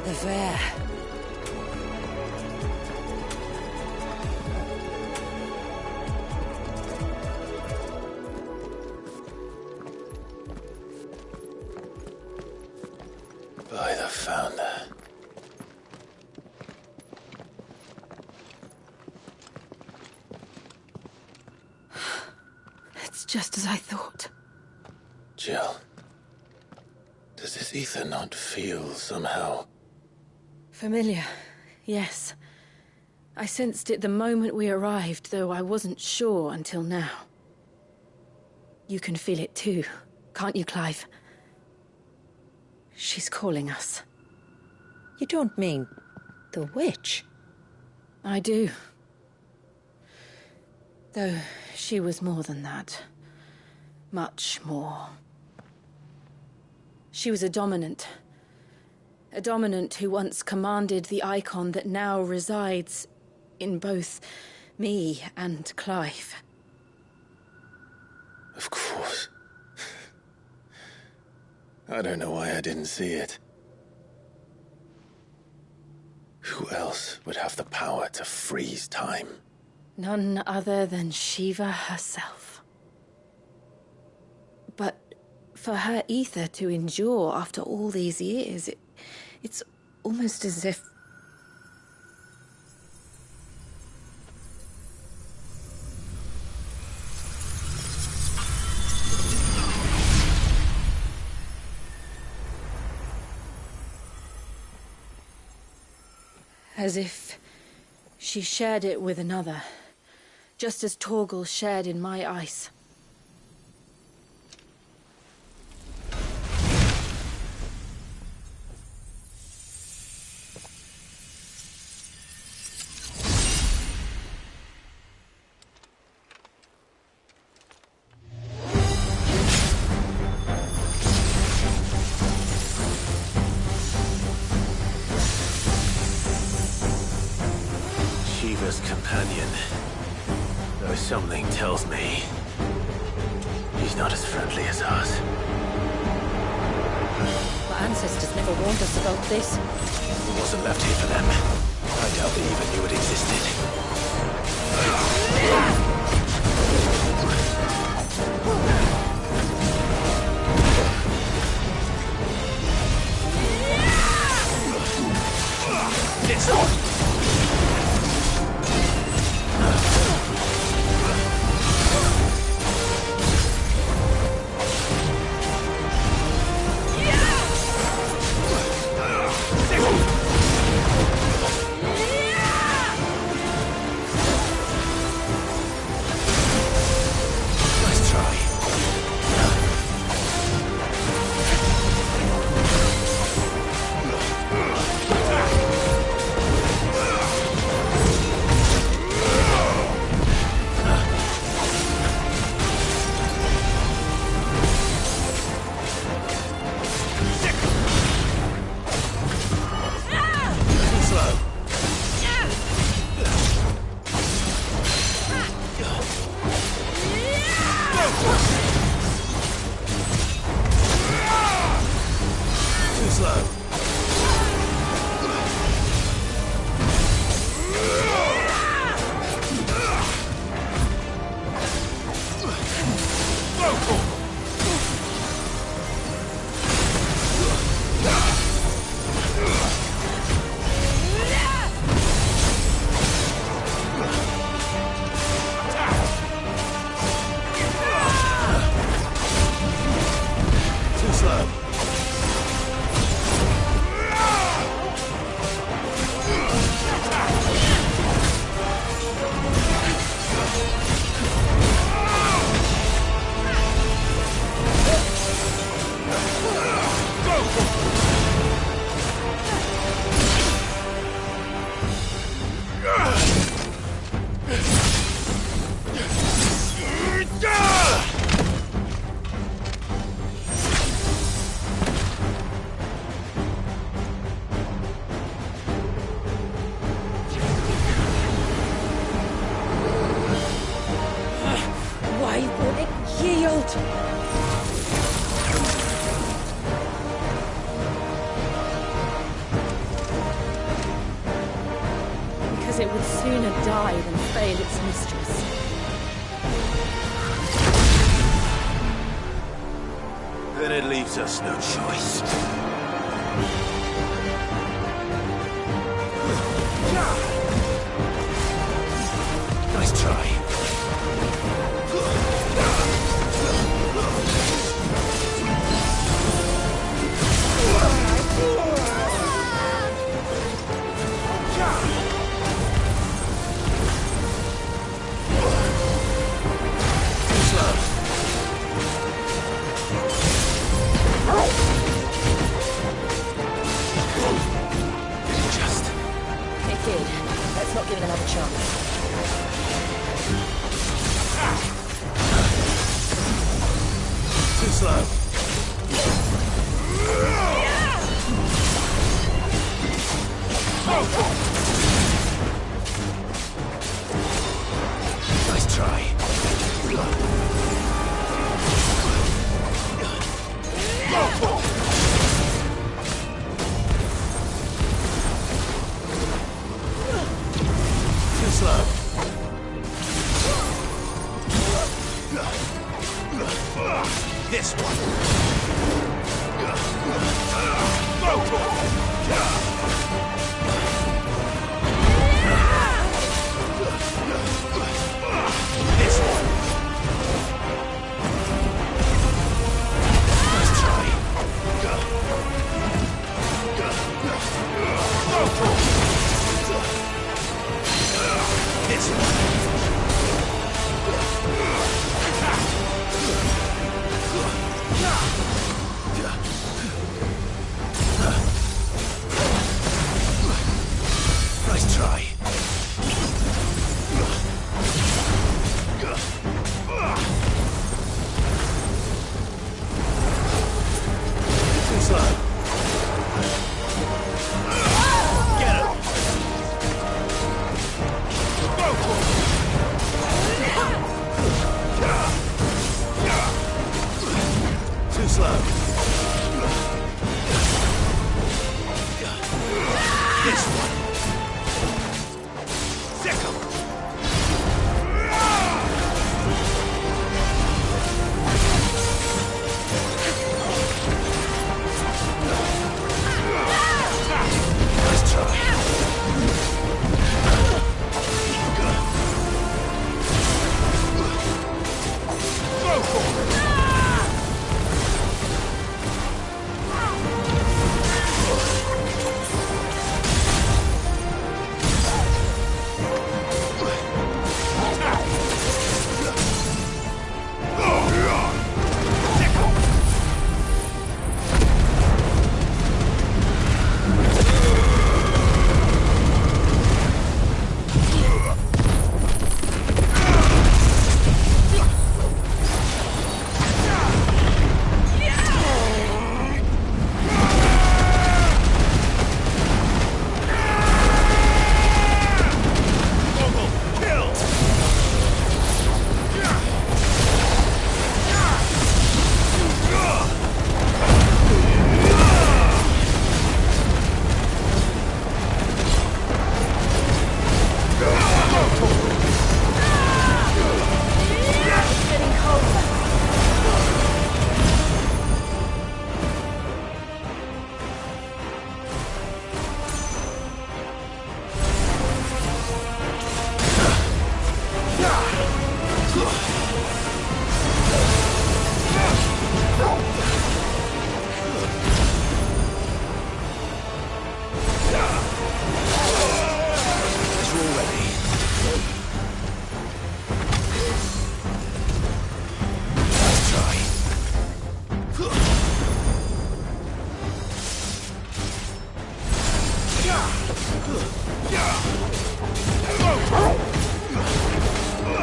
The Fair. By the Founder. It's just as I thought. Jill, does this ether not feel somehow? Familiar, yes. I sensed it the moment we arrived, though I wasn't sure until now. You can feel it too, can't you, Clive? She's calling us. You don't mean the witch? I do. Though she was more than that. Much more. She was a dominant. A dominant who once commanded the icon that now resides in both me and Clive. Of course. I don't know why I didn't see it. Who else would have the power to freeze time? None other than Shiva herself. But for her ether to endure after all these years, it's almost as if... As if she shared it with another, just as Torgal shared in my ice. Shiva's companion. Though something tells me he's not as friendly as ours. My ancestors never warned us about this. It wasn't left here for them. I doubt they even knew it existed. This one! Because it would sooner die than fail its mistress. Then it leaves us no choice. Nice try. Let's not give it another chance. Too slow. Nice try. Too slow. This one. This one. Nice try.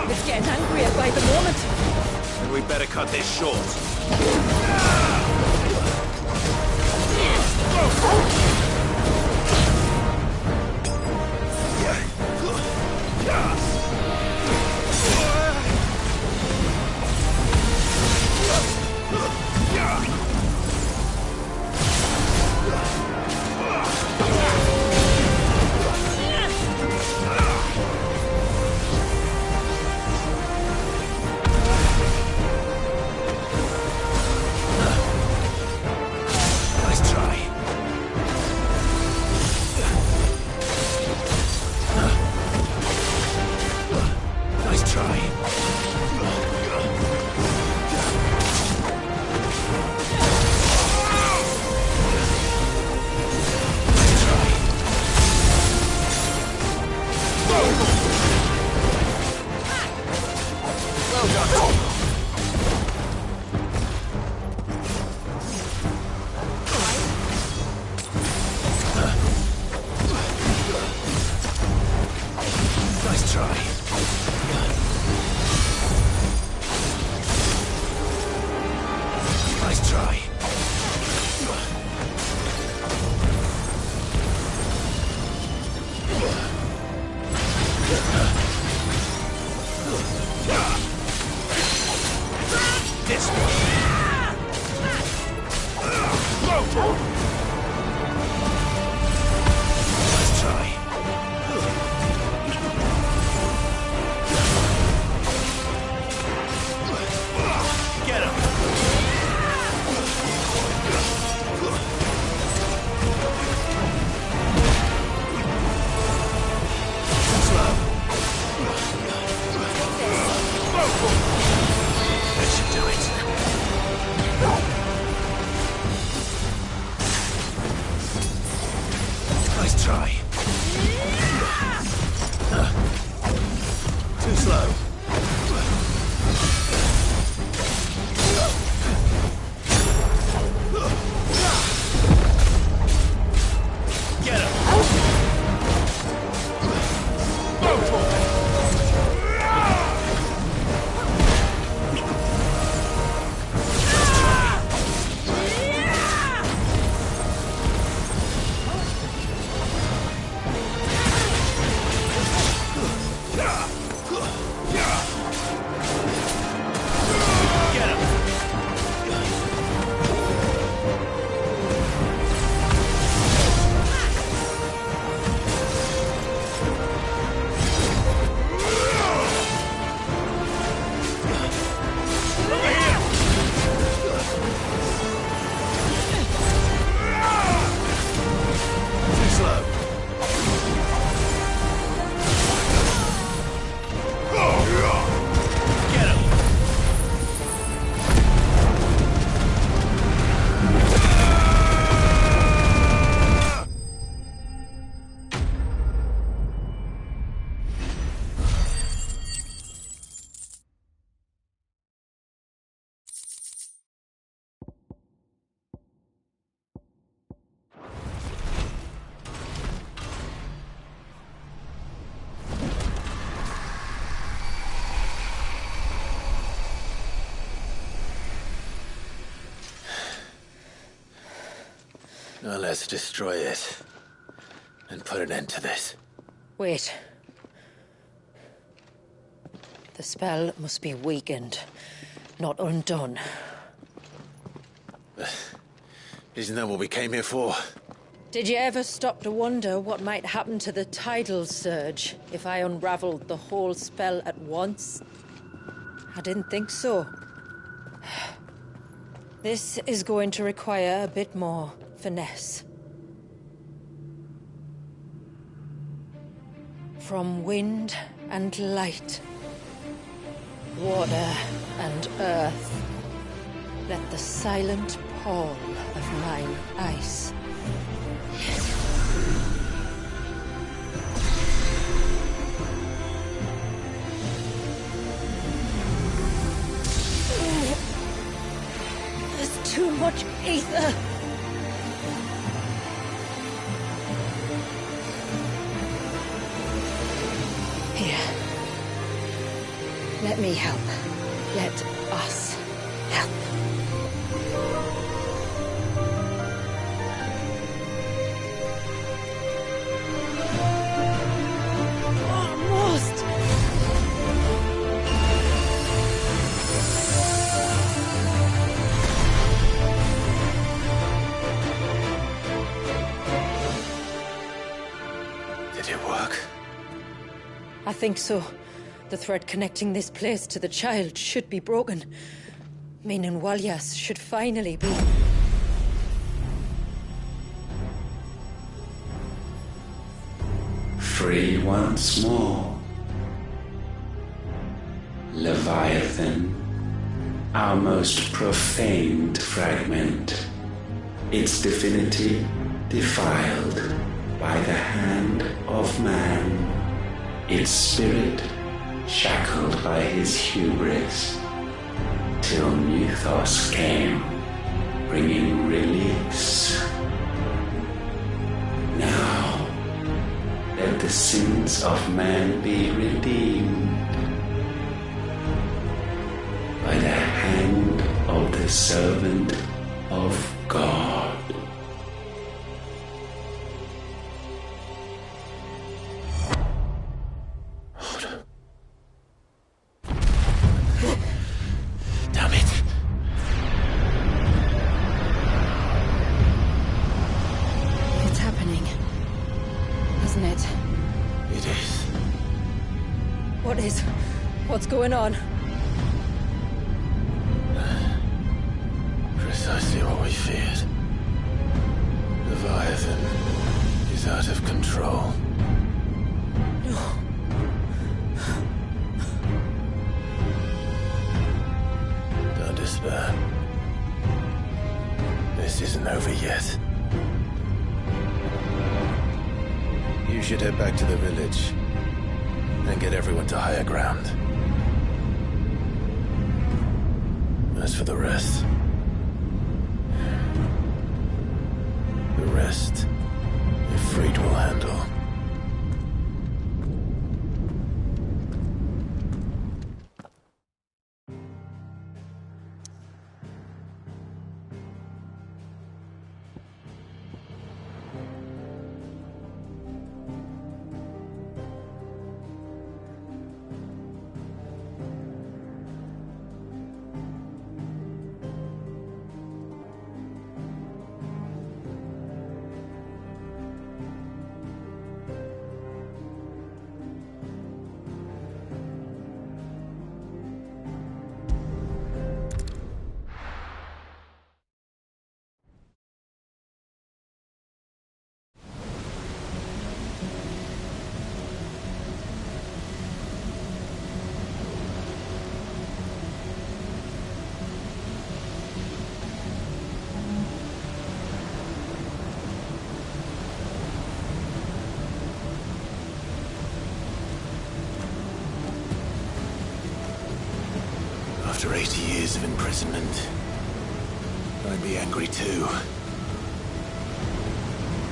It's getting angrier by the moment. Then we better cut this short. Now let's destroy it. And put an end to this. Wait. The spell must be weakened, not undone. Isn't that what we came here for? Did you ever stop to wonder what might happen to the tidal surge if I unraveled the whole spell at once? I didn't think so. This is going to require a bit more finesse. From wind and light, Water and earth, let the silent pall of mine ice. There's too much ether. Here. Let me help. Let us help. Almost. Did it work? I think so. The thread connecting this place to the child should be broken. Meaning Walyas should finally be... Free once more. Leviathan, our most profaned fragment, its divinity defiled by the hand of man, its spirit shackled by his hubris, till Mythos came, bringing release. Now, let the sins of man be redeemed by the hand of the servant of God. Damn it. It's happening, isn't it? It is. What is? What's going on? Precisely what we feared. Leviathan is out of control. No. Don't despair. This isn't over yet. You should head back to the village and get everyone to higher ground. As for the rest, Ifrit will handle. After 80 years of imprisonment, I'd be angry too.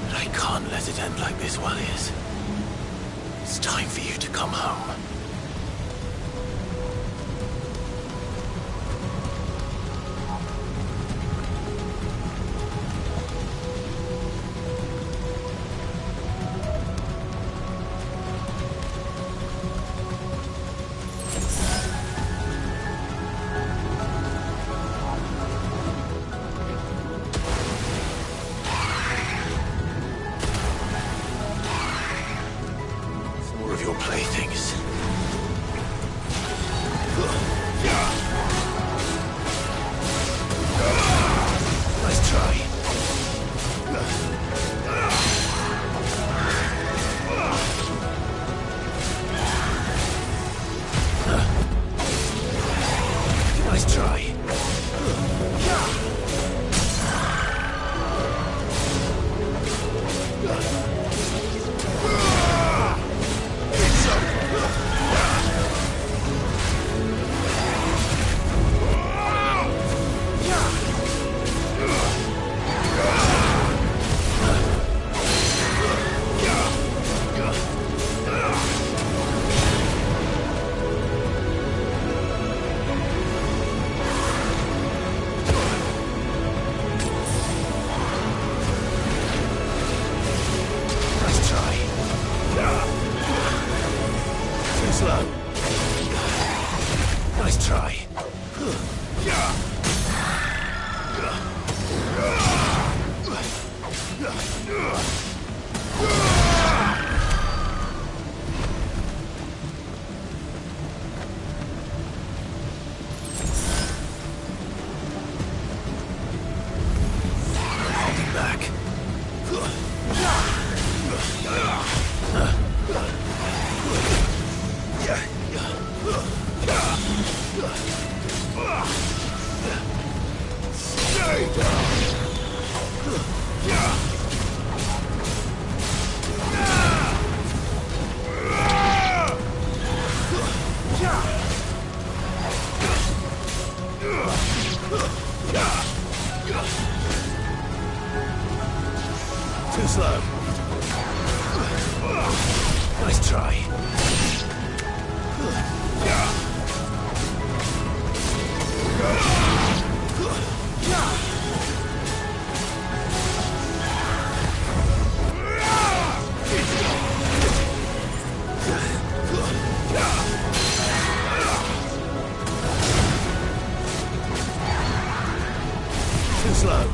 But I can't let it end like this, Walyas. It's time for you to come home. More of your playthings. Nice try. Too slow. Nice try. Too slow.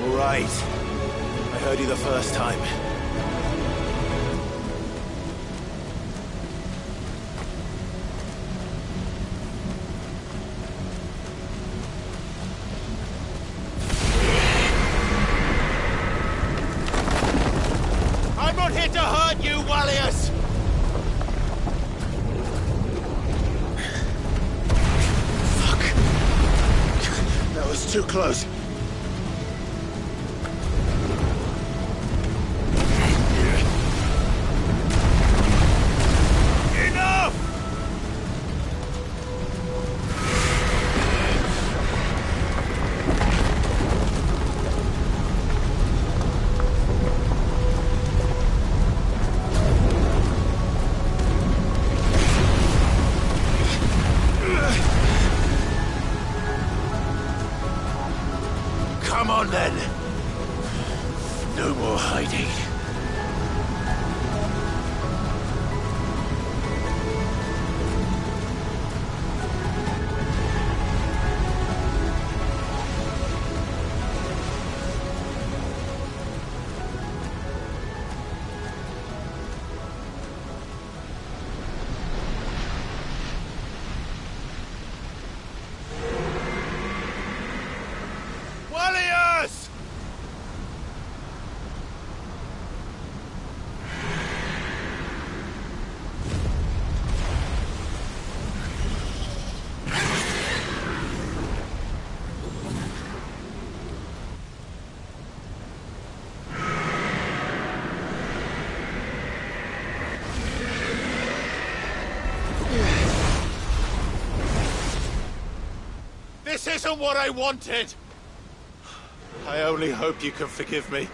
All right. I heard you the first time. I'm not here to hurt you, Wallius! Fuck. That was too close. Come on then. No more hiding. Wallius! This isn't what I wanted! I only hope you can forgive me.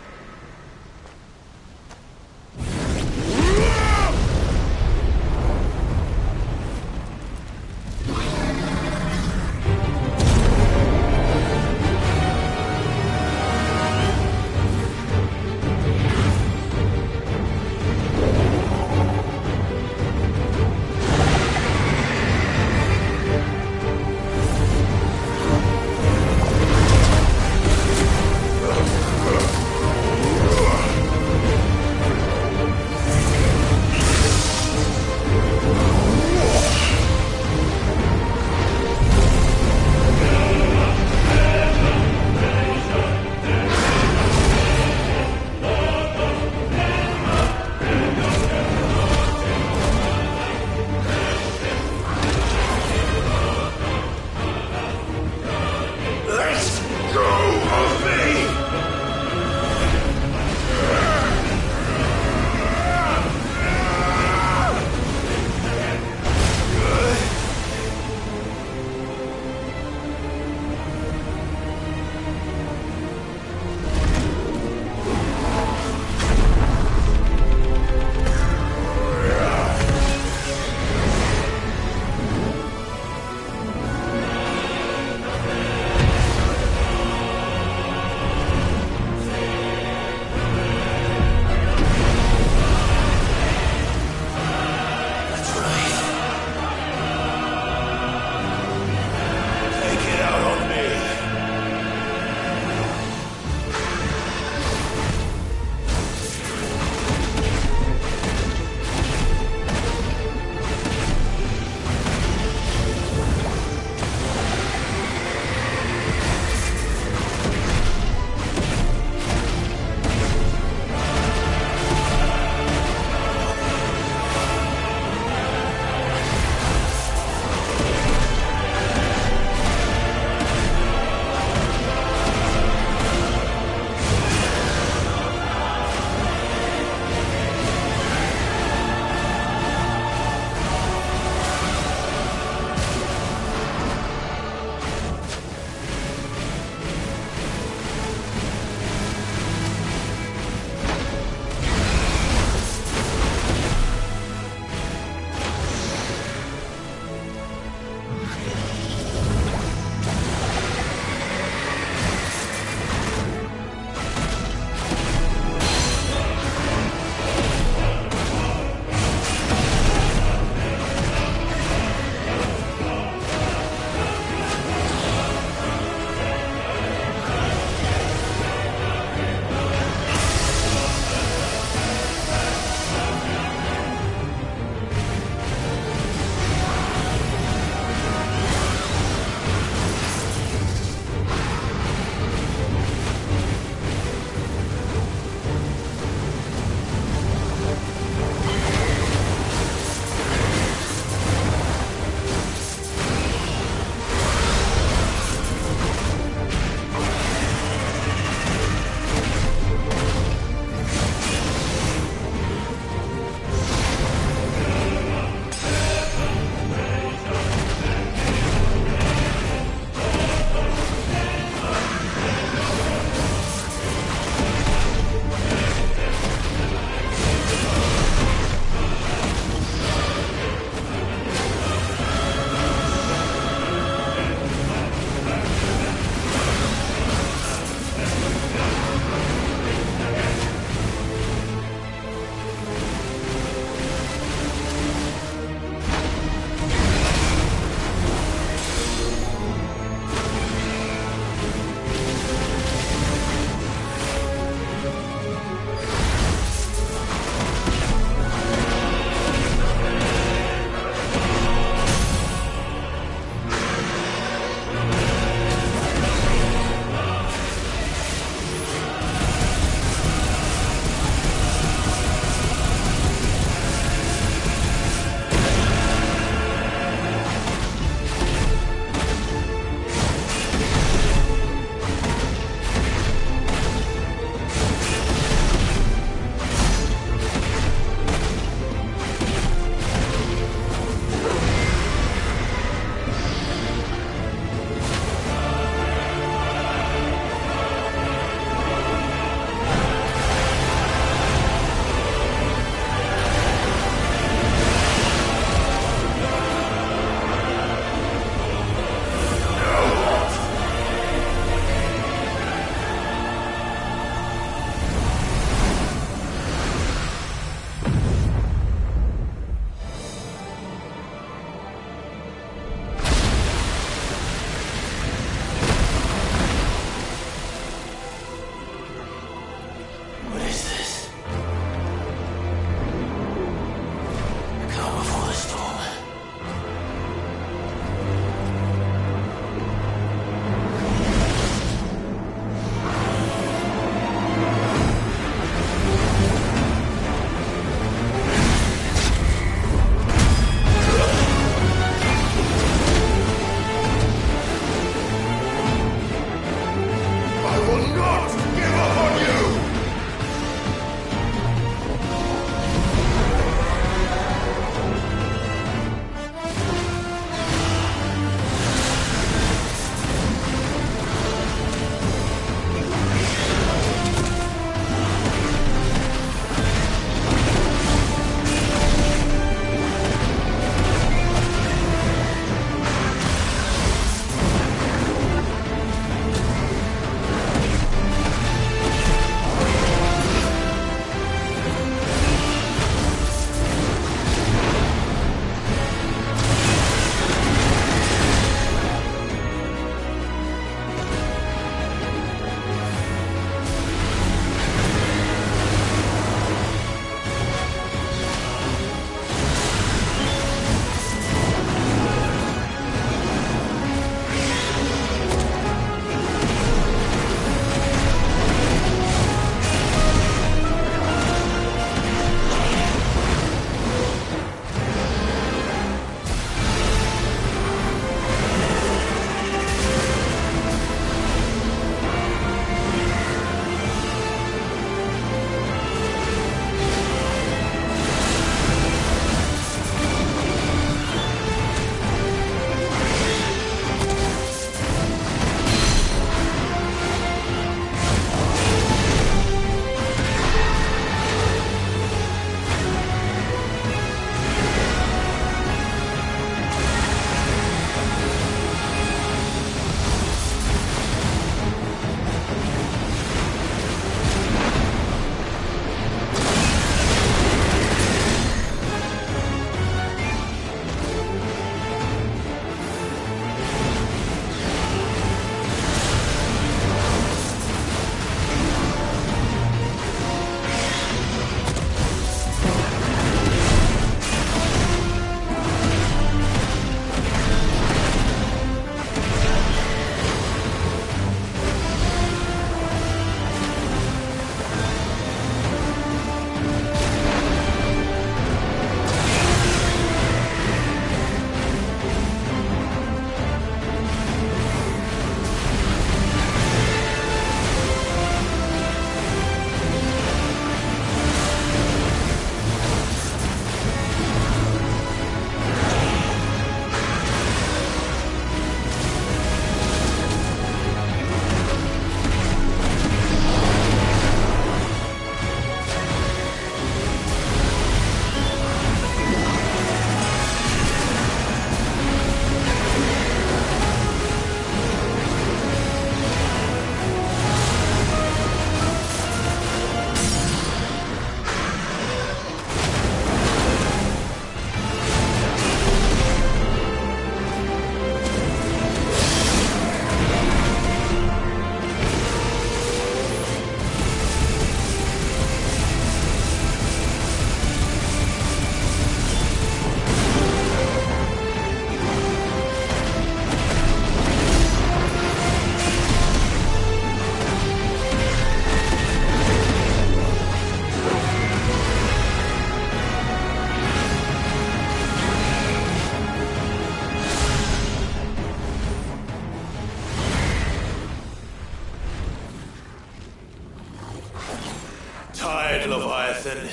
tired, Leviathan.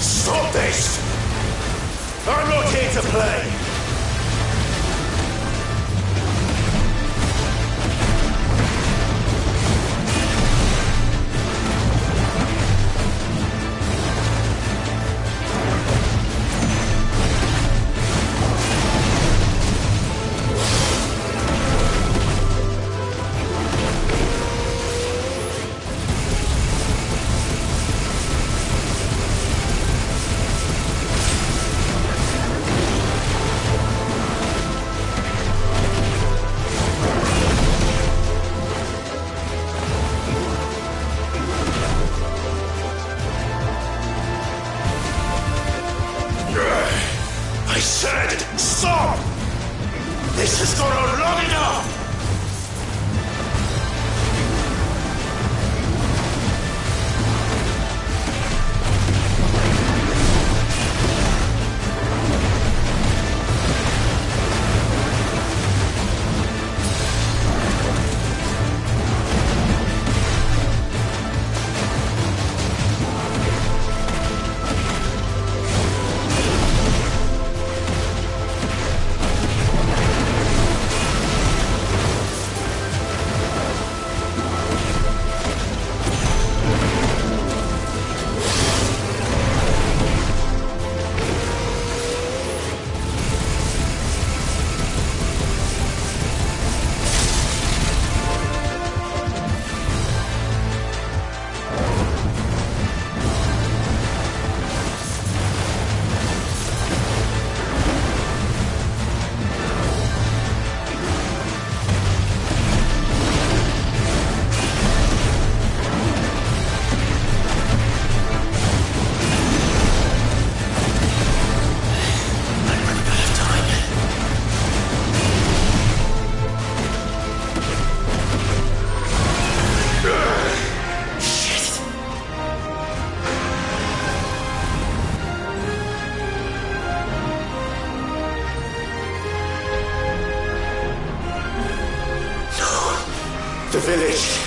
Stop this! I'm not here to play! I said, stop! This has gone on long enough! The village.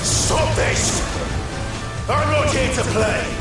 Stop this! I'm not here to play!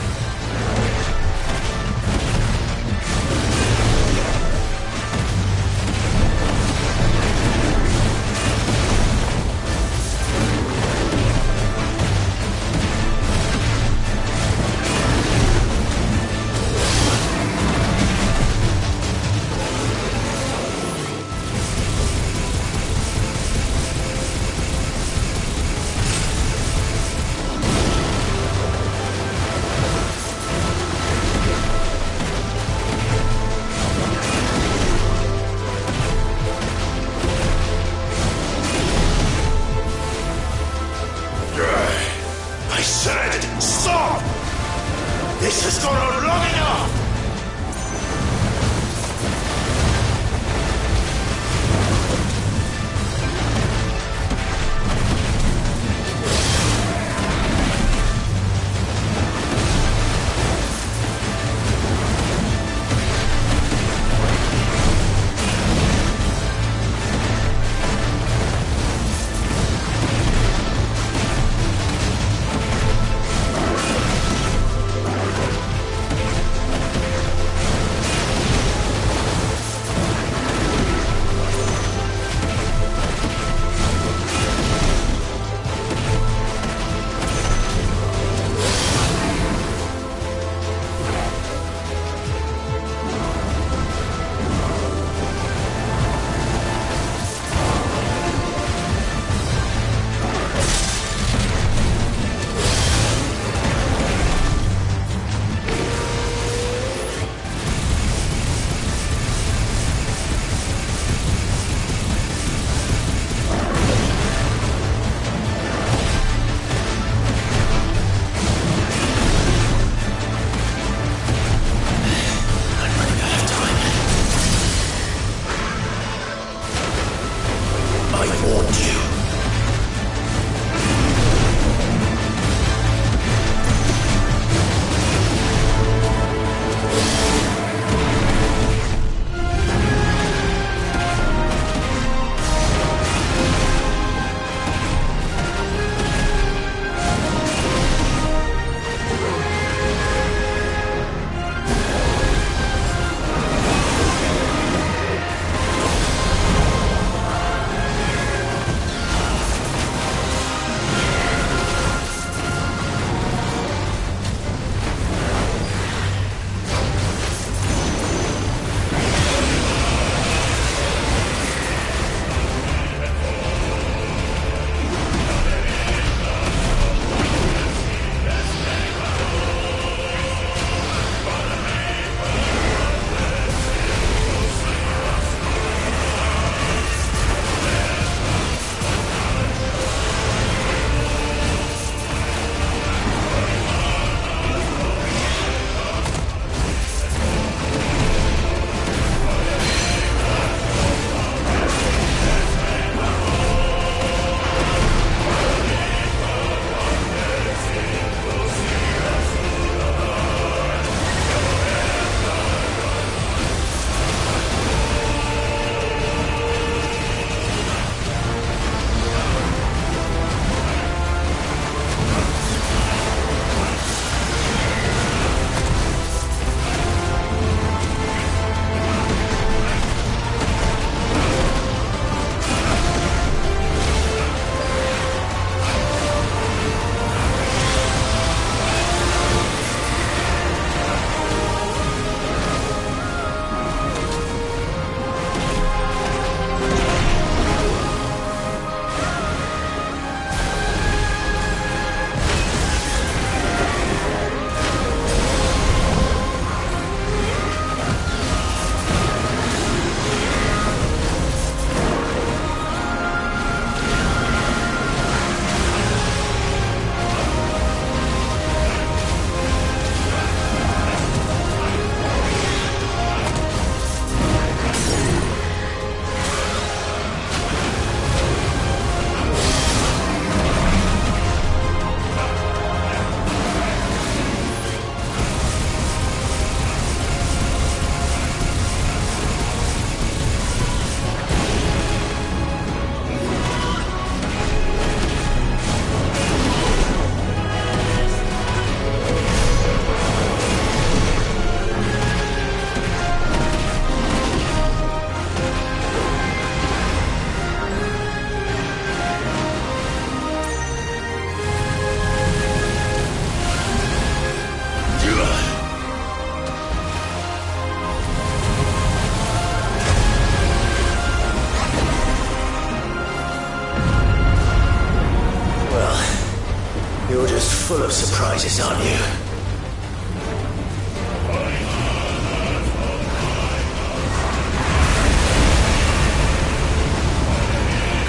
full of surprises, aren't you?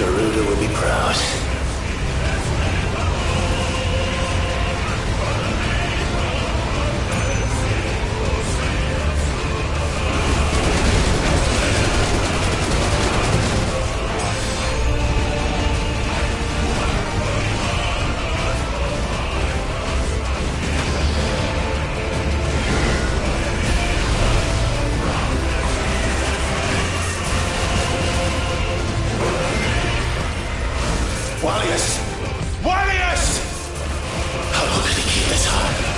Garuda will be proud. Wallius! Wallius! How long can he keep this up?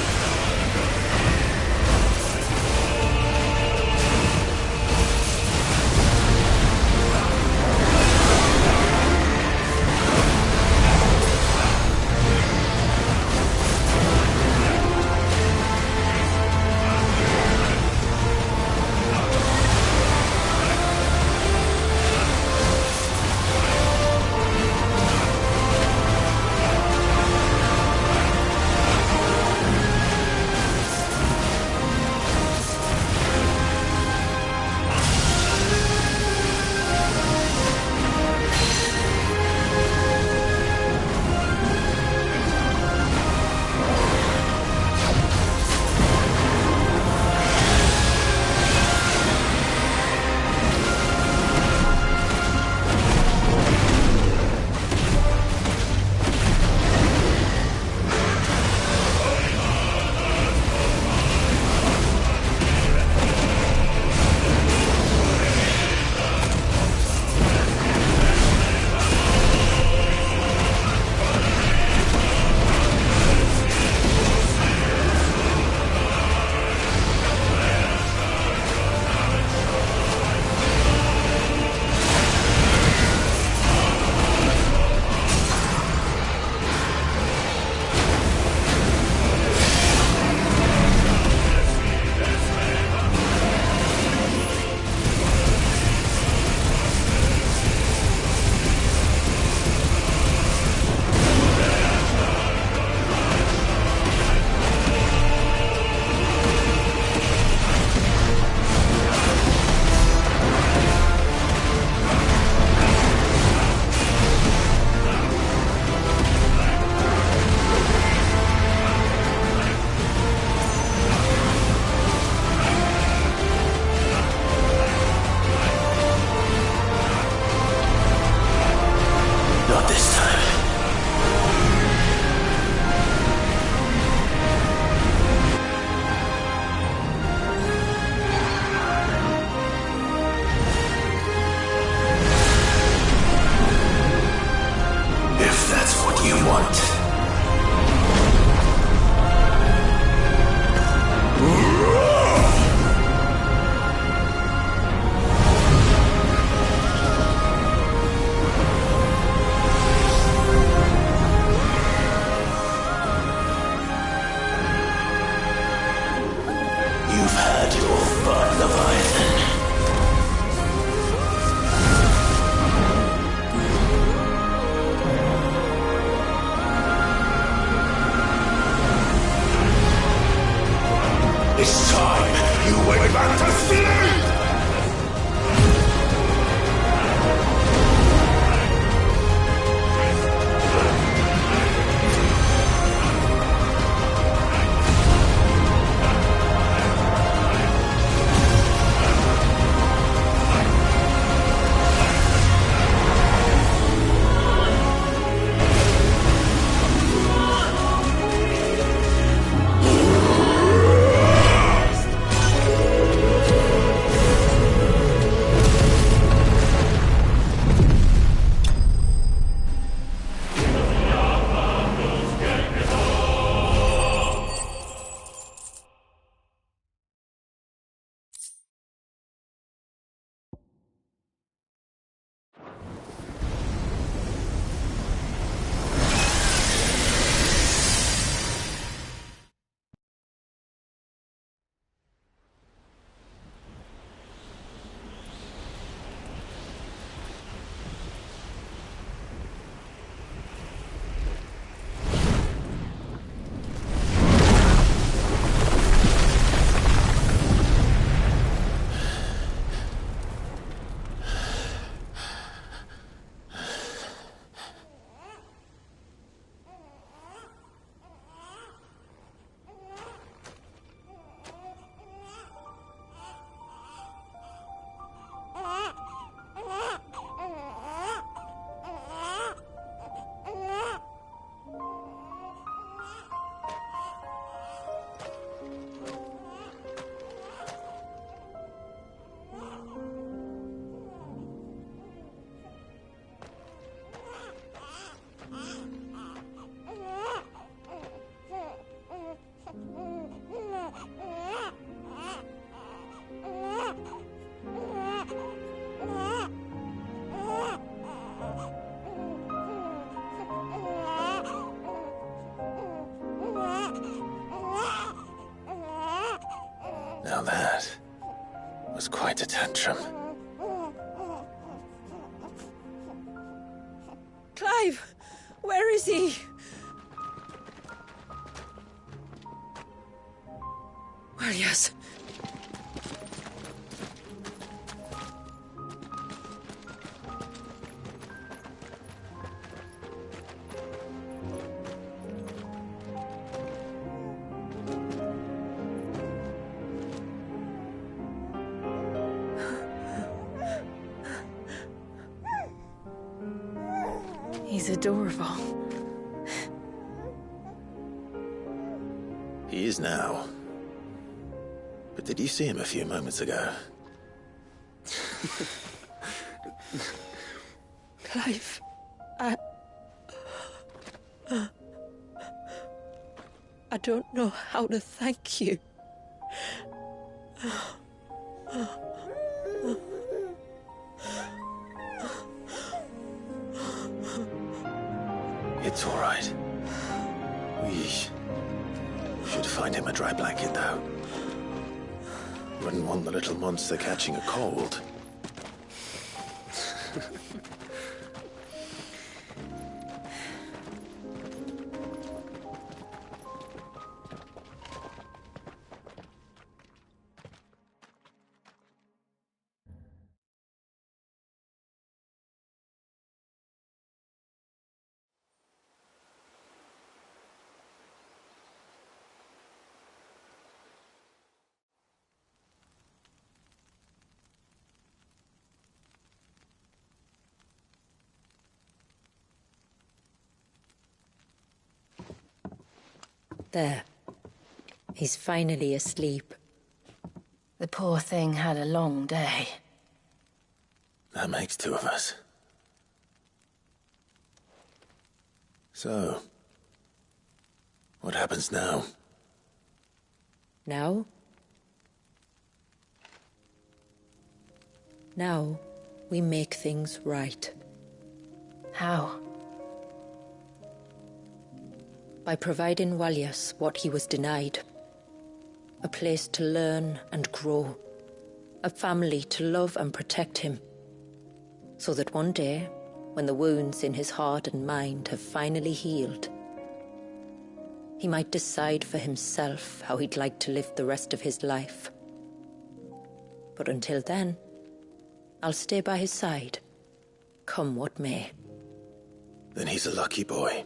a tantrum. Clive! Where is he? Well, yes. He's adorable. He is now. But did you see him a few moments ago? Clive, I don't know how to thank you. It's all right. We should find him a dry blanket, though. Wouldn't want the little monster catching a cold. There. He's finally asleep. The poor thing had a long day. That makes two of us. So, what happens now? Now? Now, we make things right. How? By providing Walyas what he was denied. A place to learn and grow. A family to love and protect him. So that one day, when the wounds in his heart and mind have finally healed, he might decide for himself how he'd like to live the rest of his life. But until then, I'll stay by his side, come what may. Then he's a lucky boy.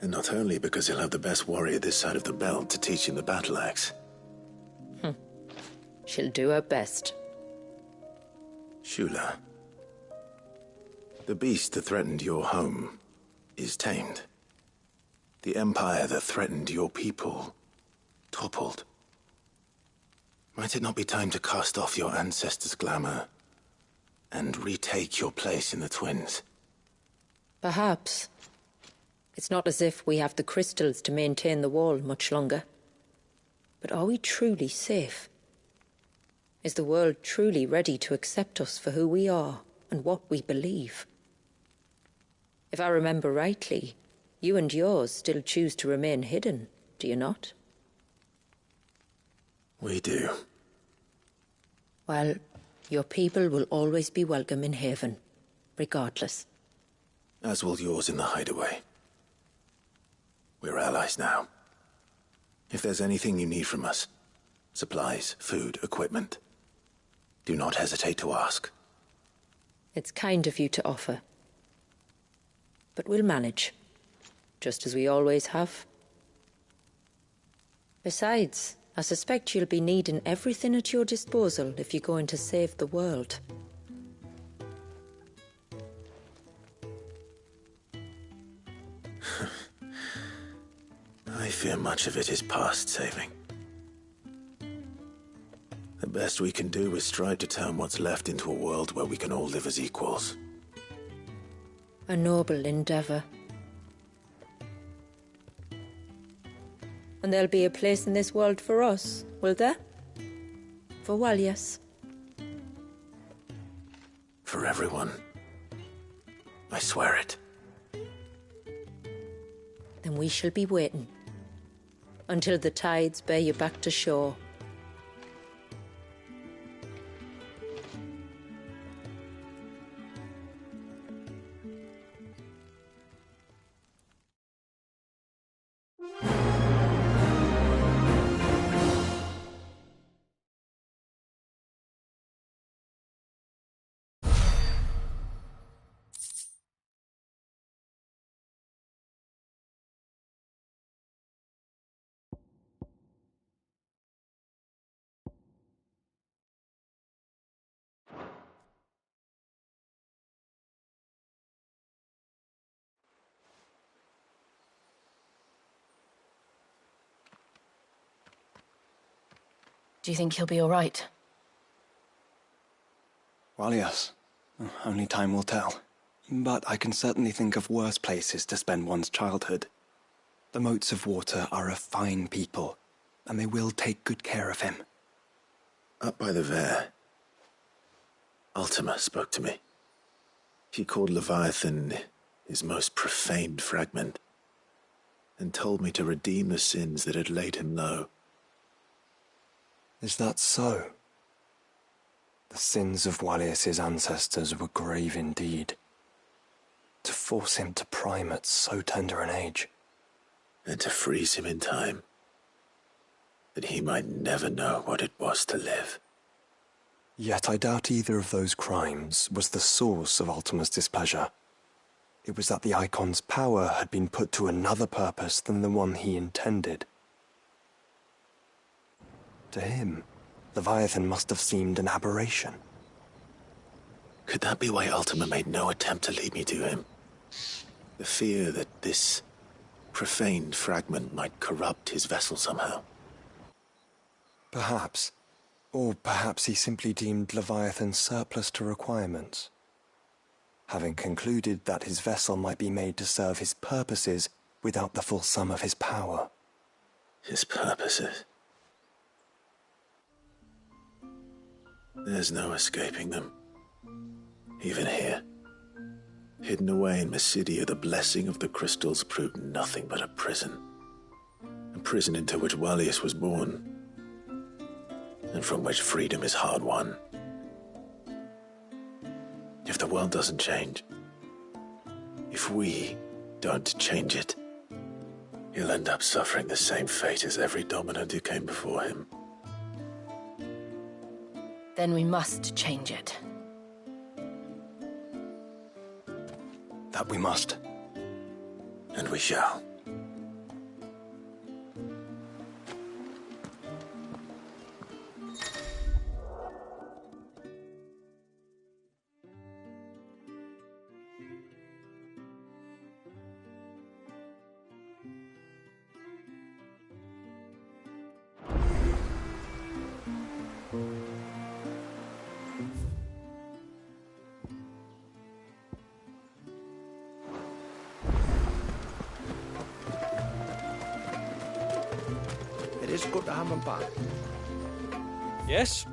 And not only because he'll have the best warrior this side of the belt to teach him the battle axe. She'll do her best. Shula. The beast that threatened your home is tamed. The empire that threatened your people toppled. Might it not be time to cast off your ancestors' glamour and retake your place in the Twins? Perhaps. It's not as if we have the crystals to maintain the wall much longer. But are we truly safe? Is the world truly ready to accept us for who we are and what we believe? If I remember rightly, you and yours still choose to remain hidden, do you not? We do. Well, your people will always be welcome in Haven, regardless. As will yours in the hideaway. We're allies now. If there's anything you need from us, supplies, food, equipment, do not hesitate to ask. It's kind of you to offer. But we'll manage, just as we always have. Besides, I suspect you'll be needing everything at your disposal if you're going to save the world. I fear much of it is past saving. The best we can do is strive to turn what's left into a world where we can all live as equals. A noble endeavour. And there'll be a place in this world for us, will there? For Walyas? For everyone. I swear it. Then we shall be waiting. Until the tides bear you back to shore. Do you think he'll be all right? Well, yes. Only time will tell. But I can certainly think of worse places to spend one's childhood. The Moats of Water are a fine people, and they will take good care of him. Up by the Vare, Ultima spoke to me. He called Leviathan his most profaned fragment, and told me to redeem the sins that had laid him low. Is that so? The sins of Wallius's ancestors were grave indeed. To force him to prime at so tender an age. And to freeze him in time, that he might never know what it was to live. Yet I doubt either of those crimes was the source of Ultima's displeasure. It was that the Icon's power had been put to another purpose than the one he intended. To him, Leviathan must have seemed an aberration. Could that be why Ultima made no attempt to lead me to him? The fear that this profaned fragment might corrupt his vessel somehow. Perhaps. Or perhaps he simply deemed Leviathan surplus to requirements. Having concluded that his vessel might be made to serve his purposes without the full sum of his power. His purposes? There's no escaping them. Even here. Hidden away in Mysidia, the blessing of the crystals proved nothing but a prison. A prison into which Wallius was born, and from which freedom is hard won. If the world doesn't change, if we don't change it, he'll end up suffering the same fate as every dominant who came before him. Then we must change it. That we must. And we shall. It is good to have him back. Yes?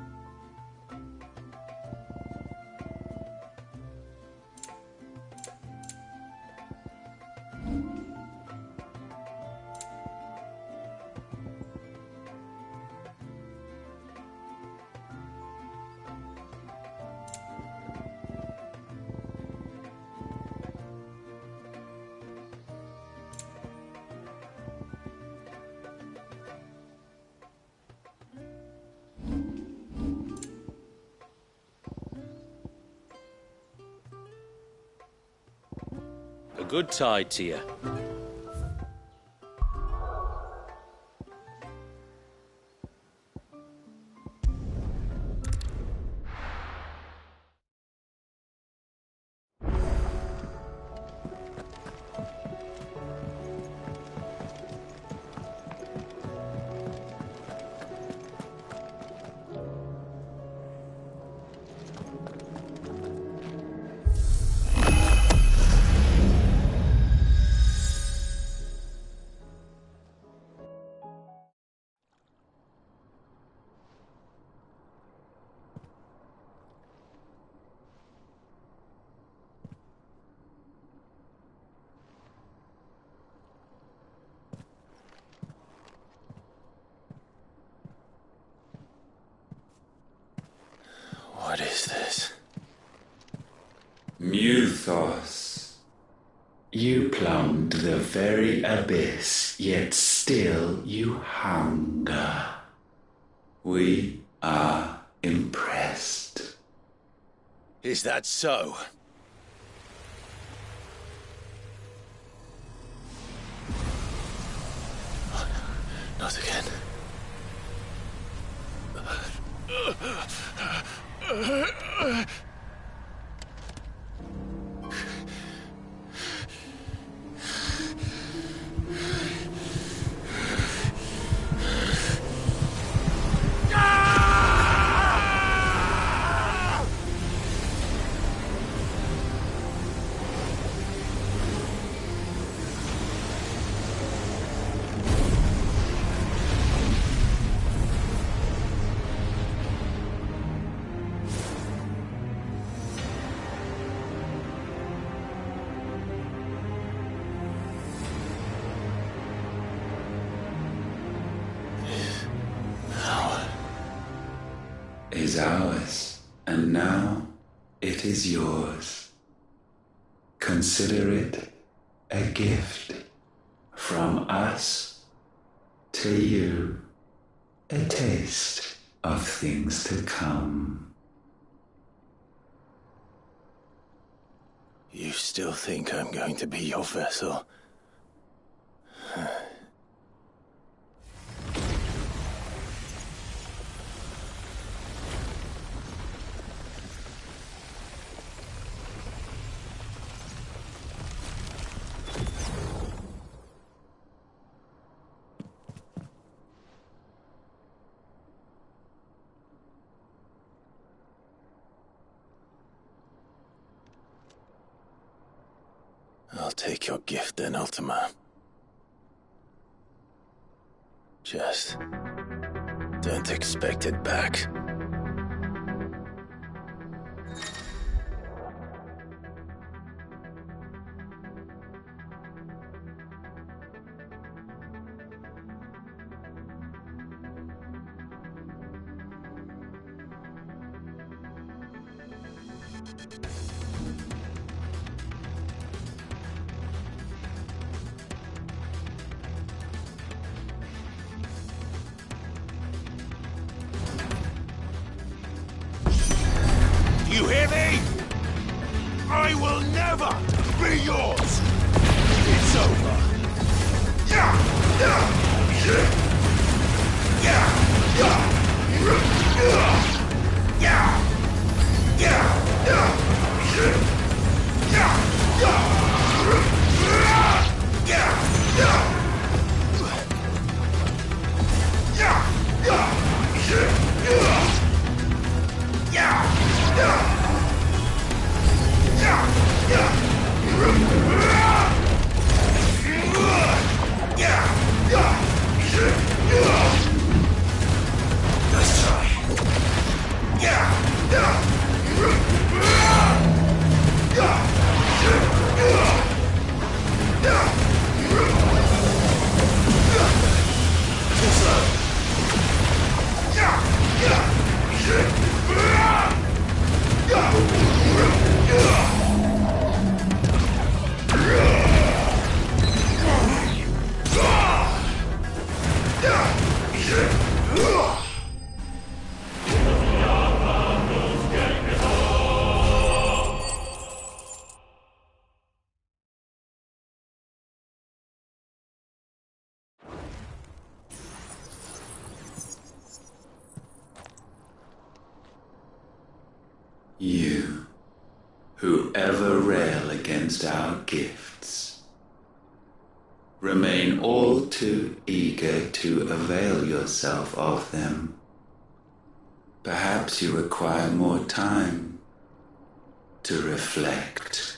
A good tide to you. What is this? Muthos. You plumbed the very abyss, yet still you hunger. We are impressed. Is that so? Not again. Ah! is ours, and now it is yours. Consider it a gift from us to you, a taste of things to come. You still think I'm going to be your vessel? I'll take your gift then, Ultima. Just don't expect it back. You hear me? I will never be yours! It's over! Let's try. You, who ever rail against our gifts, remain all too eager to avail yourself of them. Perhaps you require more time to reflect.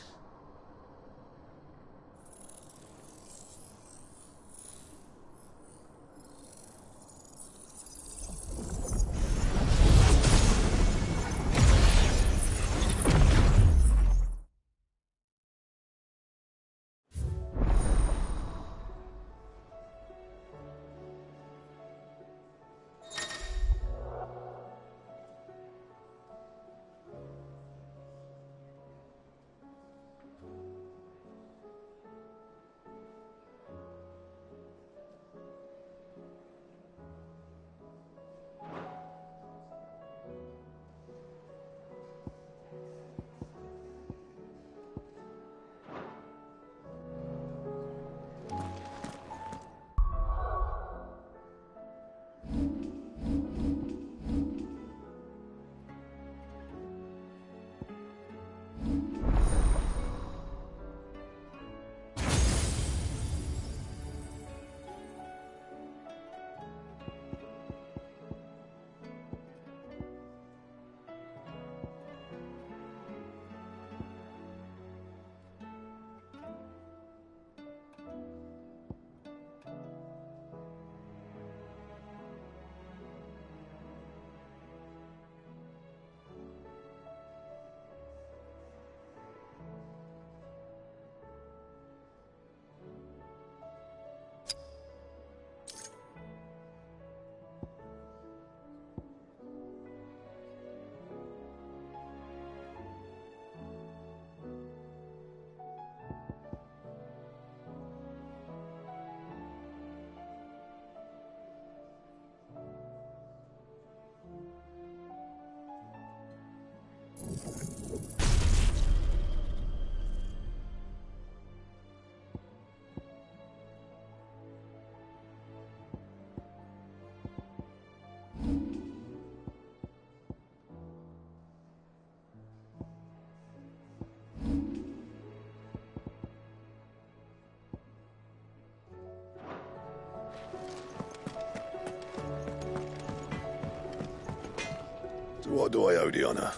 What do I owe the honor?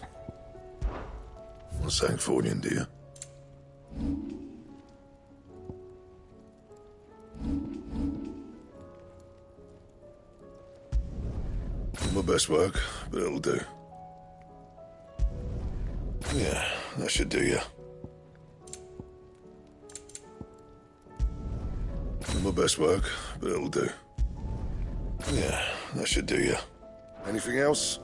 Not Sangfornian, do you? Not my best work, but it'll do. Yeah, that should do you. Not my best work, but it'll do. Yeah, that should do you. Anything else?